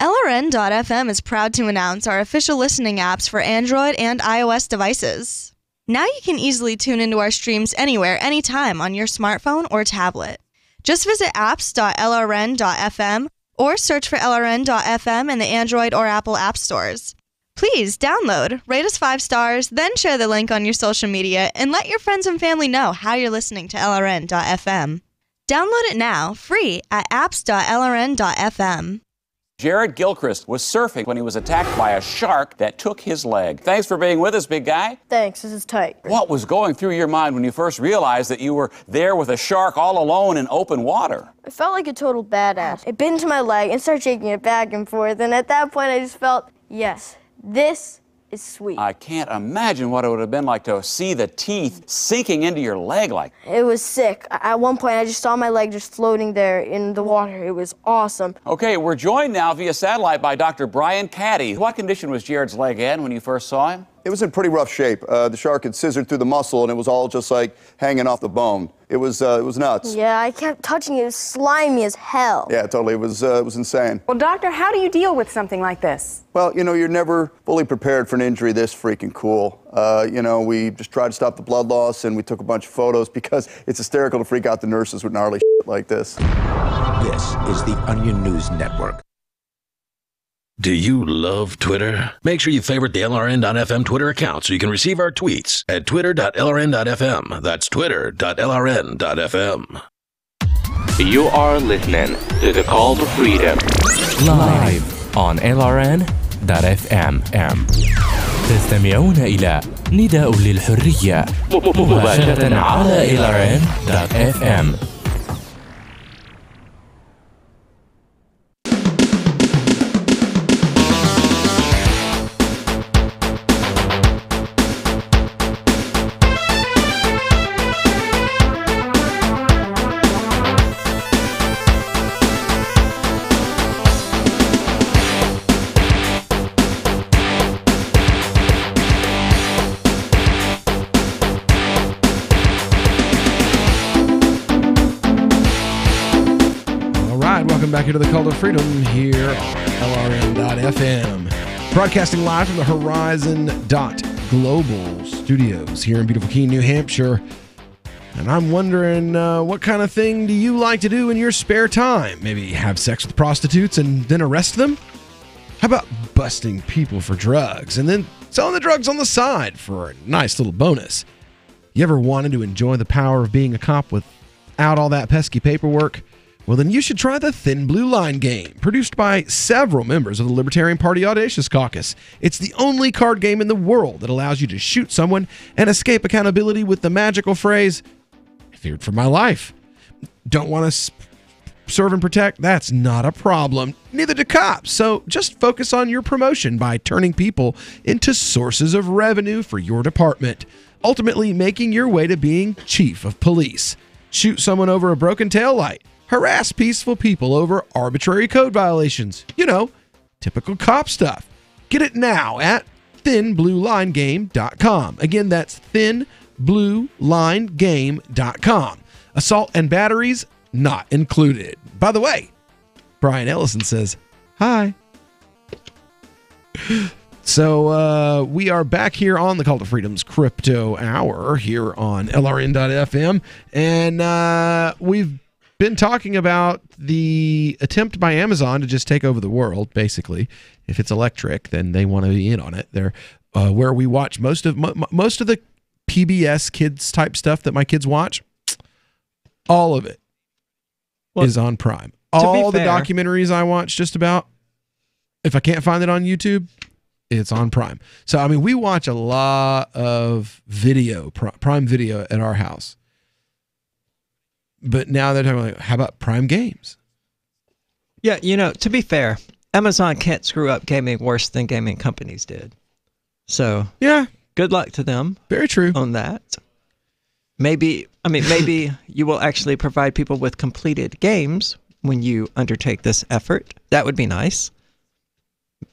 Speaker 1: LRN.FM is proud to announce our official listening apps for Android and iOS devices. Now you can easily tune into our streams anywhere, anytime on your smartphone or tablet. Just visit apps.lrn.fm or search for LRN.FM in the Android or Apple app stores. Please download, rate us 5 stars, then share the link on your social media and let your friends and family know how you're listening to LRN.FM. Download it now, free at apps.lrn.fm.
Speaker 6: Jared Gilchrist was surfing when he was attacked by a shark that took his leg. Thanks for being with us, big guy.
Speaker 8: Thanks, this is tight.
Speaker 6: What was going through your mind when you first realized that you were there with a shark all alone in open water?
Speaker 8: I felt like a total badass. It bit into my leg and started shaking it back and forth, and at that point I just felt, yes, this is sweet.
Speaker 6: I can't imagine what it would have been like to see the teeth sinking into your leg like.
Speaker 8: It was sick. At one point I just saw my leg just floating there in the water. It was awesome.
Speaker 6: Okay, we're joined now via satellite by Dr. Brian Caddy. What condition was Jared's leg in when you first saw him?
Speaker 10: It was in pretty rough shape. The shark had scissored through the muscle and it was all just like hanging off the bone. It was nuts.
Speaker 8: Yeah, I kept touching it. It was slimy as hell.
Speaker 10: Yeah, totally. It was insane.
Speaker 23: Well, doctor, how do you deal with something like this?
Speaker 10: Well, you're never fully prepared for an injury this freaking cool. We just tried to stop the blood loss and we took a bunch of photos because it's hysterical to freak out the nurses with gnarly shit like this.
Speaker 20: This is the Onion News Network.
Speaker 14: Do you love Twitter? Make sure you favorite the LRN.FM Twitter account so you can receive our tweets at twitter.lrn.fm. That's twitter.lrn.fm.
Speaker 25: You are listening to the Call to Freedom.
Speaker 26: Live on LRN.fm. تستمعون إلى نداء للحرية مباشرة على LRN.fm.
Speaker 3: Back here to the Call to Freedom here on LRN.FM. Broadcasting live from the Horizon.Global studios here in beautiful Keene, New Hampshire. And I'm wondering, what kind of thing do you like to do in your spare time? Maybe have sex with prostitutes and then arrest them? How about busting people for drugs and then selling the drugs on the side for a nice little bonus? You ever wanted to enjoy the power of being a cop without all that pesky paperwork? Well, then you should try the Thin Blue Line game, produced by several members of the Libertarian Party Audacious Caucus. It's the only card game in the world that allows you to shoot someone and escape accountability with the magical phrase, "I feared for my life." Don't want to serve and protect? That's not a problem. Neither do cops. So just focus on your promotion by turning people into sources of revenue for your department, ultimately making your way to being chief of police. Shoot someone over a broken taillight. Harass peaceful people over arbitrary code violations. Typical cop stuff. Get it now at thinbluelinegame.com. Again, that's thinbluelinegame.com. Assault and batteries not included. By the way, Brian Ellison says, hi. So we are back here on the Call to Freedom's Crypto Hour here on LRN.FM. And we've been talking about the attempt by Amazon to just take over the world, basically. If it's electric, then they want to be in on it. They're where we watch most of the PBS kids type stuff that my kids watch. All of it is on Prime. All the documentaries I watch, just about, if I can't find it on YouTube, it's on Prime. So I mean, we watch a lot of video, Prime Video at our house. But now they're talking like, how about Prime Games?
Speaker 4: Yeah, to be fair, Amazon can't screw up gaming worse than gaming companies did. So
Speaker 3: yeah,
Speaker 4: good luck to them.
Speaker 3: Very true
Speaker 4: on that. Maybe you will actually provide people with completed games when you undertake this effort. That would be nice.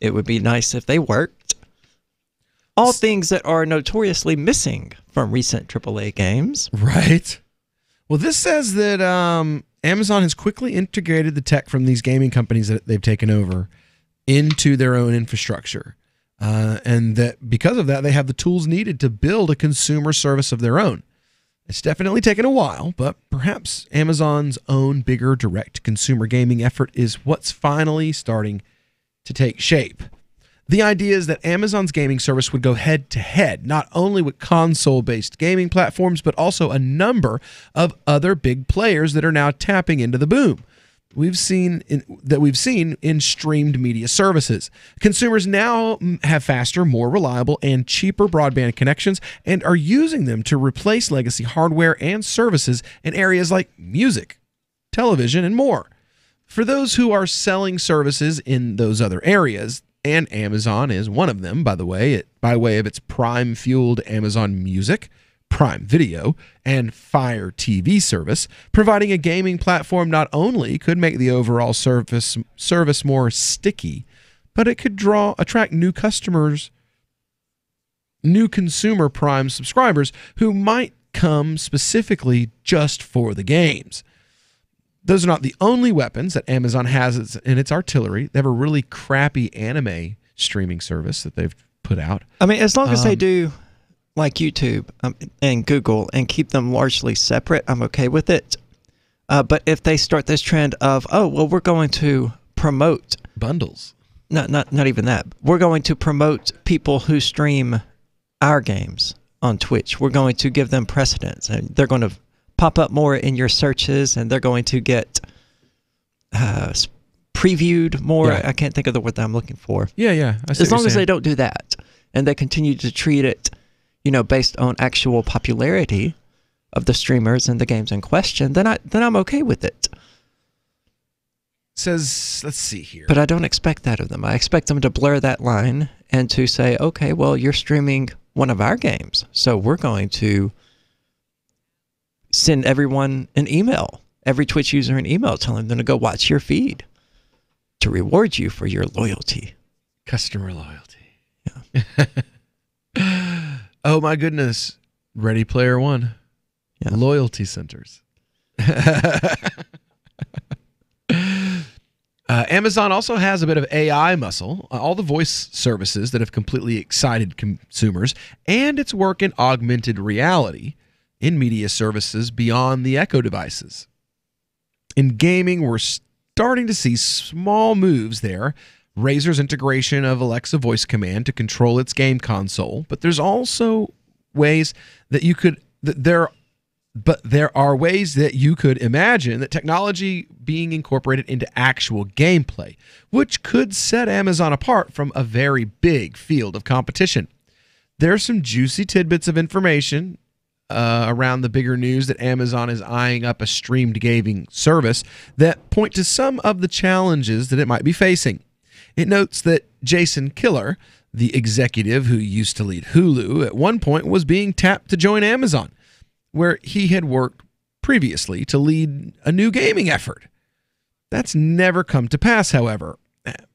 Speaker 4: It would be nice if they worked. All things that are notoriously missing from recent AAA games.
Speaker 3: Right. Well, this says that Amazon has quickly integrated the tech from these gaming companies that they've taken over into their own infrastructure. And that because of that, they have the tools needed to build a consumer service of their own. It's definitely taken a while, but perhaps Amazon's own bigger direct consumer gaming effort is what's finally starting to take shape. The idea is that Amazon's gaming service would go head-to-head, not only with console-based gaming platforms, but also a number of other big players that are now tapping into the boom we've seen in streamed media services. Consumers now have faster, more reliable, and cheaper broadband connections and are using them to replace legacy hardware and services in areas like music, television, and more. For those who are selling services in those other areas, and Amazon is one of them, by the way, by way of its Prime-fueled Amazon Music, Prime Video, and Fire TV service, providing a gaming platform not only could make the overall service more sticky, but it could attract new customers, new consumer Prime subscribers who might come specifically just for the games. Those are not the only weapons that Amazon has in its artillery. They have a really crappy anime streaming service that they've put out.
Speaker 4: I mean, as long as they do like YouTube and Google and keep them largely separate, I'm okay with it. But if they start this trend of, we're going to promote
Speaker 3: bundles.
Speaker 4: Not even that. We're going to promote people who stream our games on Twitch. We're going to give them precedence, and they're going to pop up more in your searches, and they're going to get previewed more.
Speaker 3: Yeah.
Speaker 4: I can't think of the word that I'm looking for.
Speaker 3: Yeah.
Speaker 4: As long as they don't do that, and they continue to treat it, based on actual popularity of the streamers and the games in question, then I'm okay with it.
Speaker 3: Says, let's see here.
Speaker 4: But I don't expect that of them. I expect them to blur that line and to say, okay, well, you're streaming one of our games, so we're going to send everyone an email, every Twitch user an email telling them to go watch your feed to reward you for your loyalty.
Speaker 3: Customer loyalty. Yeah. Oh my goodness. Ready Player One. Yeah. Loyalty centers. Amazon also has a bit of AI muscle, all the voice services that have completely excited consumers, and its work in augmented reality in media services beyond the Echo devices. In gaming, we're starting to see small moves there. Razer's integration of Alexa voice command to control its game console, but there's also ways that there are ways that you could imagine that technology being incorporated into actual gameplay, which could set Amazon apart from a very big field of competition. There's some juicy tidbits of information around the bigger news that Amazon is eyeing up a streamed gaming service that point to some of the challenges that it might be facing. It notes that Jason Killer, the executive who used to lead Hulu, at one point was being tapped to join Amazon, where he had worked previously to lead a new gaming effort. That's never come to pass, however.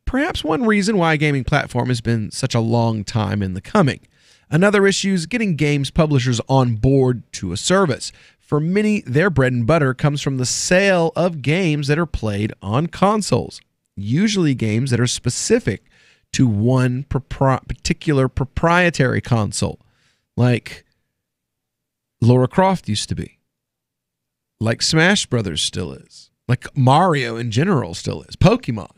Speaker 3: Perhaps one reason why a gaming platform has been such a long time in the coming. Another issue is getting games publishers on board to a service. For many, their bread and butter comes from the sale of games that are played on consoles, usually games that are specific to one particular proprietary console, like Lara Croft used to be, like Smash Brothers still is, like Mario in general still is, Pokemon.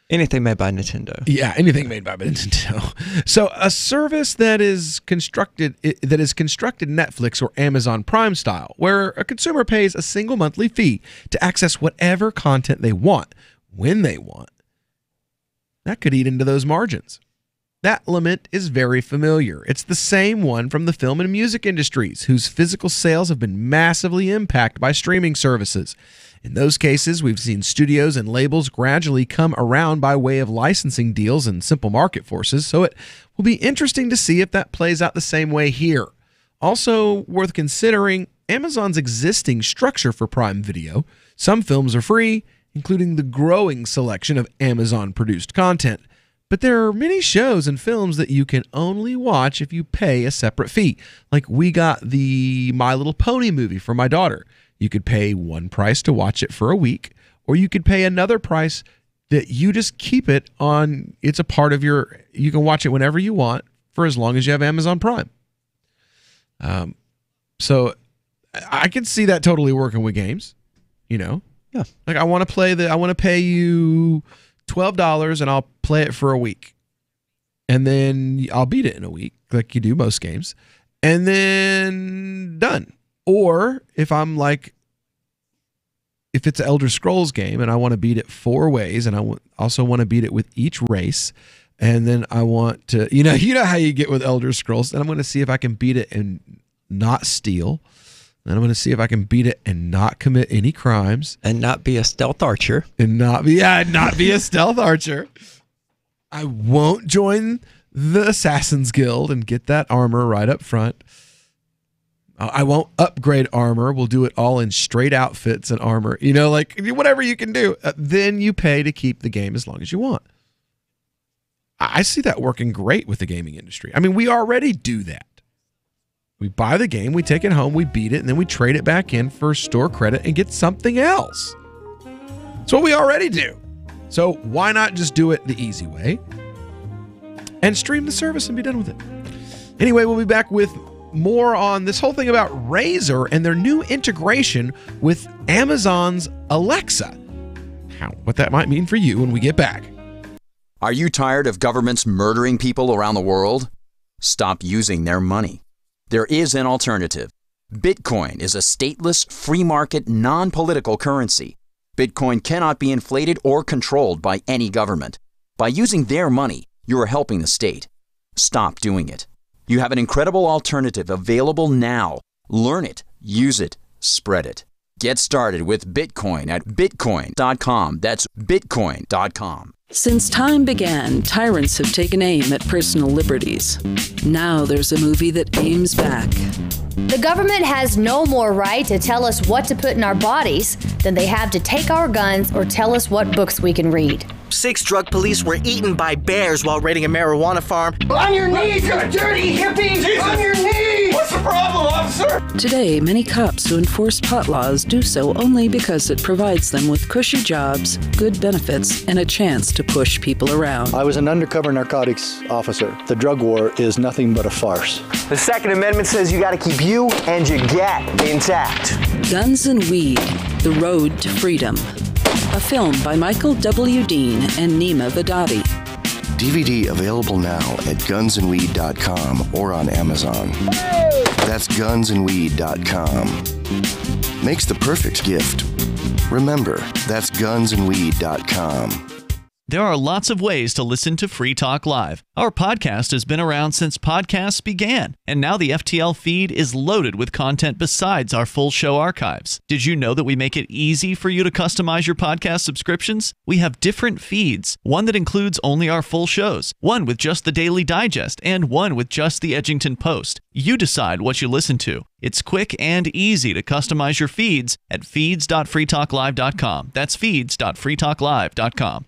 Speaker 4: Anything made by Nintendo.
Speaker 3: Yeah, anything made by Nintendo. So a service that is constructed Netflix or Amazon Prime style, where a consumer pays a single monthly fee to access whatever content they want, when they want, that could eat into those margins. That lament is very familiar. It's the same one from the film and music industries, whose physical sales have been massively impacted by streaming services. In those cases, we've seen studios and labels gradually come around by way of licensing deals and simple market forces, so it will be interesting to see if that plays out the same way here. Also worth considering, Amazon's existing structure for Prime Video. Some films are free, including the growing selection of Amazon-produced content. But there are many shows and films that you can only watch if you pay a separate fee. Like we got the My Little Pony movie for my daughter. You could pay one price to watch it for a week, or you could pay another price that you just keep it on. It's a part of your, you can watch it whenever you want for as long as you have Amazon Prime. So I can see that totally working with games, you know?
Speaker 4: Yeah.
Speaker 3: Like I want to pay you $12 and I'll play it for a week. And then I'll beat it in a week, like you do most games. And then done. Or if I'm like, if it's an Elder Scrolls game and I want to beat it 4 ways, and I also want to beat it with each race, and then I want to, you know how you get with Elder Scrolls, and I'm going to see if I can beat it and not steal. And I'm going to see if I can beat it and not commit any crimes.
Speaker 4: And not be a stealth archer.
Speaker 3: And not be a stealth archer. I won't join the Assassin's Guild and get that armor right up front. I won't upgrade armor. We'll do it all in straight outfits and armor. You know, like whatever you can do. Then you pay to keep the game as long as you want. I see that working great with the gaming industry. I mean, we already do that. We buy the game, we take it home, we beat it, and then we trade it back in for store credit and get something else. That's what we already do. So why not just do it the easy way and stream the service and be done with it? Anyway, we'll be back with more on this whole thing about Razer and their new integration with Amazon's Alexa. What that might mean for you when we get back.
Speaker 9: Are you tired of governments murdering people around the world? Stop using their money. There is an alternative. Bitcoin is a stateless, free market, non-political currency. Bitcoin cannot be inflated or controlled by any government. By using their money, you are helping the state. Stop doing it. You have an incredible alternative available now. Learn it, use it, spread it. Get started with Bitcoin at bitcoin.com. That's bitcoin.com.
Speaker 11: Since time began, tyrants have taken aim at personal liberties. Now there's a movie that aims back.
Speaker 13: The government has no more right to tell us what to put in our bodies than they have to take our guns or tell us what books we can read.
Speaker 15: 6 drug police were eaten by bears while raiding a marijuana farm.
Speaker 18: On your knees, you dirty hippie! Jesus. On your knees! What's the problem, officer?
Speaker 11: Today, many cops who enforce pot laws do so only because it provides them with cushy jobs, good benefits, and a chance to push people around.
Speaker 19: I was an undercover narcotics officer. The drug war is nothing but a farce.
Speaker 15: The Second Amendment says you gotta keep you and your gat intact.
Speaker 11: Guns and Weed, The Road to Freedom. A film by Michael W. Dean and Nima Vadadi.
Speaker 21: DVD available now at gunsandweed.com or on Amazon. That's gunsandweed.com. Makes the perfect gift. Remember, that's gunsandweed.com.
Speaker 7: There are lots of ways to listen to Free Talk Live. Our podcast has been around since podcasts began, and now the FTL feed is loaded with content besides our full show archives. Did you know that we make it easy for you to customize your podcast subscriptions? We have different feeds, one that includes only our full shows, one with just the Daily Digest, and one with just the Edgington Post. You decide what you listen to. It's quick and easy to customize your feeds at feeds.freetalklive.com. That's feeds.freetalklive.com.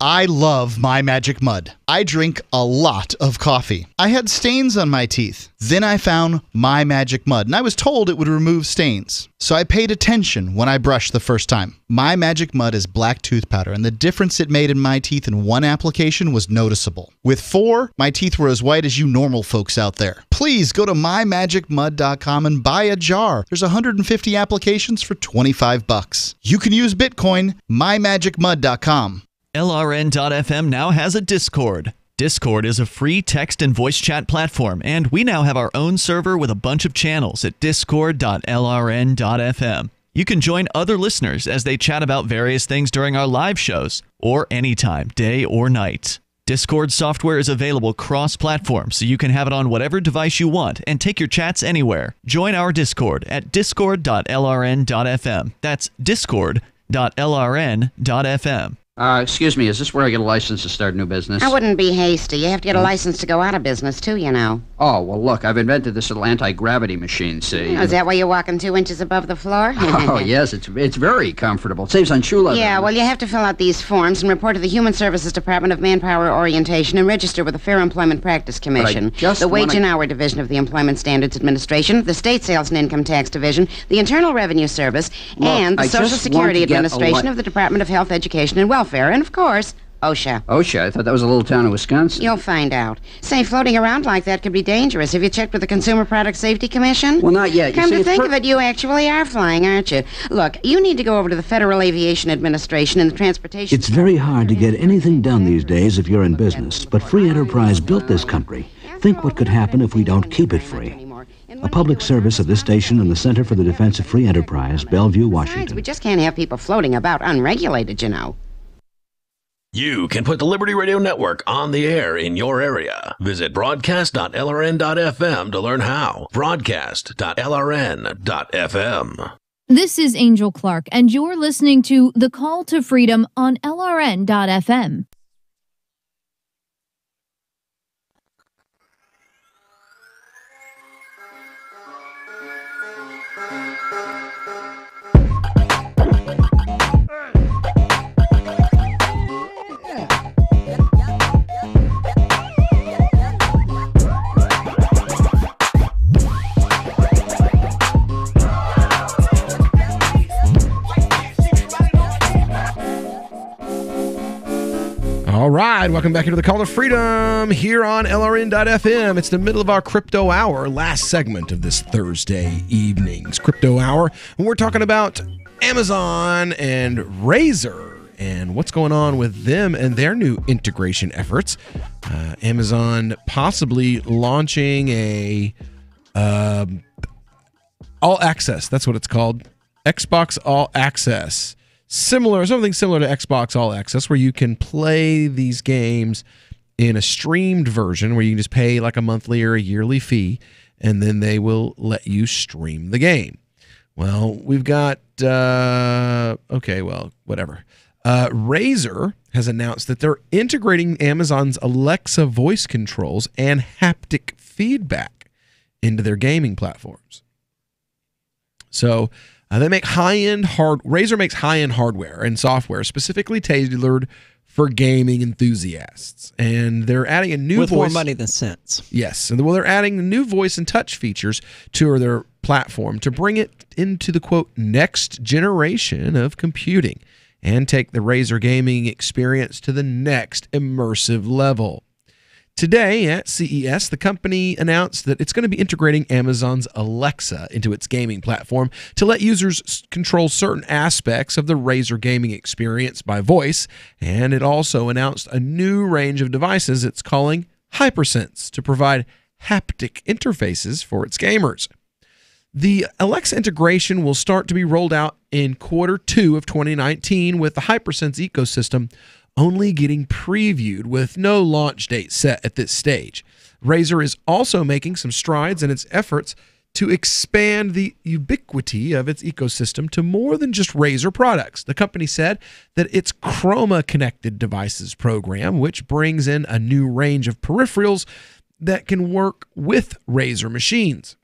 Speaker 27: I love My Magic Mud. I drink a lot of coffee. I had stains on my teeth. Then I found My Magic Mud, and I was told it would remove stains. So I paid attention when I brushed the first time. My Magic Mud is black tooth powder, and the difference it made in my teeth in one application was noticeable. With 4, my teeth were as white as you normal folks out there. Please go to mymagicmud.com and buy a jar. There's 150 applications for $25. You can use Bitcoin, mymagicmud.com.
Speaker 7: LRN.FM now has a Discord. Discord is a free text and voice chat platform, and we now have our own server with a bunch of channels at discord.lrn.fm. You can join other listeners as they chat about various things during our live shows, or anytime, day or night. Discord software is available cross-platform, so you can have it on whatever device you want and take your chats anywhere. Join our Discord at discord.lrn.fm. That's discord.lrn.fm.
Speaker 2: Excuse me, is this where I get a license to start a new business?
Speaker 5: I wouldn't be hasty. You have to get a license to go out of business, too, you know.
Speaker 2: Oh, well, look, I've invented this little anti-gravity machine, see?
Speaker 5: Oh, is that why you're walking 2 inches above the floor?
Speaker 2: Oh, yes, it's very comfortable. It saves on shoe leather.
Speaker 5: Yeah, well, you have to fill out these forms and report to the Human Services Department of Manpower Orientation and register with the Fair Employment Practice Commission, the Wage and Hour Division of the Employment Standards Administration, the State Sales and Income Tax Division, the Internal Revenue Service, and the Social Security Administration of the Department of Health, Education, and Welfare, and, of course, OSHA.
Speaker 2: OSHA? I thought that was a little town in Wisconsin.
Speaker 5: You'll find out. Say, floating around like that could be dangerous. Have you checked with the Consumer Product Safety Commission?
Speaker 2: Well, not yet.
Speaker 5: Come to think of it, you actually are flying, aren't you? Look, you need to go over to the Federal Aviation Administration and the Transportation...
Speaker 12: It's very hard to get anything done these days if you're in business, but free enterprise built this country. Think what could happen if we don't keep it free. A public service of this station and the Center for the Defense of Free Enterprise, Bellevue, Washington.
Speaker 5: Besides, we just can't have people floating about unregulated, you know.
Speaker 14: You can put the Liberty Radio Network on the air in your area. Visit broadcast.lrn.fm to learn how. Broadcast.lrn.fm.
Speaker 16: This is Angel Clark, and you're listening to The Call to Freedom on LRN.fm.
Speaker 3: All right, welcome back into the Call to Freedom here on LRN.FM. It's the middle of our crypto hour, last segment of this Thursday evening's crypto hour. And we're talking about Amazon and Razer and what's going on with them and their new integration efforts. Amazon possibly launching a All Access, that's what it's called, Xbox All Access. Something similar to Xbox All Access, where you can play these games in a streamed version where you can just pay like a monthly or a yearly fee, and then they will let you stream the game. Well, we've got, whatever. Razer has announced that they're integrating Amazon's Alexa voice controls and haptic feedback into their gaming platforms. So, they make Razer makes high-end hardware and software specifically tailored for gaming enthusiasts, and they're adding a new
Speaker 4: with
Speaker 3: voice.
Speaker 4: more money than sense.
Speaker 3: Yes, and they're adding new voice and touch features to their platform to bring it into the quote next generation of computing and take the Razer gaming experience to the next immersive level. Today at CES, the company announced that it's going to be integrating Amazon's Alexa into its gaming platform to let users control certain aspects of the Razer gaming experience by voice, and it also announced a new range of devices it's calling HyperSense to provide haptic interfaces for its gamers. The Alexa integration will start to be rolled out in Q2 of 2019, with the HyperSense ecosystem only getting previewed with no launch date set at this stage. Razer is also making some strides in its efforts to expand the ubiquity of its ecosystem to more than just Razer products. The company said that its Chroma Connected Devices program, which brings in a new range of peripherals that can work with Razer machines.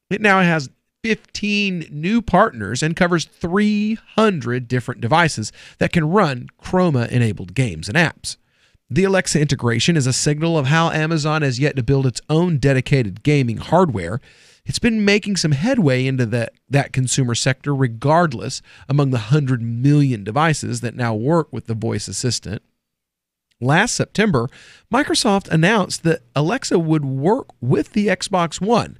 Speaker 3: It now has 15 new partners and covers 300 different devices that can run Chroma-enabled games and apps. The Alexa integration is a signal of how Amazon has yet to build its own dedicated gaming hardware. It's been making some headway into that consumer sector regardless among the 100 million devices that now work with the voice assistant. Last September, Microsoft announced that Alexa would work with the Xbox One,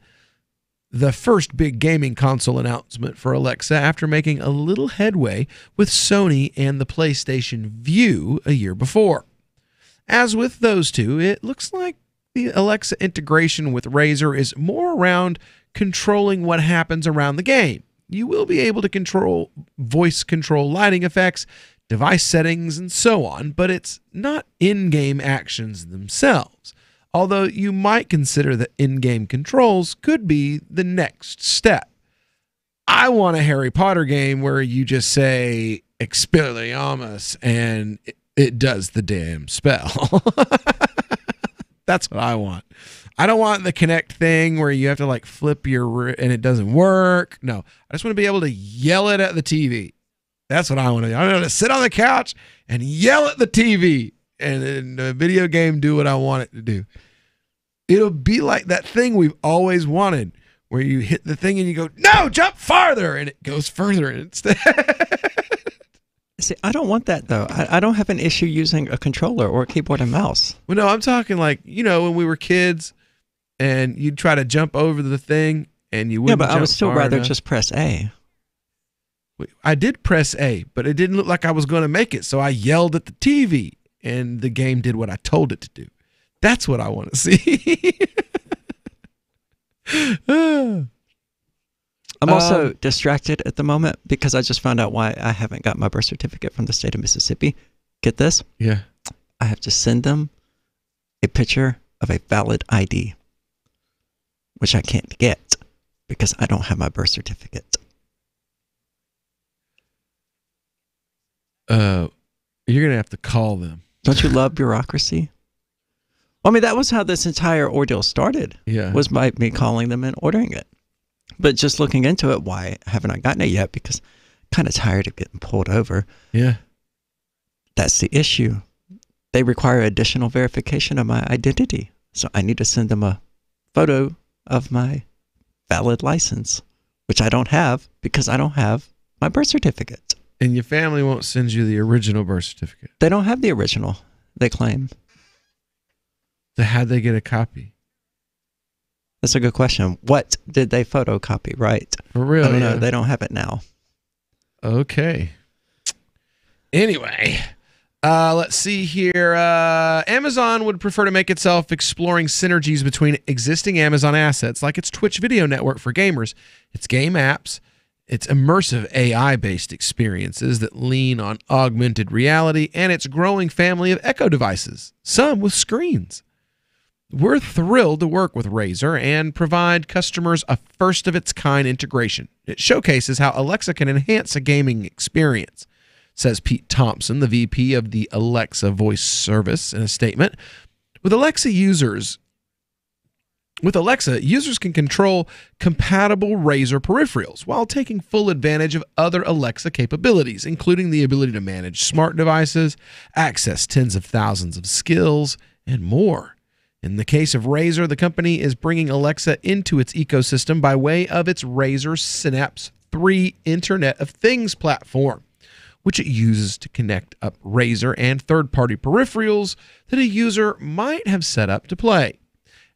Speaker 3: the first big gaming console announcement for Alexa after making a little headway with Sony and the PlayStation Vue a year before. As with those two, it looks like the Alexa integration with Razer is more around controlling what happens around the game. You will be able to control voice control lighting effects, device settings, and so on, but it's not in-game actions themselves. Although you might consider that in-game controls could be the next step. I want a Harry Potter game where you just say Expelliarmus and it does the damn spell. That's what I want. I don't want the Kinect thing where you have to like flip your and it doesn't work. No, I just want to be able to yell it at the TV. That's what I want to do. I want to sit on the couch and yell at the TV and in the video game do what I want it to do. It'll be like that thing we've always wanted where you hit the thing and you go, no, jump farther, and it goes further instead.
Speaker 4: See, I don't want that, though. I don't have an issue using a controller or a keyboard and mouse.
Speaker 3: Well, no, I'm talking like, when we were kids and you'd try to jump over the thing and you wouldn't.
Speaker 4: Yeah, but I would still rather
Speaker 3: enough.
Speaker 4: just press A.
Speaker 3: I did press A, but it didn't look like I was going to make it, so I yelled at the TV, and the game did what I told it to do. That's what I want to see.
Speaker 4: I'm also distracted at the moment because I just found out why I haven't got my birth certificate from the state of Mississippi. Get this?
Speaker 3: Yeah.
Speaker 4: I have to send them a picture of a valid ID, which I can't get because I don't have my birth certificate.
Speaker 3: You're going to have to call them.
Speaker 4: Don't you love bureaucracy? I mean, that was how this entire ordeal started.
Speaker 3: Yeah.
Speaker 4: Was by me calling them and ordering it. But just looking into it, why haven't I gotten it yet? Because I'm kind of tired of getting pulled over.
Speaker 3: Yeah.
Speaker 4: That's the issue. They require additional verification of my identity. So I need to send them a photo of my valid license, which I don't have because I don't have my birth certificate.
Speaker 3: And your family won't send you the original birth certificate.
Speaker 4: They don't have the original, they claim.
Speaker 3: So how'd they get a copy?
Speaker 4: That's a good question. What did they photocopy, right?
Speaker 3: For real?
Speaker 4: I don't know. They don't have it now.
Speaker 3: Okay. Anyway, let's see here. Amazon would prefer to make itself exploring synergies between existing Amazon assets like its Twitch video network for gamers, its game apps, its immersive AI-based experiences that lean on augmented reality, and its growing family of Echo devices, some with screens. We're thrilled to work with Razer and provide customers a first-of-its-kind integration. It showcases how Alexa can enhance a gaming experience, says Pete Thompson, the VP of the Alexa voice service, in a statement. With Alexa, users can control compatible Razer peripherals while taking full advantage of other Alexa capabilities, including the ability to manage smart devices, access tens of thousands of skills, and more. In the case of Razer, the company is bringing Alexa into its ecosystem by way of its Razer Synapse 3 Internet of Things platform, which it uses to connect up Razer and third-party peripherals that a user might have set up to play.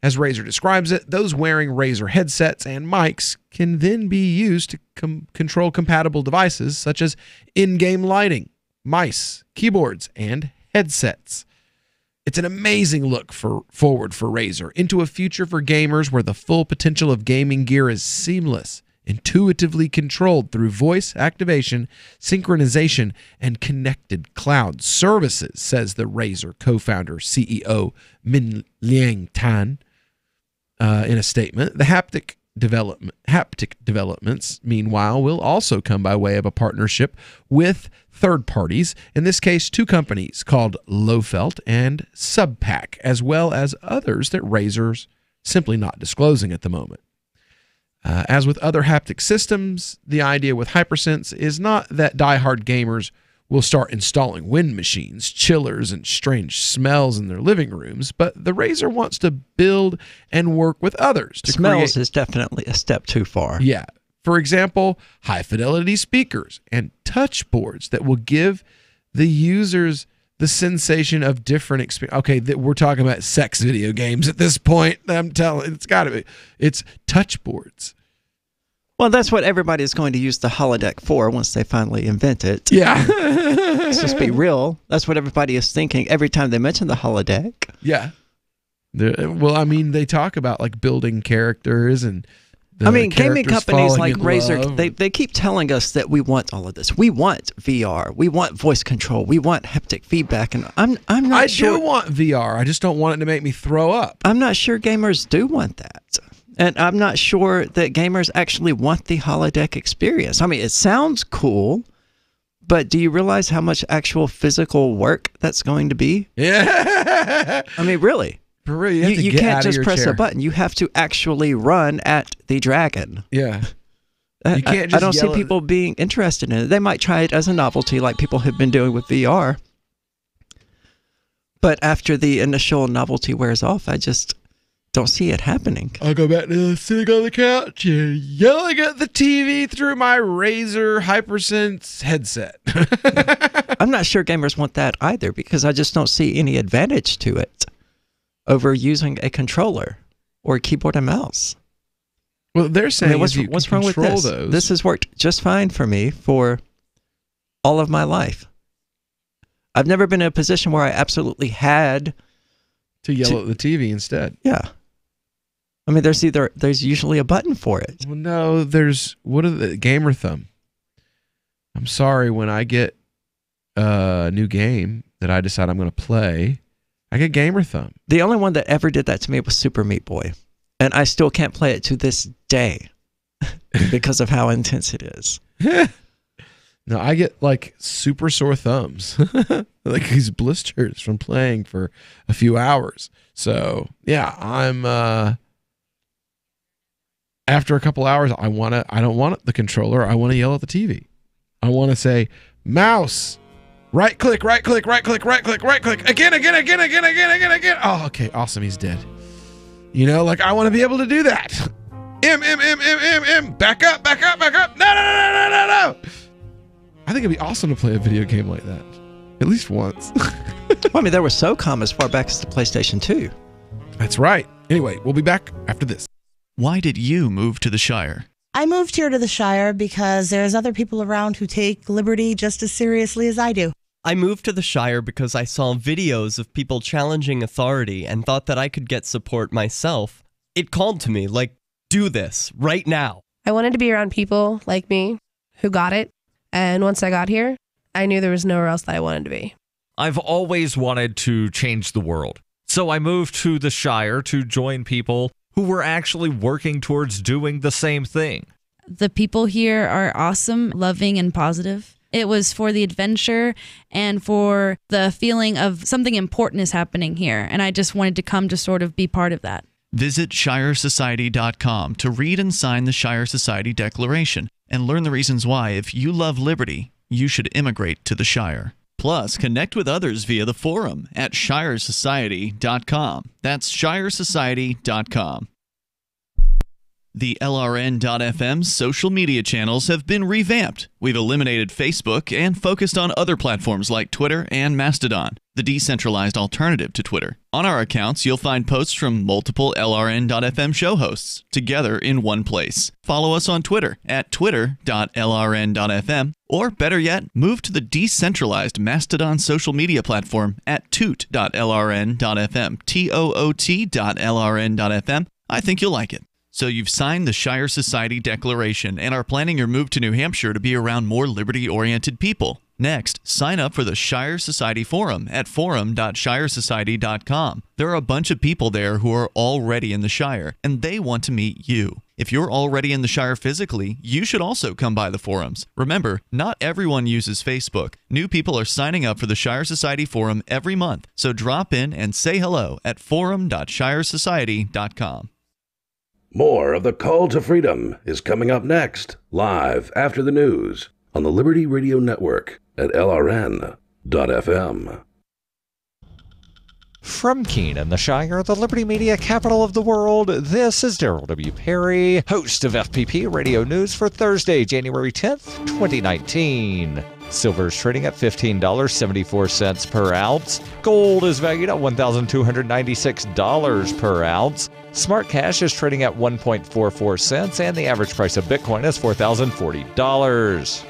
Speaker 3: As Razer describes it, those wearing Razer headsets and mics can then be used to control compatible devices such as in-game lighting, mice, keyboards, and headsets. It's an amazing look forward for Razer into a future for gamers where the full potential of gaming gear is seamless, intuitively controlled through voice activation, synchronization, and connected cloud services, says the Razer co-founder CEO Min Liang Tan in a statement. The haptic developments, meanwhile, will also come by way of a partnership with third parties, in this case, two companies called Lowfelt and Subpack, as well as others that Razer's simply not disclosing at the moment. As with other haptic systems, the idea with Hypersense is not that diehard gamers will start installing wind machines, chillers, and strange smells in their living rooms, but the Razer wants to build and work with others.
Speaker 4: Smells is definitely a step too far.
Speaker 3: Yeah. For example, high-fidelity speakers and touch boards that will give the users the sensation of different experience. Okay, we're talking about sex video games at this point. I'm telling, it's got to be. It's touch boards.
Speaker 4: Well, that's what everybody's going to use the holodeck for once they finally invent it.
Speaker 3: Yeah.
Speaker 4: Let's just be real. That's what everybody is thinking every time they mention the holodeck.
Speaker 3: Yeah. Well, I mean, they talk about like building characters and
Speaker 4: I mean, gaming companies like Razer, they keep telling us that we want all of this. We want VR. We want voice control. We want haptic feedback. And I'm not sure.
Speaker 3: I do want VR. I just don't want it to make me throw up.
Speaker 4: I'm not sure gamers do want that. And I'm not sure that gamers actually want the holodeck experience. I mean, it sounds cool, but do you realize how much actual physical work that's going to be?
Speaker 3: Yeah.
Speaker 4: I mean, really. You can't just press a button. You have to actually run at the dragon.
Speaker 3: Yeah. You can't just
Speaker 4: I don't see people being interested in it. They might try it as a novelty like people have been doing with VR. But after the initial novelty wears off, I just don't see it happening.
Speaker 3: I'll go back to sitting on the couch and yelling at the TV through my Razer HyperSense headset.
Speaker 4: I'm not sure gamers want that either because I just don't see any advantage to it over using a controller or a keyboard and mouse.
Speaker 3: Well, they're saying
Speaker 4: what's wrong with this?
Speaker 3: Those.
Speaker 4: This has worked just fine for me for all of my life. I've never been in a position where I absolutely had
Speaker 3: to yell at the TV instead.
Speaker 4: Yeah. I mean, there's usually a button for it.
Speaker 3: Well, no, what are the gamer thumb? I'm sorry, when I get a new game that I decide I'm going to play, I get gamer thumb.
Speaker 4: The only one that ever did that to me was Super Meat Boy. And I still can't play it to this day because of how intense it is.
Speaker 3: No, I get like super sore thumbs. Like these blisters from playing for a few hours. So yeah, I'm after a couple hours, I don't want the controller. I want to yell at the TV. I want to say, mouse, right click, right click, right click, right click, right click, again. Oh, okay, awesome, he's dead. You know, like I want to be able to do that. Back up. No. I think it'd be awesome to play a video game like that. At least once.
Speaker 4: Well, I mean, there was SOCOM as far back as the PlayStation 2.
Speaker 3: That's right. Anyway, we'll be back after this.
Speaker 7: Why did you move to the Shire?
Speaker 1: I moved here to the Shire because there's other people around who take liberty just as seriously as I do.
Speaker 6: I moved to the Shire because I saw videos of people challenging authority and thought that I could get support myself. It called to me, like, do this right now.
Speaker 8: I wanted to be around people like me who got it. And once I got here, I knew there was nowhere else that I wanted to be.
Speaker 17: I've always wanted to change the world. So I moved to the Shire to join people who were actually working towards doing the same thing.
Speaker 22: The people here are awesome, loving, and positive. It was for the adventure and for the feeling of something important is happening here. And I just wanted to come to sort of be part of that.
Speaker 7: Visit ShireSociety.com to read and sign the Shire Society Declaration and learn the reasons why, if you love liberty, you should immigrate to the Shire. Plus, connect with others via the forum at ShireSociety.com. That's ShireSociety.com. The LRN.FM social media channels have been revamped. We've eliminated Facebook and focused on other platforms like Twitter and Mastodon, the decentralized alternative to Twitter. On our accounts, you'll find posts from multiple LRN.FM show hosts together in one place. Follow us on Twitter at twitter.lrn.fm, or better yet, move to the decentralized Mastodon social media platform at toot.lrn.fm, toot.lrn.fm. I think you'll like it. So you've signed the Shire Society Declaration and are planning your move to New Hampshire to be around more liberty-oriented people. Next, sign up for the Shire Society Forum at forum.shiresociety.com. There are a bunch of people there who are already in the Shire, and they want to meet you. If you're already in the Shire physically, you should also come by the forums. Remember, not everyone uses Facebook. New people are signing up for the Shire Society Forum every month, so drop in and say hello at forum.shiresociety.com.
Speaker 14: More of the Call to Freedom is coming up next, live after the news on the Liberty Radio Network at LRN.FM.
Speaker 23: From Keene, the Shire, the Liberty Media capital of the world, this is Daryl W. Perry, host of FPP Radio News for Thursday, January 10th, 2019. Silver is trading at $15.74 per ounce. Gold is valued at $1,296 per ounce. Smart cash is trading at 1.44 cents, and the average price of Bitcoin is $4,040.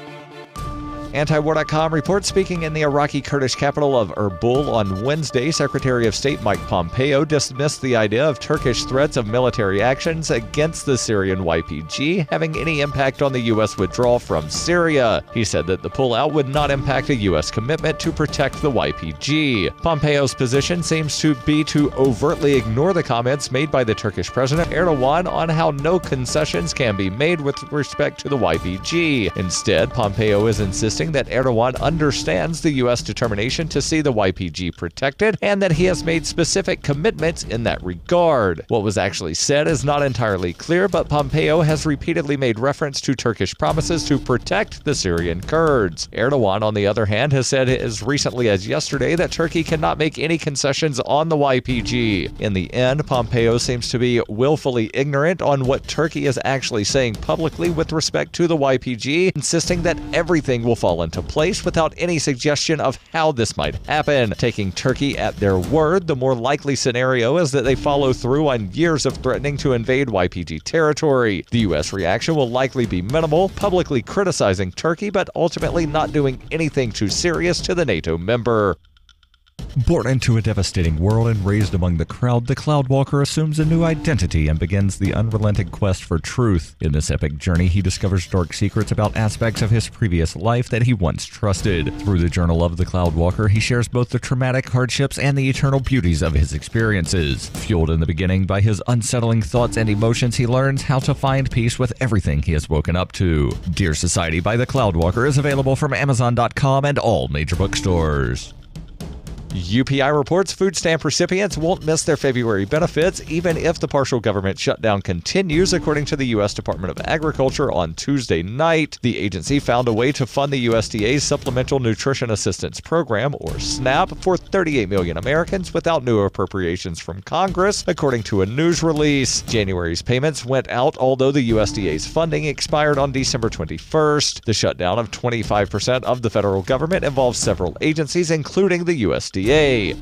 Speaker 23: Antiwar.com reports speaking in the Iraqi Kurdish capital of Erbil on Wednesday, Secretary of State Mike Pompeo dismissed the idea of Turkish threats of military actions against the Syrian YPG having any impact on the U.S. withdrawal from Syria. He said that the pullout would not impact a U.S. commitment to protect the YPG. Pompeo's position seems to be to overtly ignore the comments made by the Turkish President Erdogan on how no concessions can be made with respect to the YPG. Instead, Pompeo is insisting that Erdogan understands the U.S. determination to see the YPG protected and that he has made specific commitments in that regard. What was actually said is not entirely clear, but Pompeo has repeatedly made reference to Turkish promises to protect the Syrian Kurds. Erdogan, on the other hand, has said as recently as yesterday that Turkey cannot make any concessions on the YPG. In the end, Pompeo seems to be willfully ignorant on what Turkey is actually saying publicly with respect to the YPG, insisting that everything will fall into place without any suggestion of how this might happen. Taking Turkey at their word, the more likely scenario is that they follow through on years of threatening to invade YPG territory. The U.S. reaction will likely be minimal, publicly criticizing Turkey but ultimately not doing anything too serious to the NATO member.
Speaker 9: Born into a devastating world and raised among the crowd, the Cloudwalker assumes a new identity and begins the unrelenting quest for truth. In this epic journey, he discovers dark secrets about aspects of his previous life that he once trusted. Through the Journal of the Cloudwalker, he shares both the traumatic hardships and the eternal beauties of his experiences. Fueled in the beginning by his unsettling thoughts and emotions, he learns how to find peace with everything he has woken up to. Dear Society by the Cloudwalker is available from Amazon.com and all major bookstores.
Speaker 23: UPI reports food stamp recipients won't miss their February benefits even if the partial government shutdown continues, according to the U.S. Department of Agriculture on Tuesday night. The agency found a way to fund the USDA's Supplemental Nutrition Assistance Program, or SNAP, for 38 million Americans without new appropriations from Congress, according to a news release. January's payments went out, although the USDA's funding expired on December 21st. The shutdown of 25% of the federal government involves several agencies, including the USDA.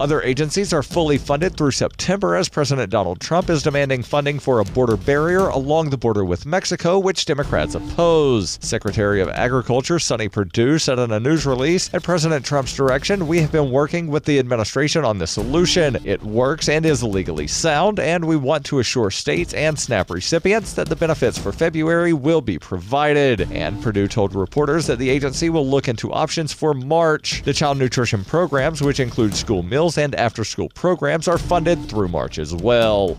Speaker 23: Other agencies are fully funded through September as President Donald Trump is demanding funding for a border barrier along the border with Mexico, which Democrats oppose. Secretary of Agriculture Sonny Perdue said in a news release, "At President Trump's direction, we have been working with the administration on this solution. It works and is legally sound, and we want to assure states and SNAP recipients that the benefits for February will be provided." And Perdue told reporters that the agency will look into options for March. The child nutrition programs, which include school meals and after-school programs, are funded through March as well.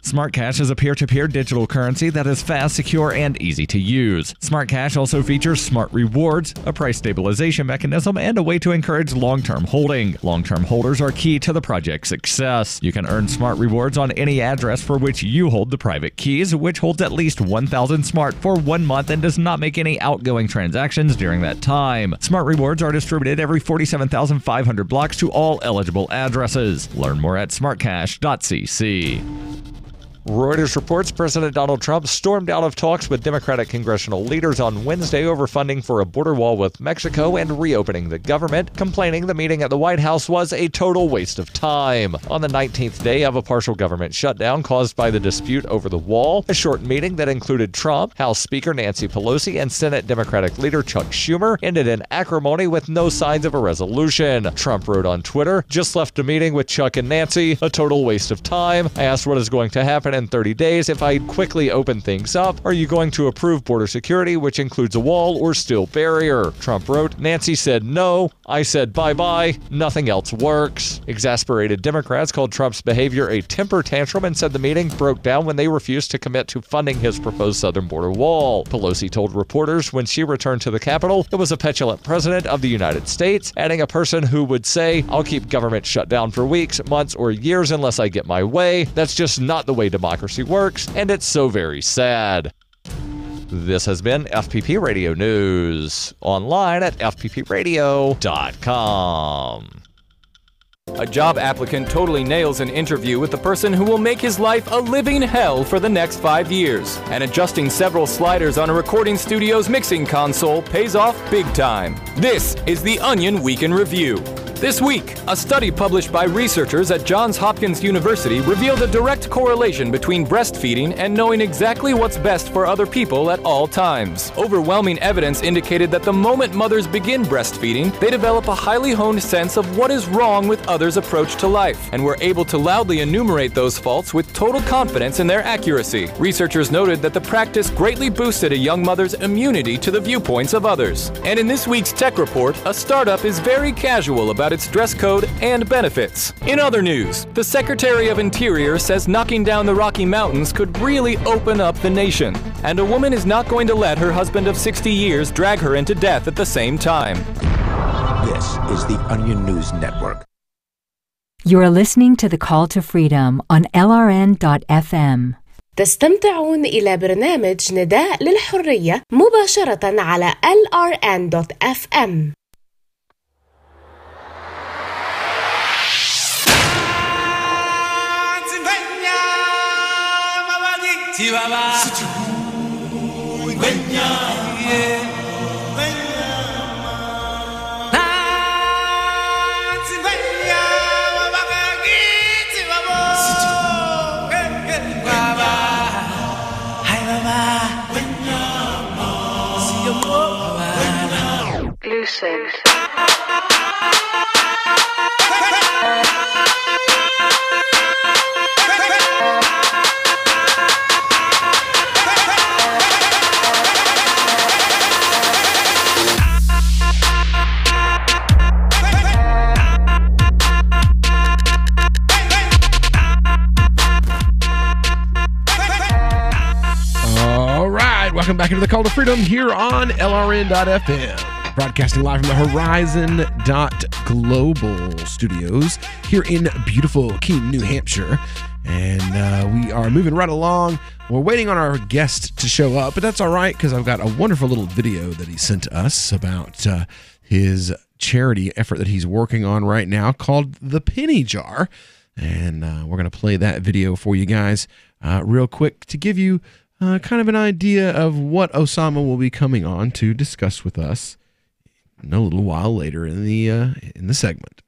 Speaker 9: Smart Cash is a peer-to-peer digital currency that is fast, secure, and easy to use. Smart Cash also features smart rewards, a price stabilization mechanism, and a way to encourage long-term holding. Long-term holders are key to the project's success. You can earn smart rewards on any address for which you hold the private keys, which holds at least 1,000 smart for 1 month and does not make any outgoing transactions during that time. Smart rewards are distributed every 47,500 blocks to all eligible addresses. Learn more at smartcash.cc.
Speaker 23: Reuters reports President Donald Trump stormed out of talks with Democratic congressional leaders on Wednesday over funding for a border wall with Mexico and reopening the government, complaining the meeting at the White House was a total waste of time. On the 19th day of a partial government shutdown caused by the dispute over the wall, a short meeting that included Trump, House Speaker Nancy Pelosi, and Senate Democratic leader Chuck Schumer ended in acrimony with no signs of a resolution. Trump wrote on Twitter, "Just left a meeting with Chuck and Nancy, a total waste of time. I asked what is going to happen in 30 days if I quickly open things up. Are you going to approve border security, which includes a wall or steel barrier?" Trump wrote, "Nancy said no. I said bye-bye. Nothing else works." Exasperated Democrats called Trump's behavior a temper tantrum and said the meeting broke down when they refused to commit to funding his proposed southern border wall. Pelosi told reporters when she returned to the Capitol it was a petulant president of the United States, adding a person who would say, "I'll keep government shut down for weeks, months, or years unless I get my way. That's just not the way democracy works, and it's so very sad." This has been FPP Radio News, online at fppradio.com.
Speaker 10: A job applicant totally nails an interview with the person who will make his life a living hell for the next 5 years. And adjusting several sliders on a recording studio's mixing console pays off big time. This is the Onion Week in Review. This week, a study published by researchers at Johns Hopkins University revealed a direct correlation between breastfeeding and knowing exactly what's best for other people at all times. Overwhelming evidence indicated that the moment mothers begin breastfeeding, they develop a highly honed sense of what is wrong with others' approach to life, and were able to loudly enumerate those faults with total confidence in their accuracy. Researchers noted that the practice greatly boosted a young mother's immunity to the viewpoints of others. And in this week's Tech Report, a startup is very casual about its dress code and benefits. In other news, the Secretary of Interior says knocking down the Rocky Mountains could really open up the nation, and a woman is not going to let her husband of 60 years drag her into death at the same time.
Speaker 13: This is the Onion News Network.
Speaker 18: You're listening to The Call to Freedom on LRN.FM.
Speaker 19: تستمتعون إلى برنامج نداء للحرية مباشرة على LRN.FM. Lucid.
Speaker 3: All right, welcome back into the Call to Freedom here on LRN.FM. Broadcasting live from the Horizon.global studios here in beautiful Keene, New Hampshire. And we are moving right along. We're waiting on our guest to show up, but that's all right because I've got a wonderful little video that he sent us about his charity effort that he's working on right now called The Penny Jar. And we're going to play that video for you guys real quick to give you kind of an idea of what Osama will be coming on to discuss with us in a little while later in the segment.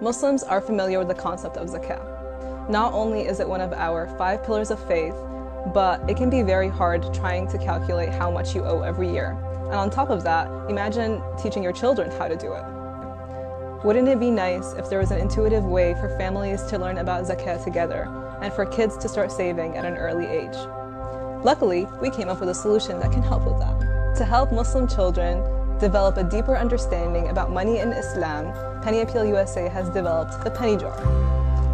Speaker 20: Muslims are familiar with the concept of zakah. Not only is it one of our 5 pillars of faith, but it can be very hard trying to calculate how much you owe every year. And on top of that, imagine teaching your children how to do it. Wouldn't it be nice if there was an intuitive way for families to learn about zakah together and for kids to start saving at an early age? Luckily, we came up with a solution that can help with that. To help Muslim children develop a deeper understanding about money in Islam, Penny Appeal USA has developed the Penny Jar.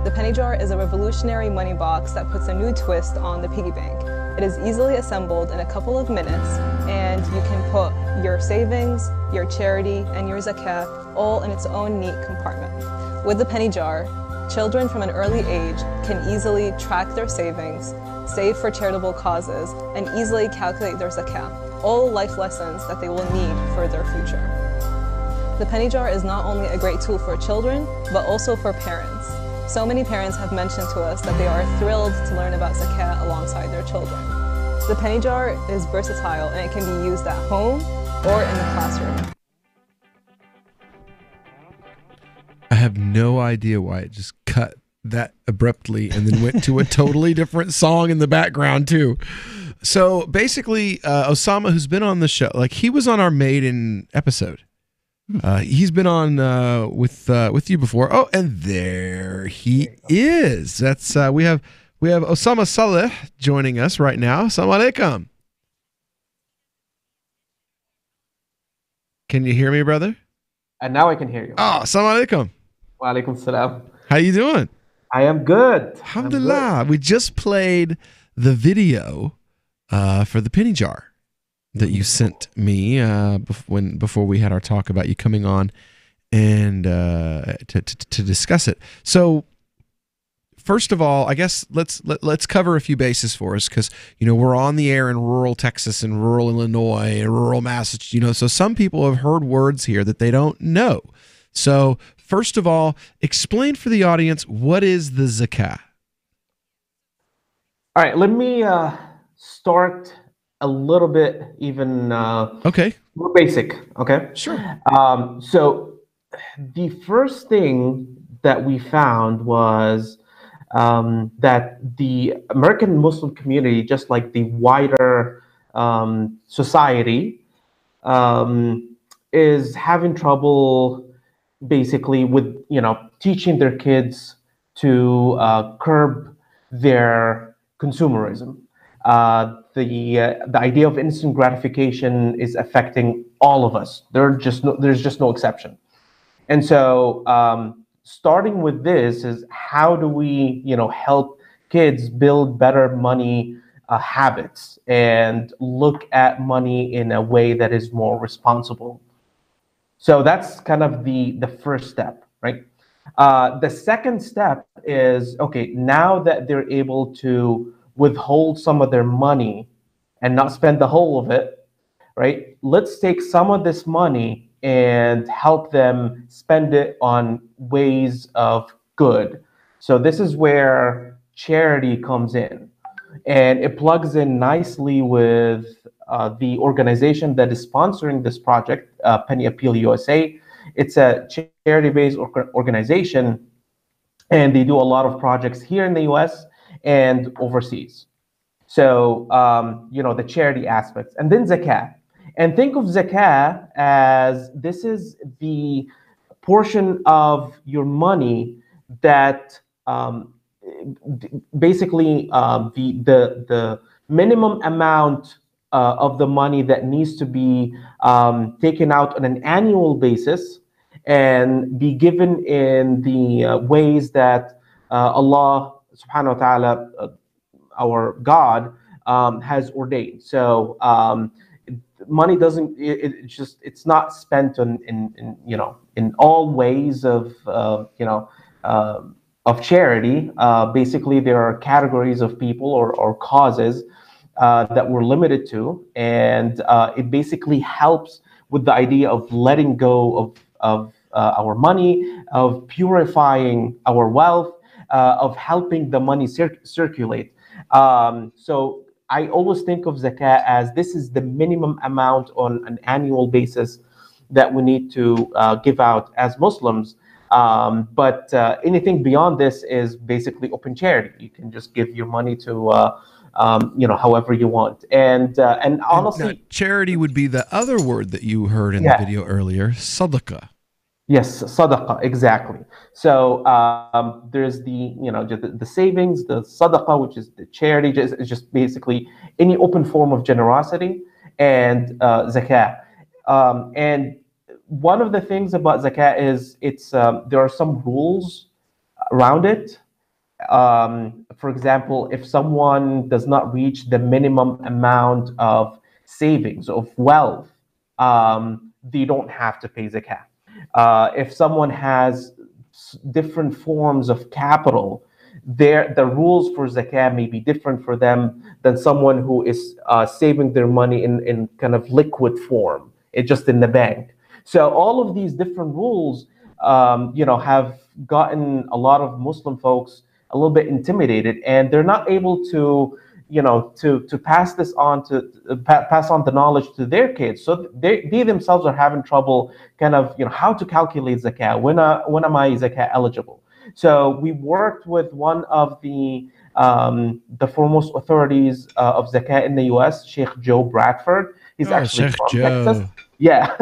Speaker 20: The Penny Jar is a revolutionary money box that puts a new twist on the piggy bank. It is easily assembled in a couple of minutes, and you can put your savings, your charity, and your zakah all in its own neat compartment. With the Penny Jar, children from an early age can easily track their savings, save for charitable causes, and easily calculate their zakah, all life lessons that they will need for their future. The Penny Jar is not only a great tool for children, but also for parents. So many parents have mentioned to us that they are thrilled to learn about zakah alongside their children. The Penny Jar is versatile and it can be used at home or in the classroom.
Speaker 3: I have no idea why it just cut that abruptly and then went to a totally different song in the background too. So basically, Osama, who's been on the show, like he was on our maiden episode. He's been on with you before. Oh, and there he is. That's we have Osama Saleh joining us right now. Assalamu alaikum. Can you hear me, brother?
Speaker 24: And now I can hear you.
Speaker 3: Oh, assalamu alaikum.
Speaker 24: Wa alaikum salam.
Speaker 3: How you doing?
Speaker 24: I am good.
Speaker 3: Alhamdulillah. We just played the video for the Penny Jar that you sent me before we had our talk about you coming on and to discuss it. So first of all, I guess let's cover a few bases for us because we're on the air in rural Texas and rural Illinois and rural Massachusetts. So some people have heard words here that they don't know. So first of all, explain for the audience, what is the zakah?
Speaker 24: All right, let me start a little bit even
Speaker 3: okay,
Speaker 24: more basic. Okay,
Speaker 3: sure.
Speaker 24: So the first thing that we found was that the American Muslim community, just like the wider society, is having trouble basically with teaching their kids to curb their consumerism. The idea of instant gratification is affecting all of us. There's just no exception. And so starting with this is how do we help kids build better money habits and look at money in a way that is more responsible. So that's kind of the first step, right? The second step is, okay, now that they're able to withhold some of their money and not spend the whole of it, right? Let's take some of this money and help them spend it on ways of good. So this is where charity comes in, and it plugs in nicely with the organization that is sponsoring this project, Penny Appeal USA. It's a charity-based organization, and they do a lot of projects here in the US and overseas. So, the charity aspects, and then zakat. And think of zakat as this is the portion of your money that basically the minimum amount of the money that needs to be taken out on an annual basis and be given in the ways that Allah subhanahu wa ta'ala, our God, has ordained. So money doesn't, it's not spent in all ways of charity. Basically, there are categories of people or causes that we're limited to, and it basically helps with the idea of letting go of our money, of purifying our wealth, of helping the money circulate. So I always think of zakat as this is the minimum amount on an annual basis that we need to give out as Muslims. But anything beyond this is basically open charity. You can just give your money to however you want. And honestly,
Speaker 3: now, charity would be the other word that you heard in the video earlier, sadaqah.
Speaker 24: Yes, sadaqah, exactly. So there's the savings, the sadaqah, which is the charity, is just basically any open form of generosity, and zakat. And one of the things about zakat is there are some rules around it. For example, if someone does not reach the minimum amount of savings, of wealth, they don't have to pay zakat. If someone has different forms of capital, the rules for zakat may be different for them than someone who is saving their money in kind of liquid form, just in the bank. So all of these different rules, have gotten a lot of Muslim folks a little bit intimidated, and they're not able to pass this on pass on the knowledge to their kids. So they themselves are having trouble kind of, how to calculate zakat. When am I zakat eligible? So we worked with one of the foremost authorities of zakat in the US, Sheikh Joe Bradford. He's actually from Texas. Yeah.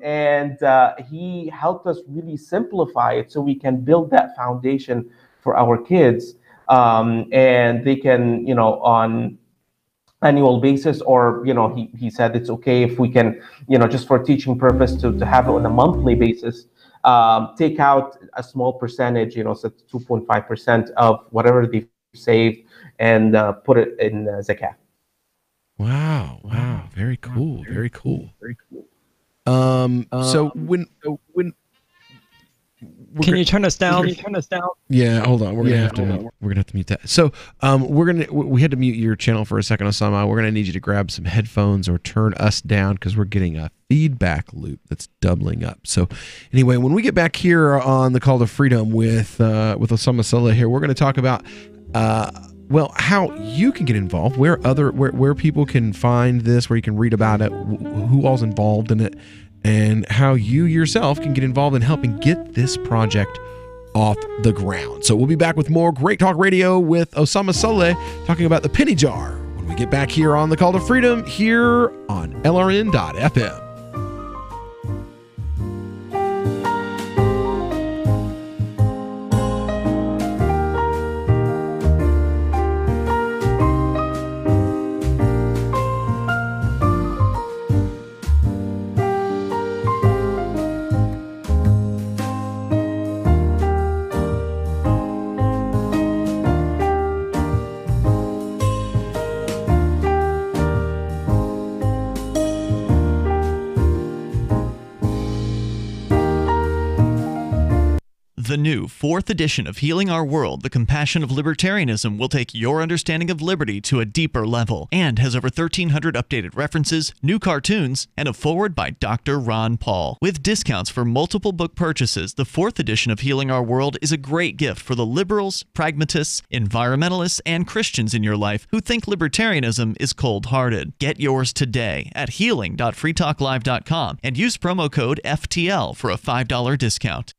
Speaker 24: And he helped us really simplify it so we can build that foundation for our kids. And they can, on annual basis, or, he said it's okay if we can, just for teaching purpose to have it on a monthly basis, take out a small percentage, so 2.5% of whatever they've saved and put it in zakat.
Speaker 3: Wow. Very cool. So when
Speaker 4: can you turn us down?
Speaker 3: Yeah, hold on. We're gonna have to mute that. So we had to mute your channel for a second, Osama. We're gonna need you to grab some headphones or turn us down because we're getting a feedback loop that's doubling up. So anyway, when we get back here on the Call to Freedom with Osama Saleh here, we're gonna talk about how you can get involved, where people can find this, where you can read about it, who all's involved in it, and how you yourself can get involved in helping get this project off the ground. So we'll be back with more Great Talk Radio with Osama Saleh talking about the penny jar when we get back here on The Call to Freedom here on LRN.FM.
Speaker 7: The new 4th edition of Healing Our World, The Compassion of Libertarianism will take your understanding of liberty to a deeper level and has over 1,300 updated references, new cartoons, and a foreword by Dr. Ron Paul. With discounts for multiple book purchases, the 4th edition of Healing Our World is a great gift for the liberals, pragmatists, environmentalists, and Christians in your life who think libertarianism is cold-hearted. Get yours today at healing.freetalklive.com and use promo code FTL for a $5 discount.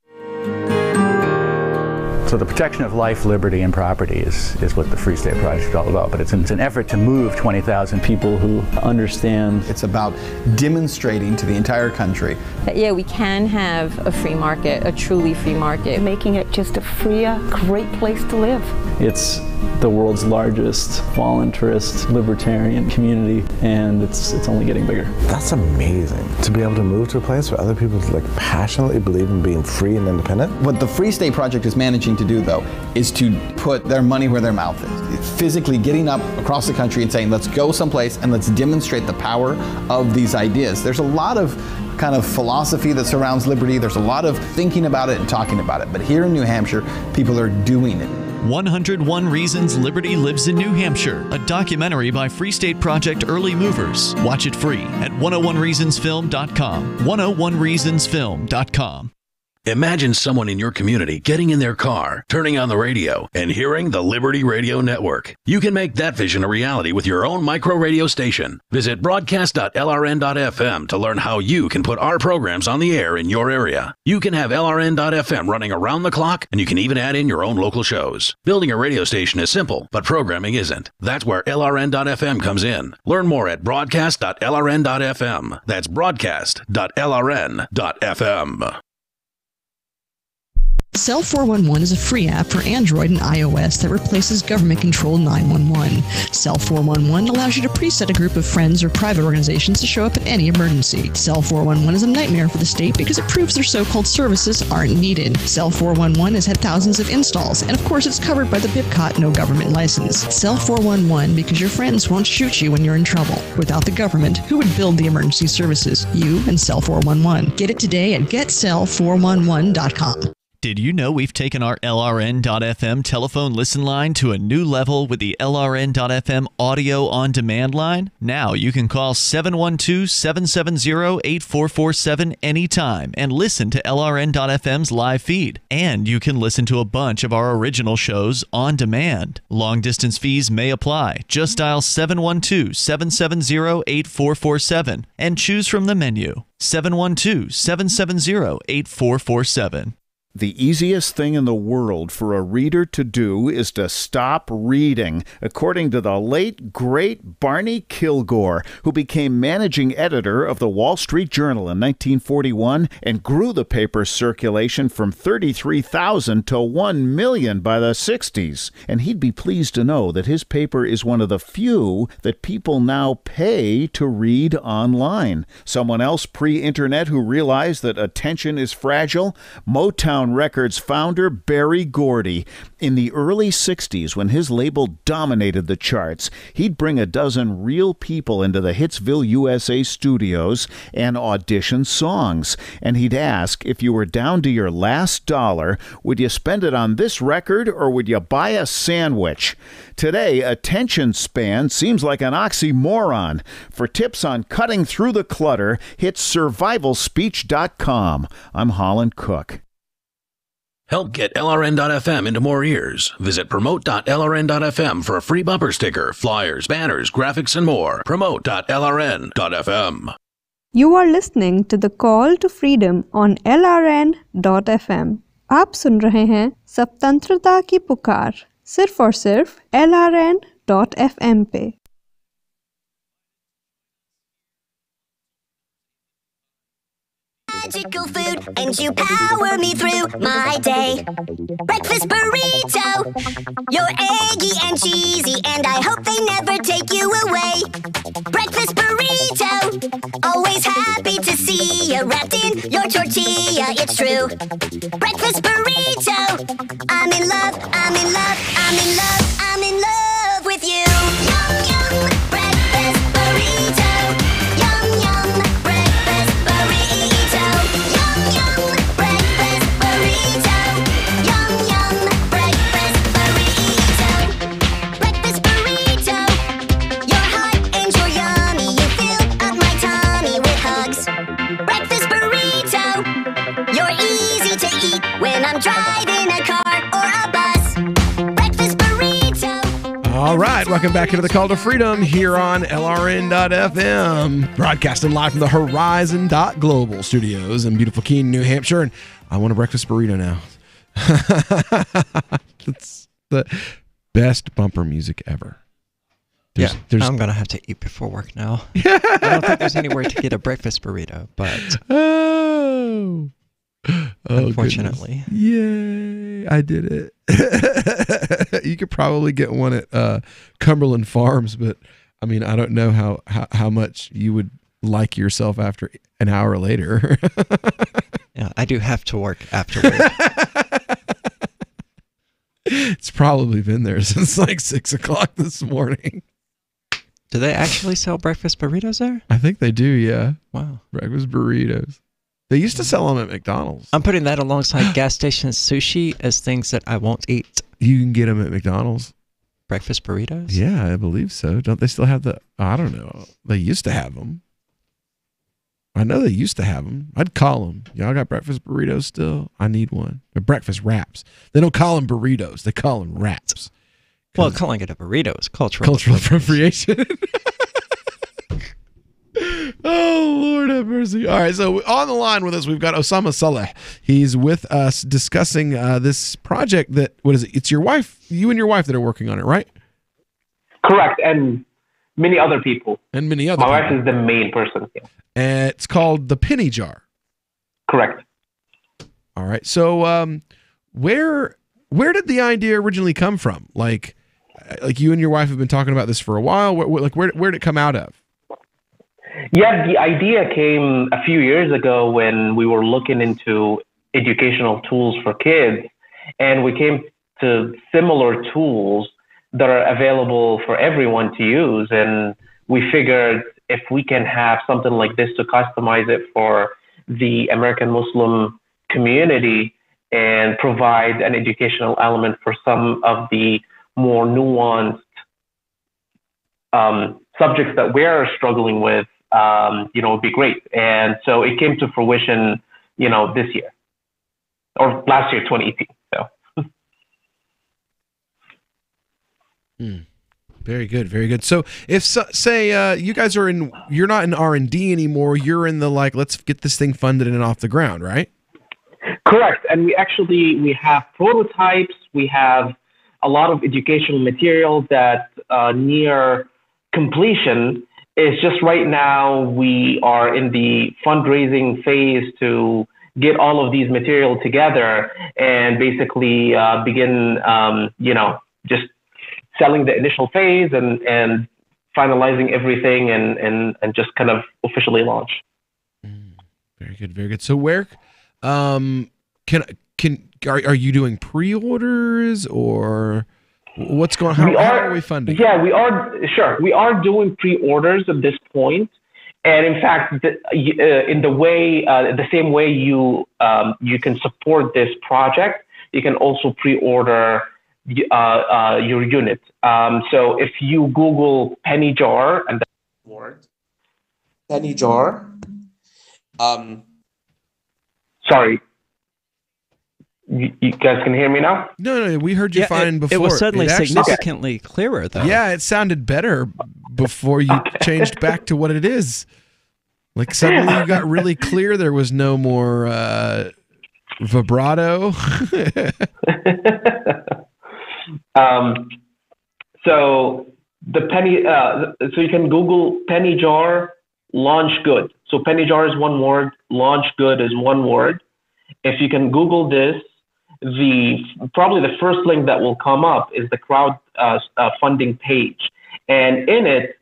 Speaker 2: So the protection of life, liberty, and property is what the Free State Project is all about. But it's an effort to move 20,000 people who understand.
Speaker 11: It's about demonstrating to the entire country
Speaker 15: that, yeah, we can have a free market, a truly free market.
Speaker 21: Making it just a freer, great place to live.
Speaker 2: It's the world's largest voluntarist libertarian community, and it's only getting bigger.
Speaker 25: That's amazing, to be able to move to a place where other people passionately believe in being free and independent.
Speaker 11: What the Free State Project is managing to do, though, is to put their money where their mouth is. It's physically getting up across the country and saying, let's go someplace and let's demonstrate the power of these ideas. There's a lot of kind of philosophy that surrounds liberty. There's a lot of thinking about it and talking about it. But here in New Hampshire, people are doing it.
Speaker 7: 101 Reasons Liberty Lives in New Hampshire, a documentary by Free State Project Early Movers. Watch it free at 101reasonsfilm.com. 101reasonsfilm.com.
Speaker 14: Imagine someone in your community getting in their car, turning on the radio, and hearing the Liberty Radio Network. You can make that vision a reality with your own micro radio station. Visit broadcast.lrn.fm to learn how you can put our programs on the air in your area. You can have LRN.FM running around the clock, and you can even add in your own local shows. Building a radio station is simple, but programming isn't. That's where LRN.FM comes in. Learn more at broadcast.lrn.fm. That's broadcast.lrn.fm.
Speaker 26: Cell 411 is a free app for Android and iOS that replaces government-controlled 911. Cell 411 allows you to preset a group of friends or private organizations to show up at any emergency. Cell 411 is a nightmare for the state because it proves their so-called services aren't needed. Cell 411 has had thousands of installs, and of course it's covered by the BIPCOT no government license. Cell 411 because your friends won't shoot you when you're in trouble. Without the government, who would build the emergency services? You and Cell 411. Get it today at getcell411.com.
Speaker 7: Did you know we've taken our LRN.FM telephone listen line to a new level with the LRN.FM audio on demand line? Now you can call 712-770-8447 anytime and listen to LRN.FM's live feed. And you can listen to a bunch of our original shows on demand. Long distance fees may apply. Just dial 712-770-8447 and choose from the menu. 712-770-8447.
Speaker 27: The easiest thing in the world for a reader to do is to stop reading, according to the late, great Barney Kilgore, who became managing editor of the Wall Street Journal in 1941 and grew the paper's circulation from 33,000 to 1 million by the 60s. And he'd be pleased to know that his paper is one of the few that people now pay to read online. Someone else pre-internet who realized that attention is fragile? Motown Records founder Berry Gordy. In the early 60s, when his label dominated the charts, he'd bring a dozen real people into the Hitsville, USA studios and audition songs. And he'd ask, if you were down to your last dollar, would you spend it on this record or would you buy a sandwich? Today, attention span seems like an oxymoron. For tips on cutting through the clutter, hit survivalspeech.com. I'm Holland Cook.
Speaker 14: Help get LRN.FM into more ears. Visit promote.lrn.fm for a free bumper sticker, flyers, banners, graphics, and more. Promote.lrn.fm.
Speaker 1: You are listening to the Call to Freedom on LRN.FM. आप सुन रहे हैं स्वतंत्रता की पुकार सिर्फ और सिर्फ LRN.FM पे।
Speaker 5: Magical food, and you power me through my day. Breakfast burrito, you're eggy and cheesy, and I hope they never take you away. Breakfast burrito, always happy to see you wrapped in your tortilla, it's true. Breakfast burrito, I'm in love, I'm in love, I'm in love, I'm in love with you. Yum, yum, breakfast burrito. Yum, yum, breakfast burrito. Yum, yum, breakfast burrito. Yum, yum, breakfast burrito. Breakfast burrito. You're hot and you're yummy. You fill up my tummy with hugs. Breakfast burrito. You're easy to eat when I'm driving a car or a bus. Breakfast burrito.
Speaker 3: All right, welcome back into the Call to Freedom here on LRN.FM, broadcasting live from the Horizon.Global studios in beautiful Keene, New Hampshire. And I want a breakfast burrito now. It's the best bumper music ever.
Speaker 4: There's I'm going to have to eat before work now. I don't think there's anywhere to get a breakfast burrito, but unfortunately.
Speaker 3: Yay, I did it. You could probably get one at Cumberland Farms, but I mean, I don't know how much you would like yourself after an hour later.
Speaker 4: Yeah, I do have to work afterward.
Speaker 3: It's probably been there since like 6 o'clock this morning.
Speaker 4: Do they actually sell breakfast burritos there?
Speaker 3: I think they do, yeah.
Speaker 4: Wow.
Speaker 3: Breakfast burritos. They used to sell them at McDonald's.
Speaker 4: I'm putting that alongside gas station sushi as things that I won't eat.
Speaker 3: You can get them at McDonald's.
Speaker 4: Breakfast burritos?
Speaker 3: Yeah, I believe so. Don't they still have the... I don't know. They used to have them. I know they used to have them. I'd call them. Y'all got breakfast burritos still? I need one. They're breakfast wraps. They don't call them burritos. They call them wraps.
Speaker 4: Well, calling it a burrito is cultural
Speaker 3: appropriation. Oh, Lord have mercy. All right, so on the line with us, we've got Osama Saleh. He's with us discussing this project that, what is it? It's your wife, you and your wife that are working on it, right?
Speaker 24: Correct, and many other people.
Speaker 3: And many other
Speaker 24: My
Speaker 3: people.
Speaker 24: wife is the main person. Yeah.
Speaker 3: And it's called the Penny Jar.
Speaker 24: Correct.
Speaker 3: All right, so where did the idea originally come from? Like you and your wife have been talking about this for a while. Where did it come out of?
Speaker 24: Yeah, the idea came a few years ago when we were looking into educational tools for kids, and we came to similar tools that are available for everyone to use. And we figured if we can have something like this to customize it for the American Muslim community and provide an educational element for some of the more nuanced subjects that we're struggling with, would be great. And so it came to fruition, this year or last year, 2018. So.
Speaker 3: Very good. Very good. So if say you guys you're not in R&D anymore, you're in the let's get this thing funded and off the ground, right?
Speaker 24: Correct. And we have prototypes. We have a lot of educational material that near completion. It's just right now we are in the fundraising phase to get all of these material together and basically begin, just selling the initial phase and finalizing everything and just kind of officially launch.
Speaker 3: Very good. Very good. So where are you doing pre-orders or what's going on? How are we funding?
Speaker 24: Yeah, we are. Sure. We are doing pre-orders at this point. And in fact, in the same way you can support this project, you can also pre-order your unit. So if you Google Penny Jar and the word Penny Jar, sorry. You guys can hear me now?
Speaker 3: No, we heard you fine before.
Speaker 4: It was suddenly significantly clearer, though.
Speaker 3: Yeah, it sounded better before you changed back to what it is. Like suddenly you got really clear. There was no more vibrato.
Speaker 24: So the penny. So you can Google penny jar launch good. So penny jar is one word. Launch good is one word. If you can Google this, probably the first link that will come up is the crowd funding page, and in it,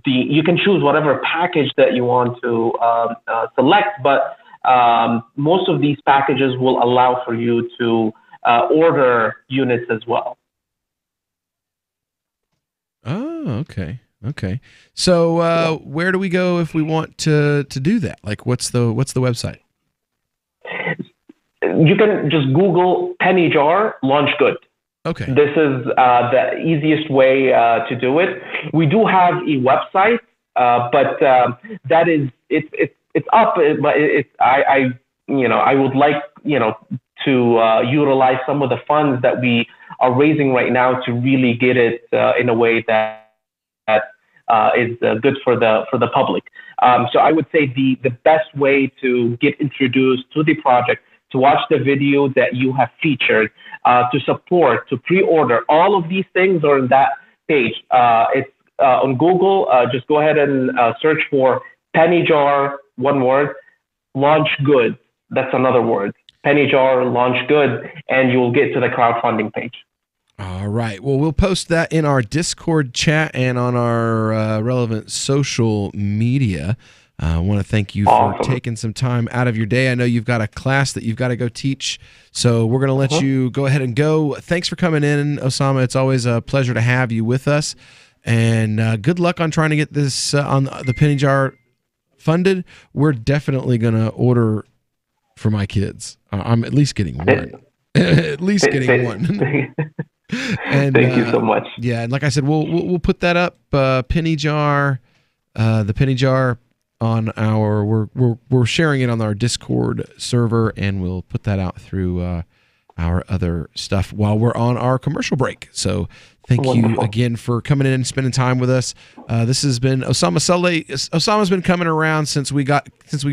Speaker 24: you can choose whatever package that you want to select, but most of these packages will allow for you to order units as well.
Speaker 3: Oh, okay. Okay. So where do we go if we want to do that? Like, what's the website?
Speaker 24: You can just Google penny jar launch good.
Speaker 3: Okay.
Speaker 24: This is the easiest way to do it. We do have a website, but that is it's up. But I would like to utilize some of the funds that we are raising right now to really get it in a way that is good for the public. So I would say the best way to get introduced to the project, to watch the video that you have featured, to support, to pre-order, all of these things are in that page. It's on Google. Just go ahead and search for penny jar, one word, launch good. That's another word. Penny jar, launch good, and you'll get to the crowdfunding page.
Speaker 3: All right. Well, we'll post that in our Discord chat and on our relevant social media. I want to thank you for taking some time out of your day. I know you've got a class that you've got to go teach, so we're going to let you go ahead and go. Thanks for coming in, Osama. It's always a pleasure to have you with us, and good luck on trying to get this on the penny jar funded. We're definitely going to order for my kids. I'm at least getting one. At least getting one. And,
Speaker 24: thank you so much.
Speaker 3: Yeah, and like I said, we'll put that up. Penny jar, the penny jar on our we're sharing it on our Discord server, and we'll put that out through our other stuff while we're on our commercial break. So thank you again for coming in and spending time with us. This has been Osama Saleh. Osama's been coming around since we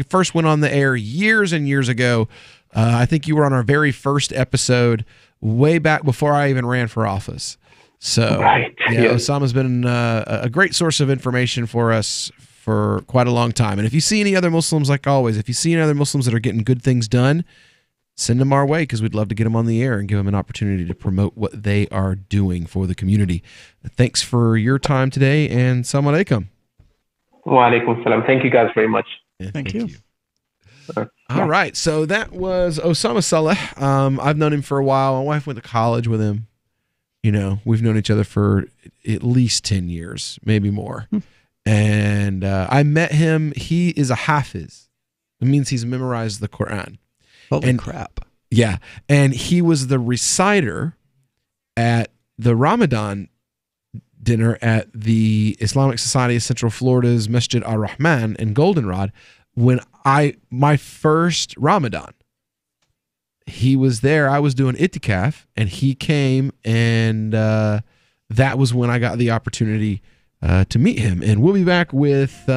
Speaker 3: first went on the air years and years ago. I think you were on our very first episode way back before I even ran for office. So Osama's been a great source of information for us for quite a long time. And if you see any other Muslims, like always, if you see any other Muslims that are getting good things done, send them our way, because we'd love to get them on the air and give them an opportunity to promote what they are doing for the community. Thanks for your time today, and Assalamu alaikum.
Speaker 24: Wa alaikum salam. Thank you guys very much.
Speaker 3: Yeah, thank you. All right, so that was Osama Saleh. I've known him for a while. My wife went to college with him. You know, we've known each other for at least 10 years, maybe more. And I met him. He is a hafiz. It means he's memorized the Quran.
Speaker 4: Holy crap.
Speaker 3: Yeah. And he was the reciter at the Ramadan dinner at the Islamic Society of Central Florida's Masjid Ar-Rahman in Goldenrod when my first Ramadan. He was there. I was doing itikaf, and he came, and that was when I got the opportunity to meet him. And we'll be back with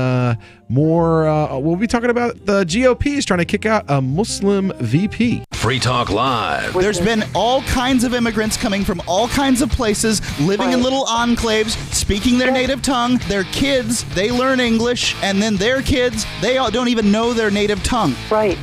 Speaker 3: more. We'll be talking about the GOP is trying to kick out a Muslim VP.
Speaker 14: Free Talk Live.
Speaker 6: There's been all kinds of immigrants coming from all kinds of places, living in little enclaves, speaking their native tongue. Their kids, they learn English, and then their kids, they all don't even know their native tongue.
Speaker 21: Right.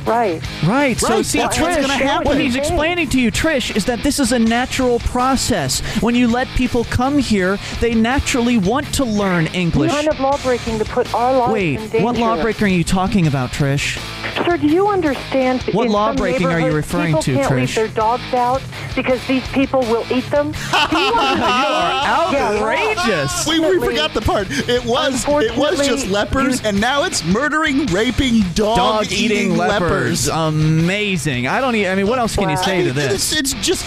Speaker 8: So see,
Speaker 6: that's what's gonna happen.
Speaker 8: what he's explaining to you, Trish, is that this is a natural process. When you let people come here, they naturally want to learn English.
Speaker 21: What kind of law-breaking to put our lives in danger?
Speaker 8: Wait, what law-breaking are you talking about, Trish?
Speaker 21: Sir, do you understand?
Speaker 8: What law-breaking are you referring to,
Speaker 21: Trish? People can't leave
Speaker 8: Trish?
Speaker 21: their dogs out because these people will eat them.
Speaker 8: You are outrageous.
Speaker 6: We forgot the part. It was just lepers, and now it's murdering, raping, dog-eating lepers.
Speaker 8: Amazing. I mean, what else can you say to this?
Speaker 6: It's just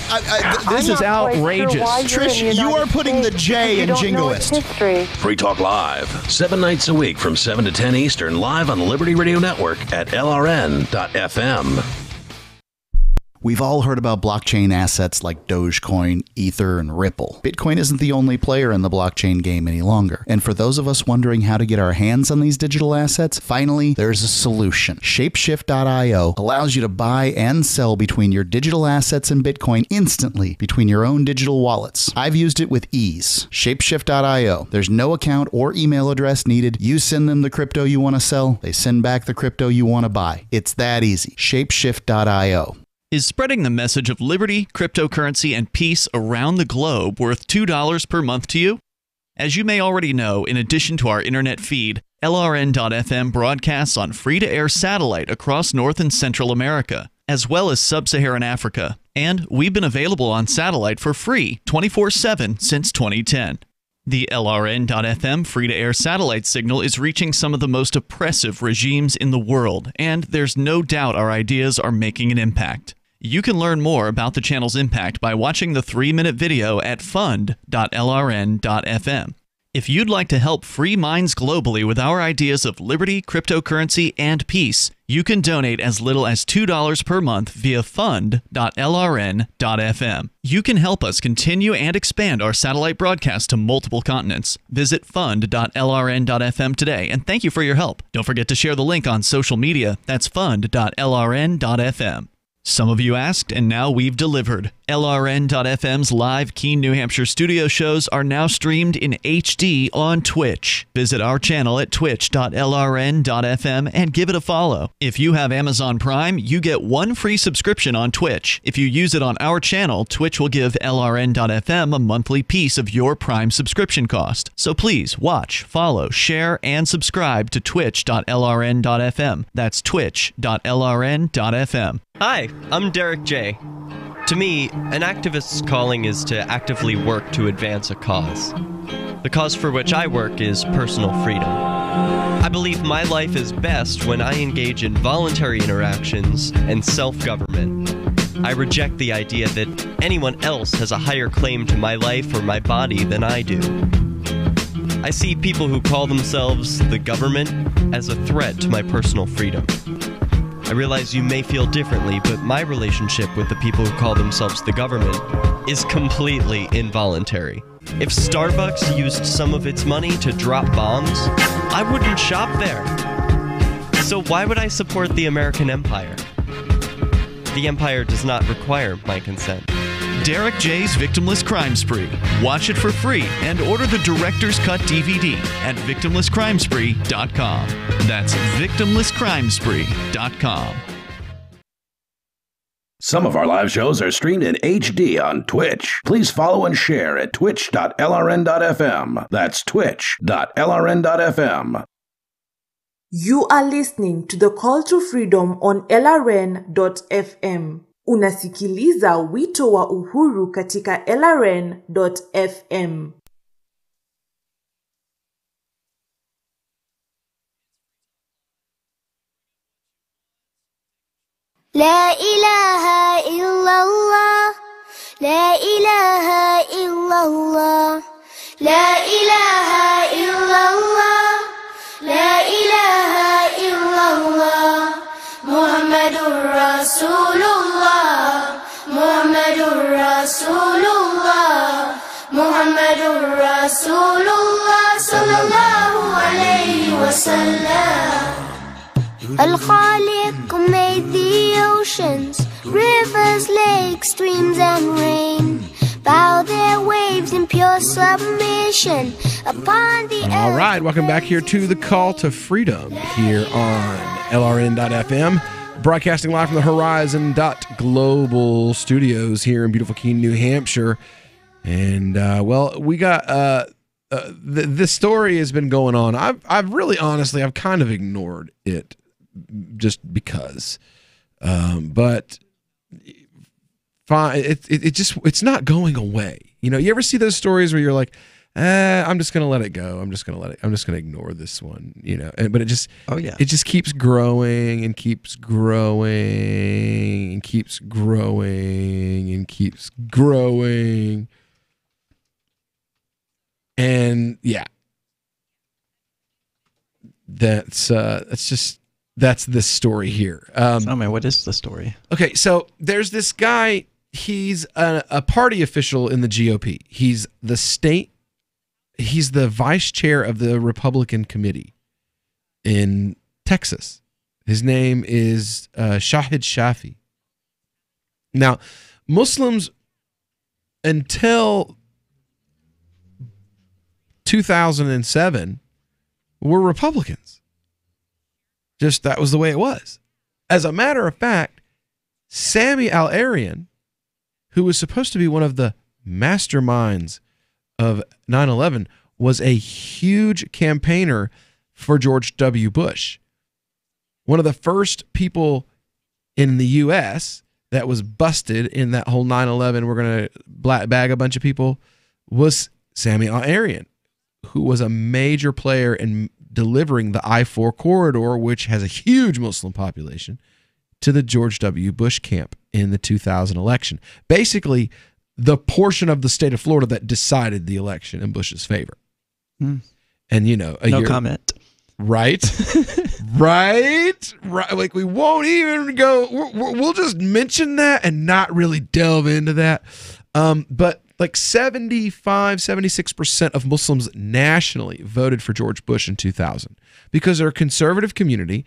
Speaker 8: this is outrageous.
Speaker 21: Sure
Speaker 6: Trish, you are putting the J in jingoist.
Speaker 14: Free Talk Live, 7 nights a week from 7 to 10 Eastern, live on the Liberty Radio Network at LRN.FM.
Speaker 6: We've all heard about blockchain assets like Dogecoin, Ether, and Ripple. Bitcoin isn't the only player in the blockchain game any longer. And for those of us wondering how to get our hands on these digital assets, finally, there's a solution. Shapeshift.io allows you to buy and sell between your digital assets and Bitcoin instantly between your own digital wallets. I've used it with ease. Shapeshift.io. There's no account or email address needed. You send them the crypto you want to sell. They send back the crypto you want to buy. It's that easy. Shapeshift.io.
Speaker 7: Is spreading the message of liberty, cryptocurrency, and peace around the globe worth $2 per month to you? As you may already know, in addition to our internet feed, LRN.FM broadcasts on free-to-air satellite across North and Central America, as well as Sub-Saharan Africa. And we've been available on satellite for free 24/7 since 2010. The LRN.FM free-to-air satellite signal is reaching some of the most oppressive regimes in the world, and there's no doubt our ideas are making an impact. You can learn more about the channel's impact by watching the 3-minute video at fund.lrn.fm. If you'd like to help free minds globally with our ideas of liberty, cryptocurrency, and peace, you can donate as little as $2 per month via fund.lrn.fm. You can help us continue and expand our satellite broadcast to multiple continents. Visit fund.lrn.fm today, and thank you for your help. Don't forget to share the link on social media. That's fund.lrn.fm. Some of you asked, and now we've delivered. LRN.FM's live Keene, New Hampshire studio shows are now streamed in HD on Twitch. Visit our channel at twitch.lrn.fm and give it a follow. If you have Amazon Prime, you get 1 free subscription on Twitch. If you use it on our channel, Twitch will give LRN.FM a monthly piece of your Prime subscription cost. So please watch, follow, share, and subscribe to twitch.lrn.fm. That's twitch.lrn.fm.
Speaker 9: Hi, I'm Derek J. To me, an activist's calling is to actively work to advance a cause. The cause for which I work is personal freedom. I believe my life is best when I engage in voluntary interactions and self-government. I reject the idea that anyone else has a higher claim to my life or my body than I do. I see people who call themselves the government as a threat to my personal freedom. I realize you may feel differently, but my relationship with the people who call themselves the government is completely involuntary. If Starbucks used some of its money to drop bombs, I wouldn't shop there. So why would I support the American empire? The empire does not require my consent.
Speaker 7: Derek J's Victimless Crime Spree. Watch it for free and order the Director's Cut DVD at victimlesscrimespree.com. That's victimlesscrimespree.com.
Speaker 14: Some of our live shows are streamed in HD on Twitch. Please follow and share at twitch.lrn.fm. That's twitch.lrn.fm.
Speaker 10: You are listening to the Call to Freedom on LRN.fm. Unasikiliza wito wa uhuru katika LRN.fm.
Speaker 12: La ilaha illallah, la ilaha illallah, la ilaha illallah, la ilaha illallah, Muhammadur Rasulullah, Muhammadur Rasulullah, Muhammadur Rasulullah, sallallahu alayhi wa sallam. Al-Khaliq made the oceans, rivers, lakes, streams, and rain. Bow their waves in pure submission upon the earth.
Speaker 3: All right, welcome back here to the Call to Freedom here on LRN.FM. Broadcasting live from the Horizon.global studios here in beautiful Keene, New Hampshire. And, well, we got... this story has been going on. I've really, honestly, I've kind of ignored it just because. But fine, it's not going away. You know, you ever see those stories where you're like, I'm just gonna let it go. I'm just gonna ignore this one. You know, but it just it just keeps growing and keeps growing and keeps growing and keeps growing. And yeah, that's just That's the story here.
Speaker 4: Oh man, what is the story?
Speaker 3: Okay, so there's this guy. He's a party official in the GOP. He's the vice chair of the Republican committee in Texas. His name is Shahid Shafi. Now, Muslims until 2007 were Republicans. Just that was the way it was. As a matter of fact, Sami al-Arian, who was supposed to be one of the masterminds of 9/11, was a huge campaigner for George W. Bush. One of the first people in the U.S. that was busted in that whole 9/11, we're going to black bag a bunch of people, was Sami al-Arian, who was a major player in delivering the I-4 corridor, which has a huge Muslim population, to the George W. Bush camp in the 2000 election. Basically, the portion of the state of Florida that decided the election in Bush's favor. And, you know,
Speaker 4: no comment.
Speaker 3: Right? Right? Like, we won't even go, we'll just mention that and not really delve into that. But like 76% of Muslims nationally voted for George Bush in 2000 because they're a conservative community.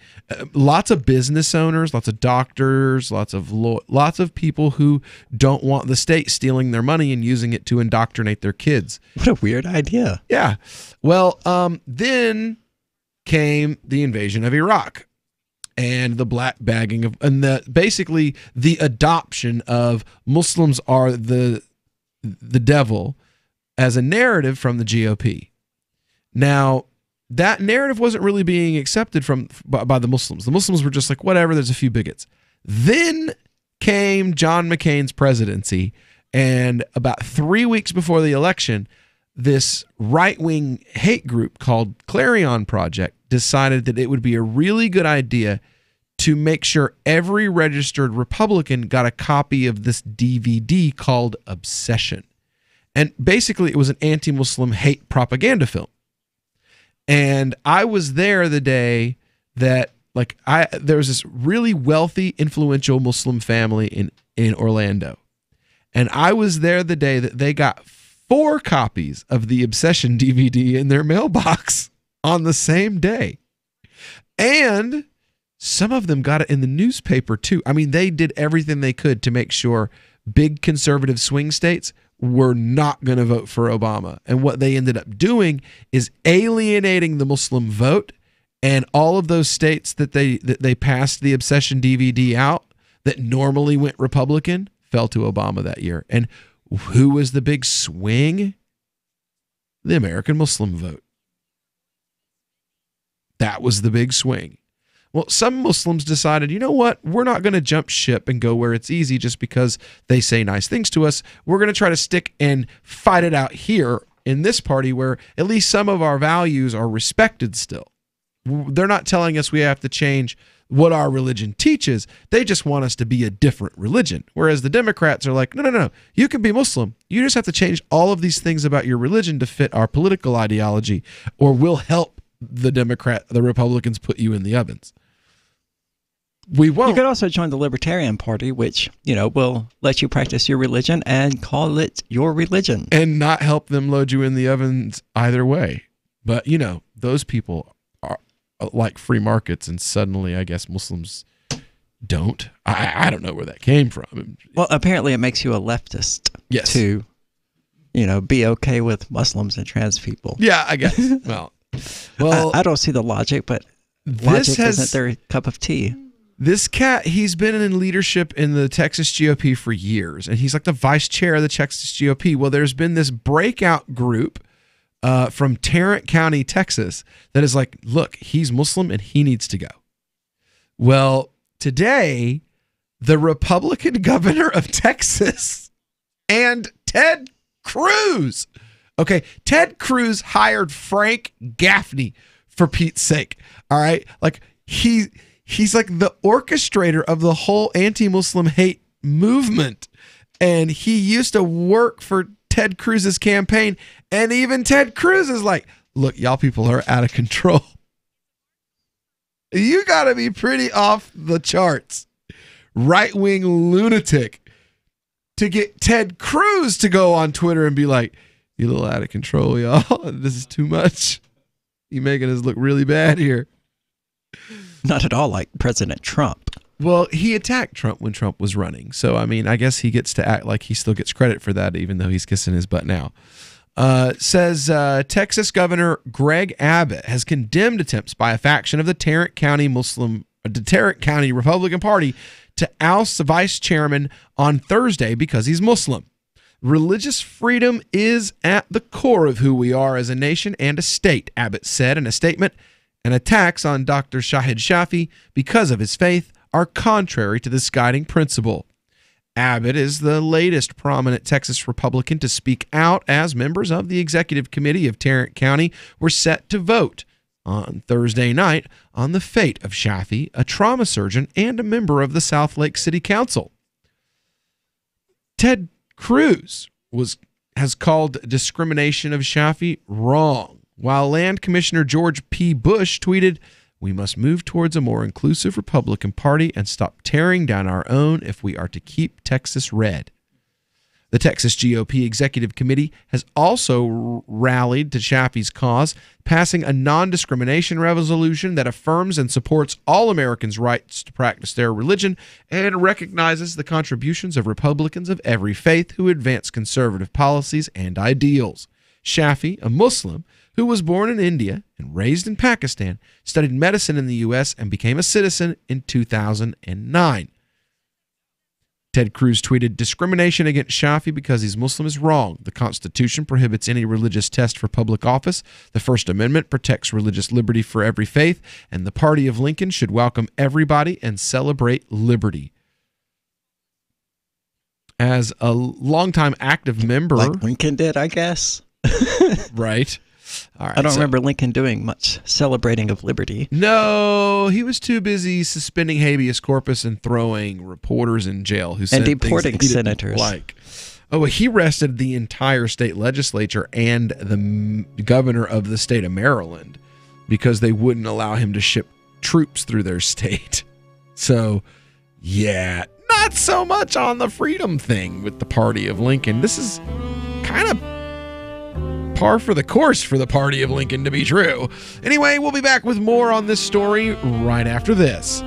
Speaker 3: Lots of business owners, lots of doctors, lots of people who don't want the state stealing their money and using it to indoctrinate their kids.
Speaker 4: What a weird idea.
Speaker 3: Yeah. Well, then came the invasion of Iraq and the black bagging of, and basically the adoption of Muslims are the devil as a narrative from the GOP. Now, that narrative wasn't really being accepted by the Muslims. The Muslims were just like, whatever, there's a few bigots. Then came John McCain's presidency, and about 3 weeks before the election, this right-wing hate group called Clarion Project decided that it would be a really good idea to make sure every registered Republican got a copy of this DVD called Obsession. And basically, it was an anti-Muslim hate propaganda film. And I was there the day that, like, there was this really wealthy, influential Muslim family in Orlando. And I was there the day that they got 4 copies of the Obsession DVD in their mailbox on the same day. And some of them got it in the newspaper too. I mean, they did everything they could to make sure big conservative swing states were not going to vote for Obama. And what they ended up doing is alienating the Muslim vote, and all of those states that they passed the Obsession DVD out that normally went Republican fell to Obama that year. And who was the big swing? The American Muslim vote. That was the big swing. Well, some Muslims decided, you know what? We're not going to jump ship and go where it's easy just because they say nice things to us. We're going to try to stick and fight it out here in this party where at least some of our values are respected still. They're not telling us we have to change what our religion teaches. They just want us to be a different religion. Whereas the Democrats are like, no. You can be Muslim. You just have to change all of these things about your religion to fit our political ideology, or we'll help the Republicans put you in the ovens. We won't.
Speaker 4: You could also join the Libertarian Party, which, you know, will let you practice your religion and call it your religion.
Speaker 3: And not help them load you in the ovens either way. But, you know, those people are like free markets, and suddenly I guess Muslims don't. I don't know where that came from.
Speaker 4: Well, apparently it makes you a leftist.
Speaker 3: Yes.
Speaker 4: To, you know, be okay with Muslims and trans people.
Speaker 3: Yeah, I guess. Well,
Speaker 4: I don't see the logic, but logic isn't their cup of tea.
Speaker 3: This cat, he's been in leadership in the Texas GOP for years, and he's like the vice chair of the Texas GOP. Well, there's been this breakout group from Tarrant County, Texas, that is like, look, he's Muslim and he needs to go. Well, today, the Republican governor of Texas and Ted Cruz. Okay, Ted Cruz hired Frank Gaffney, for Pete's sake. All right, like he's like the orchestrator of the whole anti-Muslim hate movement. And he used to work for Ted Cruz's campaign. And even Ted Cruz is like, look, y'all people are out of control. You got to be pretty off the charts, right-wing lunatic, to get Ted Cruz to go on Twitter and be like, "You a little out of control, y'all. This is too much. You making us look really bad here."
Speaker 4: Not at all like President Trump.
Speaker 3: Well, he attacked Trump when Trump was running. So, I mean, I guess he gets to act like he still gets credit for that, even though he's kissing his butt now. Says Texas Governor Greg Abbott has condemned attempts by a faction of the Tarrant County Republican Party to oust the vice chairman on Thursday because he's Muslim. Religious freedom is at the core of who we are as a nation and a state, Abbott said in a statement, and attacks on Dr. Shahid Shafi because of his faith are contrary to this guiding principle. Abbott is the latest prominent Texas Republican to speak out as members of the executive committee of Tarrant County were set to vote on Thursday night on the fate of Shafi, a trauma surgeon and a member of the South Lake City Council. Ted Cruz has called discrimination of Shafi wrong, while Land Commissioner George P. Bush tweeted, "We must move towards a more inclusive Republican Party and stop tearing down our own if we are to keep Texas red." The Texas GOP Executive Committee has also rallied to Shafi's cause, passing a non-discrimination resolution that affirms and supports all Americans' rights to practice their religion and recognizes the contributions of Republicans of every faith who advance conservative policies and ideals. Shafi, a Muslim who was born in India and raised in Pakistan, studied medicine in the U.S. and became a citizen in 2009. Ted Cruz tweeted, "Discrimination against Shafi because he's Muslim is wrong. The Constitution prohibits any religious test for public office. The First Amendment protects religious liberty for every faith, and the Party of Lincoln should welcome everybody and celebrate liberty." As a longtime active member...
Speaker 4: Like Lincoln did, I guess.
Speaker 3: Right. All right,
Speaker 4: I don't remember Lincoln doing much celebrating of liberty.
Speaker 3: No, he was too busy suspending habeas corpus and throwing reporters in jail who said
Speaker 4: and deporting
Speaker 3: things that he
Speaker 4: senators.
Speaker 3: Like, oh, he arrested the entire state legislature and the governor of the state of Maryland because they wouldn't allow him to ship troops through their state. So, yeah, not so much on the freedom thing with the Party of Lincoln. This is kind of par for the course for the Party of Lincoln to be true. Anyway, we'll be back with more on this story right after this.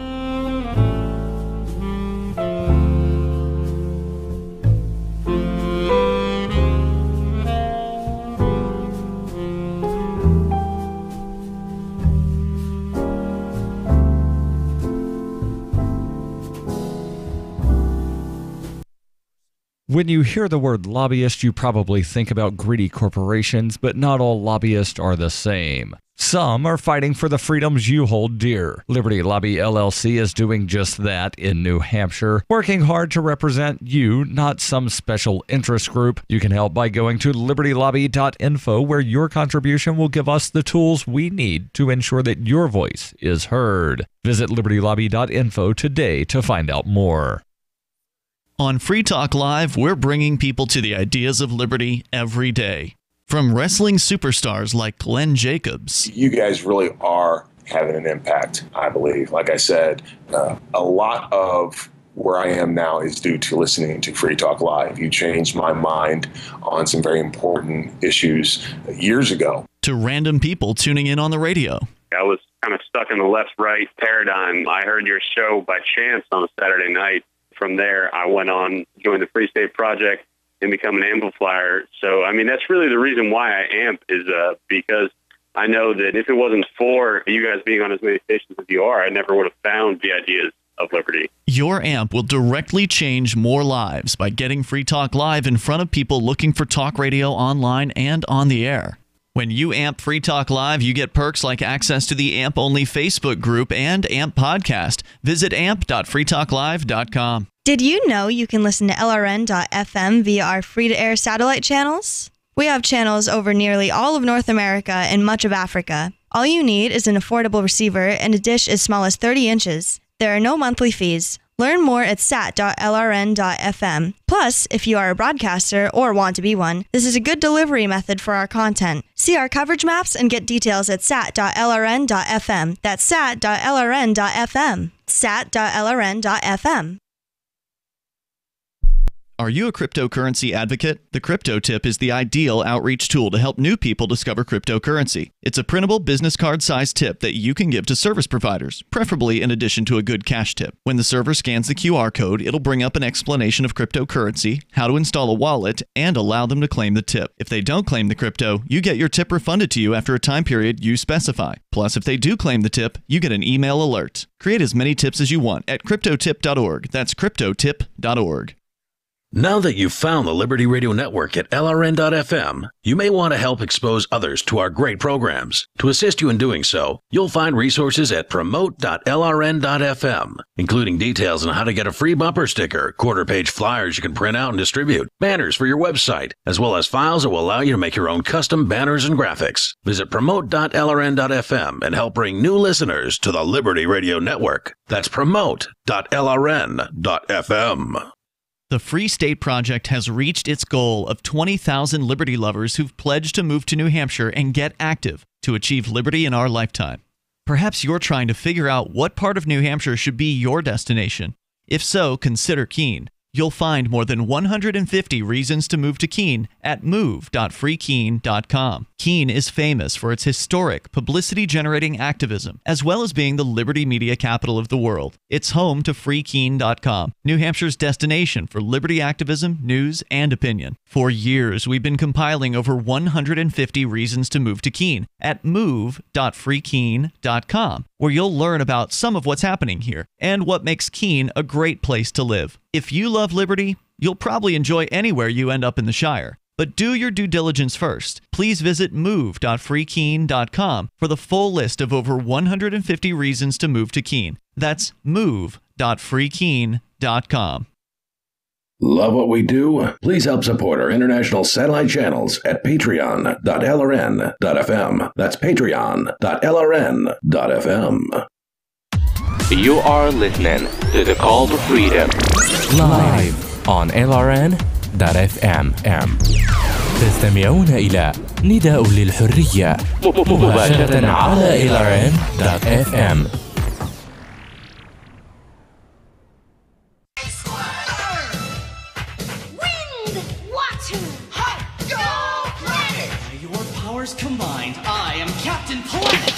Speaker 13: When you hear the word lobbyist, you probably think about greedy corporations, but not all lobbyists are the same. Some are fighting for the freedoms you hold dear. Liberty Lobby LLC is doing just that in New Hampshire, working hard to represent you, not some special interest group. You can help by going to libertylobby.info, where your contribution will give us the tools we need to ensure that your voice is heard. Visit libertylobby.info today to find out more.
Speaker 7: On Free Talk Live, we're bringing people to the ideas of liberty every day. From wrestling superstars like Glenn Jacobs.
Speaker 16: You guys really are having an impact, I believe. Like I said, a lot of where I am now is due to listening to Free Talk Live. You changed my mind on some very important issues years ago.
Speaker 7: To random people tuning in on the radio.
Speaker 17: I was kind of stuck in the left-right paradigm. I heard your show by chance on a Saturday night. From there, I went on, joined the Free State Project, and become an amplifier. So, I mean, that's really the reason why I amp is because I know that if it wasn't for you guys being on as many stations as you are, I never would have found the ideas of liberty.
Speaker 7: Your amp will directly change more lives by getting Free Talk Live in front of people looking for talk radio online and on the air. When you amp Free Talk Live, you get perks like access to the AMP-only Facebook group and AMP podcast. Visit amp.freetalklive.com.
Speaker 18: Did you know you can listen to LRN.FM via our free-to-air satellite channels? We have channels over nearly all of North America and much of Africa. All you need is an affordable receiver and a dish as small as 30 inches. There are no monthly fees. Learn more at sat.lrn.fm. Plus, if you are a broadcaster or want to be one, this is a good delivery method for our content. See our coverage maps and get details at sat.lrn.fm. That's sat.lrn.fm. sat.lrn.fm.
Speaker 7: Are you a cryptocurrency advocate? The Crypto Tip is the ideal outreach tool to help new people discover cryptocurrency. It's a printable business card-sized tip that you can give to service providers, preferably in addition to a good cash tip. When the server scans the QR code, it'll bring up an explanation of cryptocurrency, how to install a wallet, and allow them to claim the tip. If they don't claim the crypto, you get your tip refunded to you after a time period you specify. Plus, if they do claim the tip, you get an email alert. Create as many tips as you want at cryptotip.org. That's cryptotip.org.
Speaker 14: Now that you've found the Liberty Radio Network at LRN.FM, you may want to help expose others to our great programs. To assist you in doing so, you'll find resources at promote.lrn.fm, including details on how to get a free bumper sticker, quarter-page flyers you can print out and distribute, banners for your website, as well as files that will allow you to make your own custom banners and graphics. Visit promote.lrn.fm and help bring new listeners to the Liberty Radio Network. That's promote.lrn.fm.
Speaker 7: The Free State Project has reached its goal of 20,000 liberty lovers who've pledged to move to New Hampshire and get active to achieve liberty in our lifetime. Perhaps you're trying to figure out what part of New Hampshire should be your destination. If so, consider Keene. You'll find more than 150 reasons to move to Keene at move.freekeene.com. Keene is famous for its historic, publicity-generating activism, as well as being the liberty media capital of the world. It's home to freekeene.com, New Hampshire's destination for liberty activism, news, and opinion. For years, we've been compiling over 150 reasons to move to Keene at move.freekeene.com, where you'll learn about some of what's happening here and what makes Keene a great place to live. If you love liberty, you'll probably enjoy anywhere you end up in the Shire. But do your due diligence first. Please visit move.freekeene.com for the full list of over 150 reasons to move to Keene. That's move.freekeene.com.
Speaker 14: Love what we do? Please help support our international satellite channels at patreon.lrn.fm. That's patreon.lrn.fm.
Speaker 2: You are listening to The Call to Freedom live on LRN.fm. تستمعون إلى نداء للحرية مباشرة على LRN.fm.
Speaker 15: Wind, water, hot, go planet! By your powers combined, I am Captain Planet!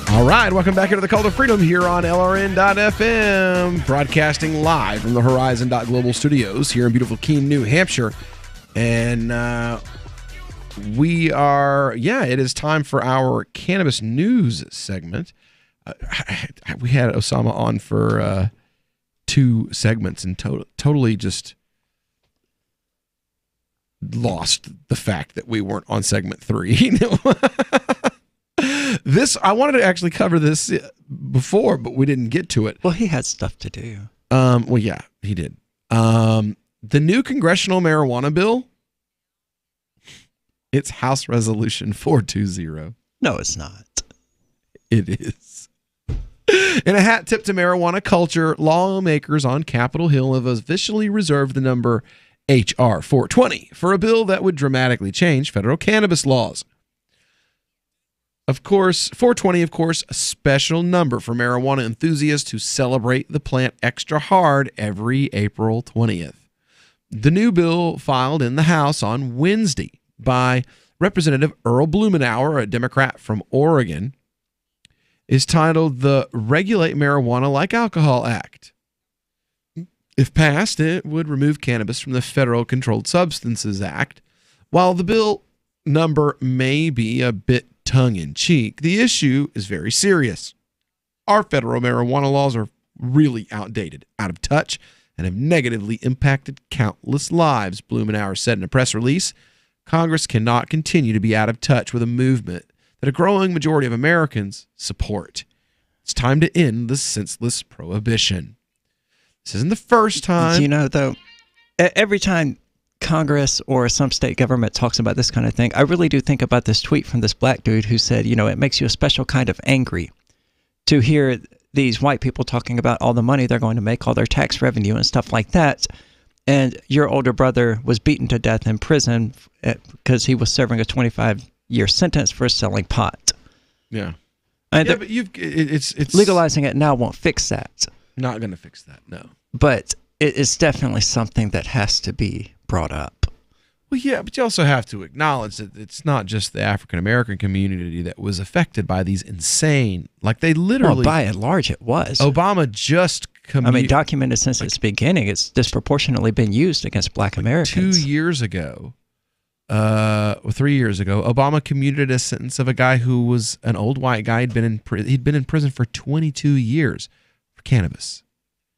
Speaker 3: All right, welcome back into the Call to Freedom here on LRN.FM, broadcasting live from the Horizon.Global Studios here in beautiful Keene, New Hampshire. And it is time for our cannabis news segment. We had Osama on for 2 segments and totally just lost the fact that we weren't on segment 3. I wanted to actually cover this before, but we didn't get to it.
Speaker 4: Well, he had stuff to do.
Speaker 3: Well, yeah, he did. The new congressional marijuana bill, it's House Resolution 420.
Speaker 4: No, it's not.
Speaker 3: It is. In a hat tip to marijuana culture, lawmakers on Capitol Hill have officially reserved the number H.R. 420 for a bill that would dramatically change federal cannabis laws. Of course, 420, a special number for marijuana enthusiasts who celebrate the plant extra hard every April 20th. The new bill filed in the House on Wednesday by Representative Earl Blumenauer, a Democrat from Oregon, is titled the Regulate Marijuana Like Alcohol Act. If passed, it would remove cannabis from the Federal Controlled Substances Act. While the bill number may be a bit tongue-in-cheek, the issue is very serious. Our federal marijuana laws are really outdated, out of touch, and have negatively impacted countless lives, Blumenauer said in a press release. Congress cannot continue to be out of touch with a movement that a growing majority of Americans support. It's time to end the senseless prohibition. This isn't the first time.
Speaker 4: You know, though, every time Congress or some state government talks about this kind of thing, I really do think about this tweet from this black dude who said, you know, it makes you a special kind of angry to hear these white people talking about all the money they're going to make, all their tax revenue and stuff like that. And your older brother was beaten to death in prison because he was serving a 25-year sentence for selling pot.
Speaker 3: Yeah.
Speaker 4: And
Speaker 3: yeah, but it's
Speaker 4: legalizing it now won't fix that.
Speaker 3: Not going to fix that, no.
Speaker 4: But it is definitely something that has to be brought up.
Speaker 3: Well, yeah, but you also have to acknowledge that it's not just the African-American community that was affected by these insane, like they literally...
Speaker 4: Well, by and large, it was.
Speaker 3: Obama just...
Speaker 4: I mean, documented since its beginning, it's disproportionately been used against black Americans.
Speaker 3: 2 years ago, 3 years ago, Obama commuted a sentence of a guy who was an old white guy. He'd been in prison for 22 years for cannabis.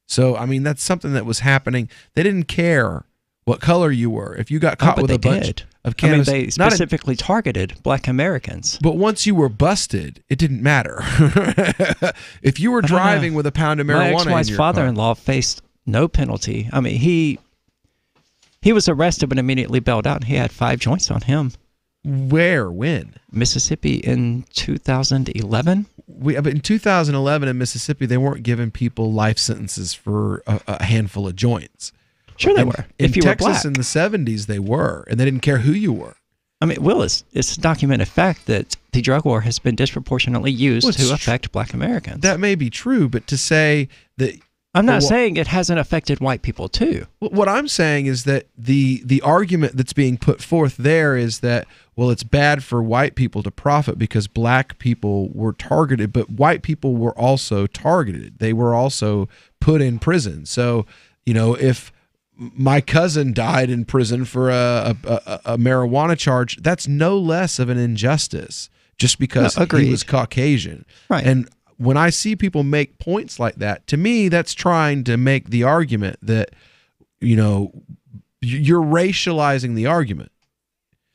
Speaker 3: So, I mean, that's something that was happening. They didn't care what color you were. If you got caught with a bunch of cannabis,
Speaker 4: I mean, they specifically targeted black Americans.
Speaker 3: But once you were busted, it didn't matter. If you were driving with a pound of marijuana,
Speaker 4: my ex-wife's father-in-law faced no penalty. I mean, he was arrested but immediately bailed out. He had 5 joints on him.
Speaker 3: Where? When?
Speaker 4: Mississippi in 2011.
Speaker 3: But in 2011 in Mississippi, they weren't giving people life sentences for a handful of joints.
Speaker 4: Sure they were.
Speaker 3: In
Speaker 4: If you
Speaker 3: Texas
Speaker 4: were black.
Speaker 3: in the 70s, they were, and they didn't care who you were.
Speaker 4: I mean, Will, it's a documented fact that the drug war has been disproportionately used to affect black Americans.
Speaker 3: That may be true, but to say that...
Speaker 4: I'm not saying it hasn't affected white people, too.
Speaker 3: What I'm saying is that the argument that's being put forth there is that, well, it's bad for white people to profit because black people were targeted, but white people were also targeted. They were also put in prison. So, you know, if my cousin died in prison for a marijuana charge, that's no less of an injustice just because he was Caucasian.
Speaker 4: Right.
Speaker 3: And when I see people make points like that, to me, that's trying to make the argument that, you know, you're racializing the argument.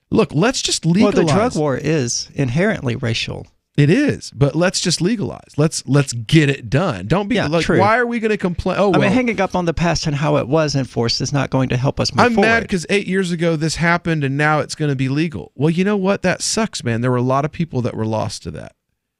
Speaker 3: Look, let's just legalize.
Speaker 4: Well, the drug war is inherently racial.
Speaker 3: It is, but let's just legalize. Let's get it done. Don't be like,
Speaker 4: true.
Speaker 3: why are we going to complain? Oh,
Speaker 4: I
Speaker 3: well,
Speaker 4: mean, hanging up on the past and how it was enforced is not going to help us move
Speaker 3: I'm
Speaker 4: forward.
Speaker 3: mad because 8 years ago this happened and now it's going to be legal. Well, you know what? That sucks, man. There were a lot of people that were lost to that.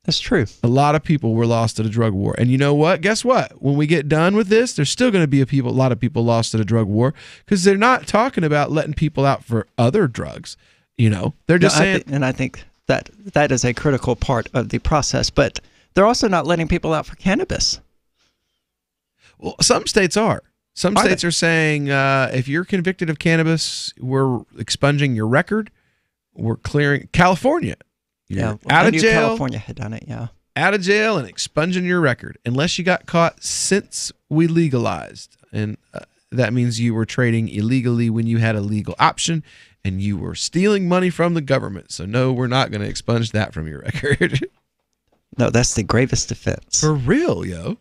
Speaker 4: That's true.
Speaker 3: A lot of people were lost to the drug war. And you know what? Guess what? When we get done with this, there's still going to be a lot of people lost to the drug war because they're not talking about letting people out for other drugs. You know, they're just saying.
Speaker 4: And I think that is a critical part of the process. But they're also not letting people out for cannabis.
Speaker 3: Well, some states are. Some states are saying if you're convicted of cannabis, we're expunging your record. We're clearing California.
Speaker 4: Yeah,
Speaker 3: out of jail.
Speaker 4: California had done it, yeah.
Speaker 3: Out of jail and expunging your record unless you got caught since we legalized. And that means you were trading illegally when you had a legal option and you were stealing money from the government. So no, we're not going to expunge that from your record.
Speaker 4: No, that's the gravest offense.
Speaker 3: For real, yo.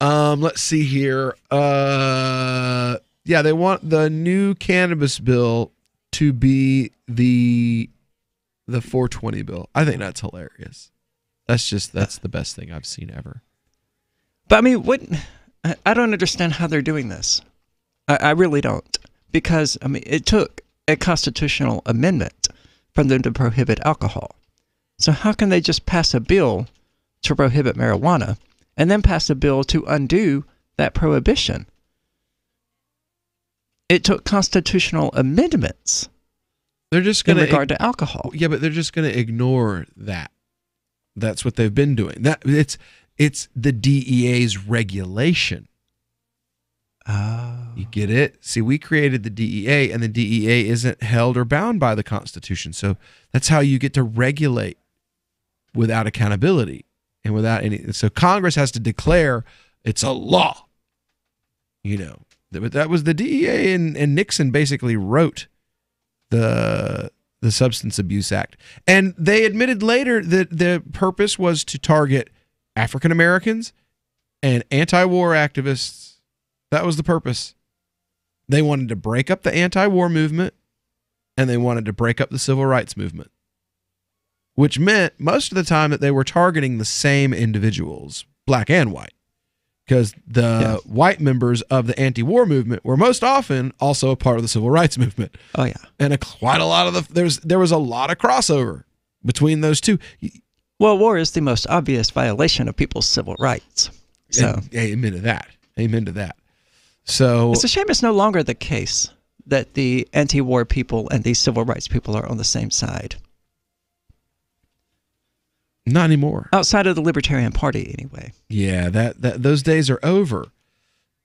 Speaker 3: Let's see here. Yeah, they want the new cannabis bill to be the 420 bill. I think that's hilarious. That's the best thing I've seen ever.
Speaker 4: But I mean, I don't understand how they're doing this. I really don't. Because, I mean, it took a constitutional amendment for them to prohibit alcohol. So how can they just pass a bill to prohibit marijuana and then pass a bill to undo that prohibition? It took constitutional amendments.
Speaker 3: They're just going
Speaker 4: in regard to alcohol.
Speaker 3: Yeah, but they're just going to ignore that. That's what they've been doing. It's the DEA's regulation.
Speaker 4: Oh.
Speaker 3: You get it? See, we created the DEA, and the DEA isn't held or bound by the Constitution. So that's how you get to regulate without accountability and without any. So Congress has to declare it's a law. You know, but that was the DEA, and Nixon basically wrote the Substance Abuse Act. And they admitted later that the purpose was to target African Americans and anti-war activists. That was the purpose. They wanted to break up the anti-war movement, and they wanted to break up the civil rights movement, which meant most of the time that they were targeting the same individuals, black and white, because the white members of the anti-war movement were most often also a part of the civil rights movement.
Speaker 4: Oh yeah,
Speaker 3: and quite a lot of there was a lot of crossover between those two.
Speaker 4: Well, war is the most obvious violation of people's civil rights. So
Speaker 3: amen to that. Amen to that. So
Speaker 4: it's a shame it's no longer the case that the anti-war people and the civil rights people are on the same side.
Speaker 3: Not anymore.
Speaker 4: Outside of the Libertarian Party, anyway.
Speaker 3: Yeah, that those days are over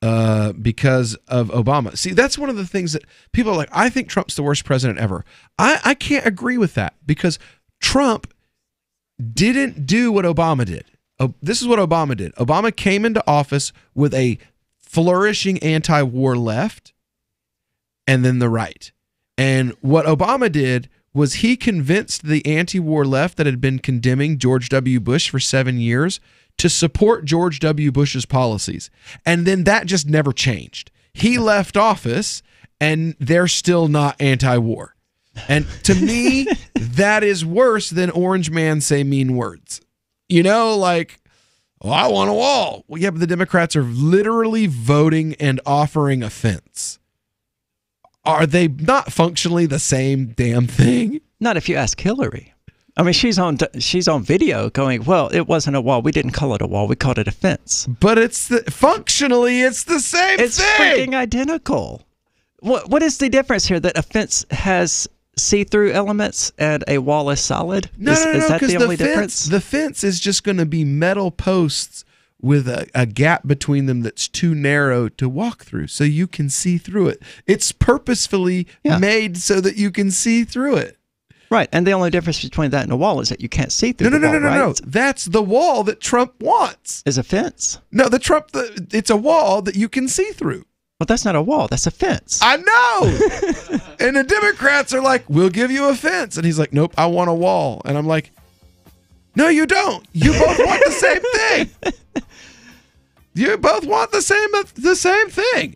Speaker 3: because of Obama. See, that's one of the things that people are like, I think Trump's the worst president ever. I can't agree with that because Trump didn't do what Obama did. This is what Obama did. Obama came into office with a flourishing anti-war left and then the right. And what Obama did was he convinced the anti-war left that had been condemning George W. Bush for 7 years to support George W. Bush's policies. And then that just never changed. He left office and they're still not anti-war. And to me, that is worse than Orange Man say mean words. You know, like, oh, I want a wall. Well, yeah, but the Democrats are literally voting and offering a fence. Are they not functionally the same damn thing?
Speaker 4: Not if you ask Hillary. I mean, she's on video going, well, it wasn't a wall. We didn't call it a wall. We called it a fence.
Speaker 3: But functionally, it's the same thing.
Speaker 4: It's freaking identical. What is the difference here that a fence has see-through elements and a wall is solid?
Speaker 3: No,
Speaker 4: is that the only difference?
Speaker 3: The fence is just going to be metal posts with a gap between them that's too narrow to walk through so you can see through it. It's purposefully made so that you can see through it.
Speaker 4: Right, and the only difference between that and a wall is that you can't see through the wall, right?
Speaker 3: No. That's the wall that Trump wants.
Speaker 4: Is a fence.
Speaker 3: No, it's a wall that you can see through.
Speaker 4: Well, that's not a wall. That's a fence.
Speaker 3: I know. And the Democrats are like, we'll give you a fence. And he's like, nope, I want a wall. And I'm like, no, you don't. You both want the same thing. You both want the same thing.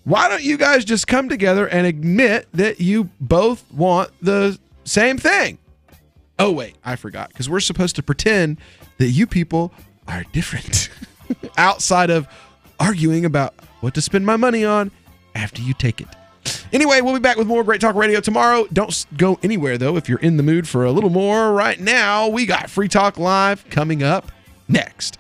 Speaker 3: Why don't you guys just come together and admit that you both want the same thing? Oh, wait, I forgot. Because we're supposed to pretend that you people are different outside of arguing about what to spend my money on after you take it. Anyway, we'll be back with more Great Talk Radio tomorrow. Don't go anywhere, though, if you're in the mood for a little more. Right now, we got Free Talk Live coming up next.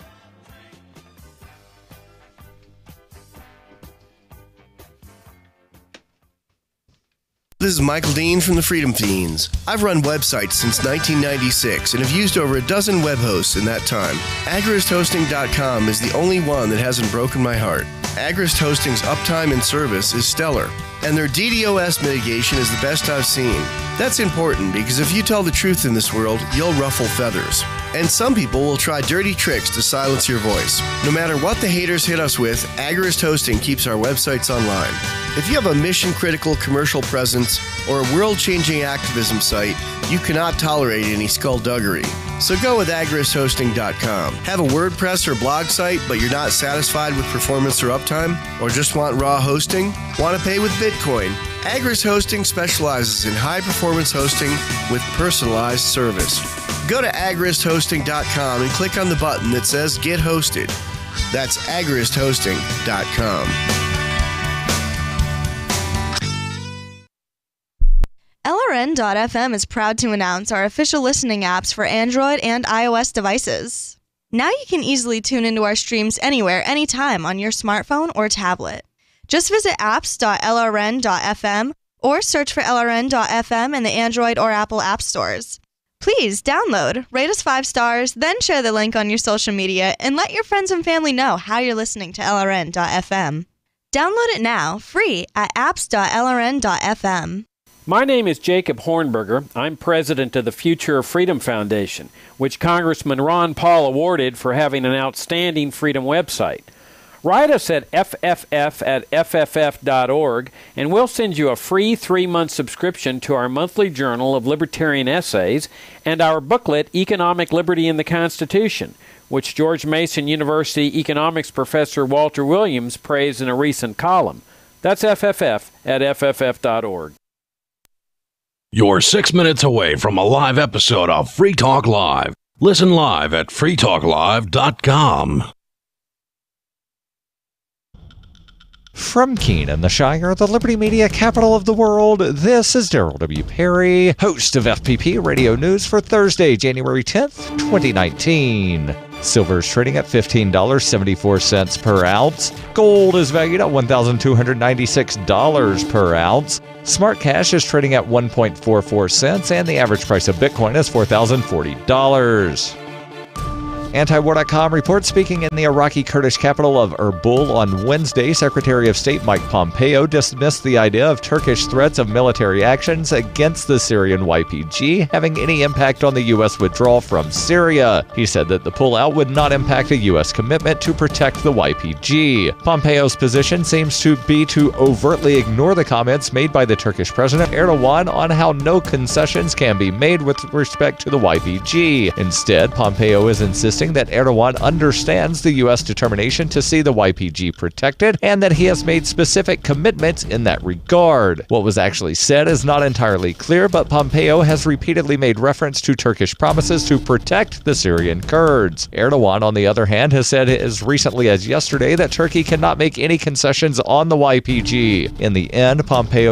Speaker 11: This is Michael Dean from the Freedom Fiends. I've run websites since 1996 and have used over a dozen web hosts in that time. AgristHosting.com is the only one that hasn't broken my heart. Agrist Hosting's uptime and service is stellar, and their DDoS mitigation is the best I've seen. That's important because if you tell the truth in this world, you'll ruffle feathers. And some people will try dirty tricks to silence your voice. No matter what the haters hit us with, Agrist Hosting keeps our websites online. If you have a mission-critical commercial presence or a world-changing activism site, you cannot tolerate any skullduggery. So go with AgristHosting.com. Have a WordPress or blog site, but you're not satisfied with performance or uptime? Or just want raw hosting? Want to pay with Bitcoin? Agrist Hosting specializes in high-performance hosting with personalized service. Go to AgristHosting.com and click on the button that says Get Hosted. That's AgristHosting.com.
Speaker 18: LRN.FM is proud to announce our official listening apps for Android and iOS devices. Now you can easily tune into our streams anywhere, anytime on your smartphone or tablet. Just visit apps.lrn.fm or search for LRN.FM in the Android or Apple app stores. Please download, rate us 5 stars, then share the link on your social media and let your friends and family know how you're listening to LRN.FM. Download it now, free at apps.lrn.fm.
Speaker 19: My name is Jacob Hornberger. I'm president of the Future of Freedom Foundation, which Congressman Ron Paul awarded for having an outstanding freedom website. Write us at fff@fff.org, and we'll send you a free 3-month subscription to our monthly journal of libertarian essays and our booklet, Economic Liberty in the Constitution, which George Mason University economics professor Walter Williams praised in a recent column. That's fff@fff.org.
Speaker 14: You're 6 minutes away from a live episode of Free Talk Live. Listen live at freetalklive.com.
Speaker 13: From Keene in the Shire, the Liberty Media capital of the world, this is Daryl W. Perry, host of FPP Radio News for Thursday, January 10th, 2019. Silver is trading at $15.74 per ounce. Gold is valued at $1,296 per ounce. Smart cash is trading at 1.44 cents, and the average price of Bitcoin is $4,040. Antiwar.com reports speaking in the Iraqi Kurdish capital of Erbil on Wednesday, Secretary of State Mike Pompeo dismissed the idea of Turkish threats of military actions against the Syrian YPG having any impact on the U.S. withdrawal from Syria. He said that the pullout would not impact a U.S. commitment to protect the YPG. Pompeo's position seems to be to overtly ignore the comments made by the Turkish President Erdogan on how no concessions can be made with respect to the YPG. Instead, Pompeo is insisting that Erdogan understands the U.S. determination to see the YPG protected and that he has made specific commitments in that regard. What was actually said is not entirely clear, but Pompeo has repeatedly made reference to Turkish promises to protect the Syrian Kurds. Erdogan, on the other hand, has said as recently as yesterday that Turkey cannot make any concessions on the YPG. In the end, Pompeo's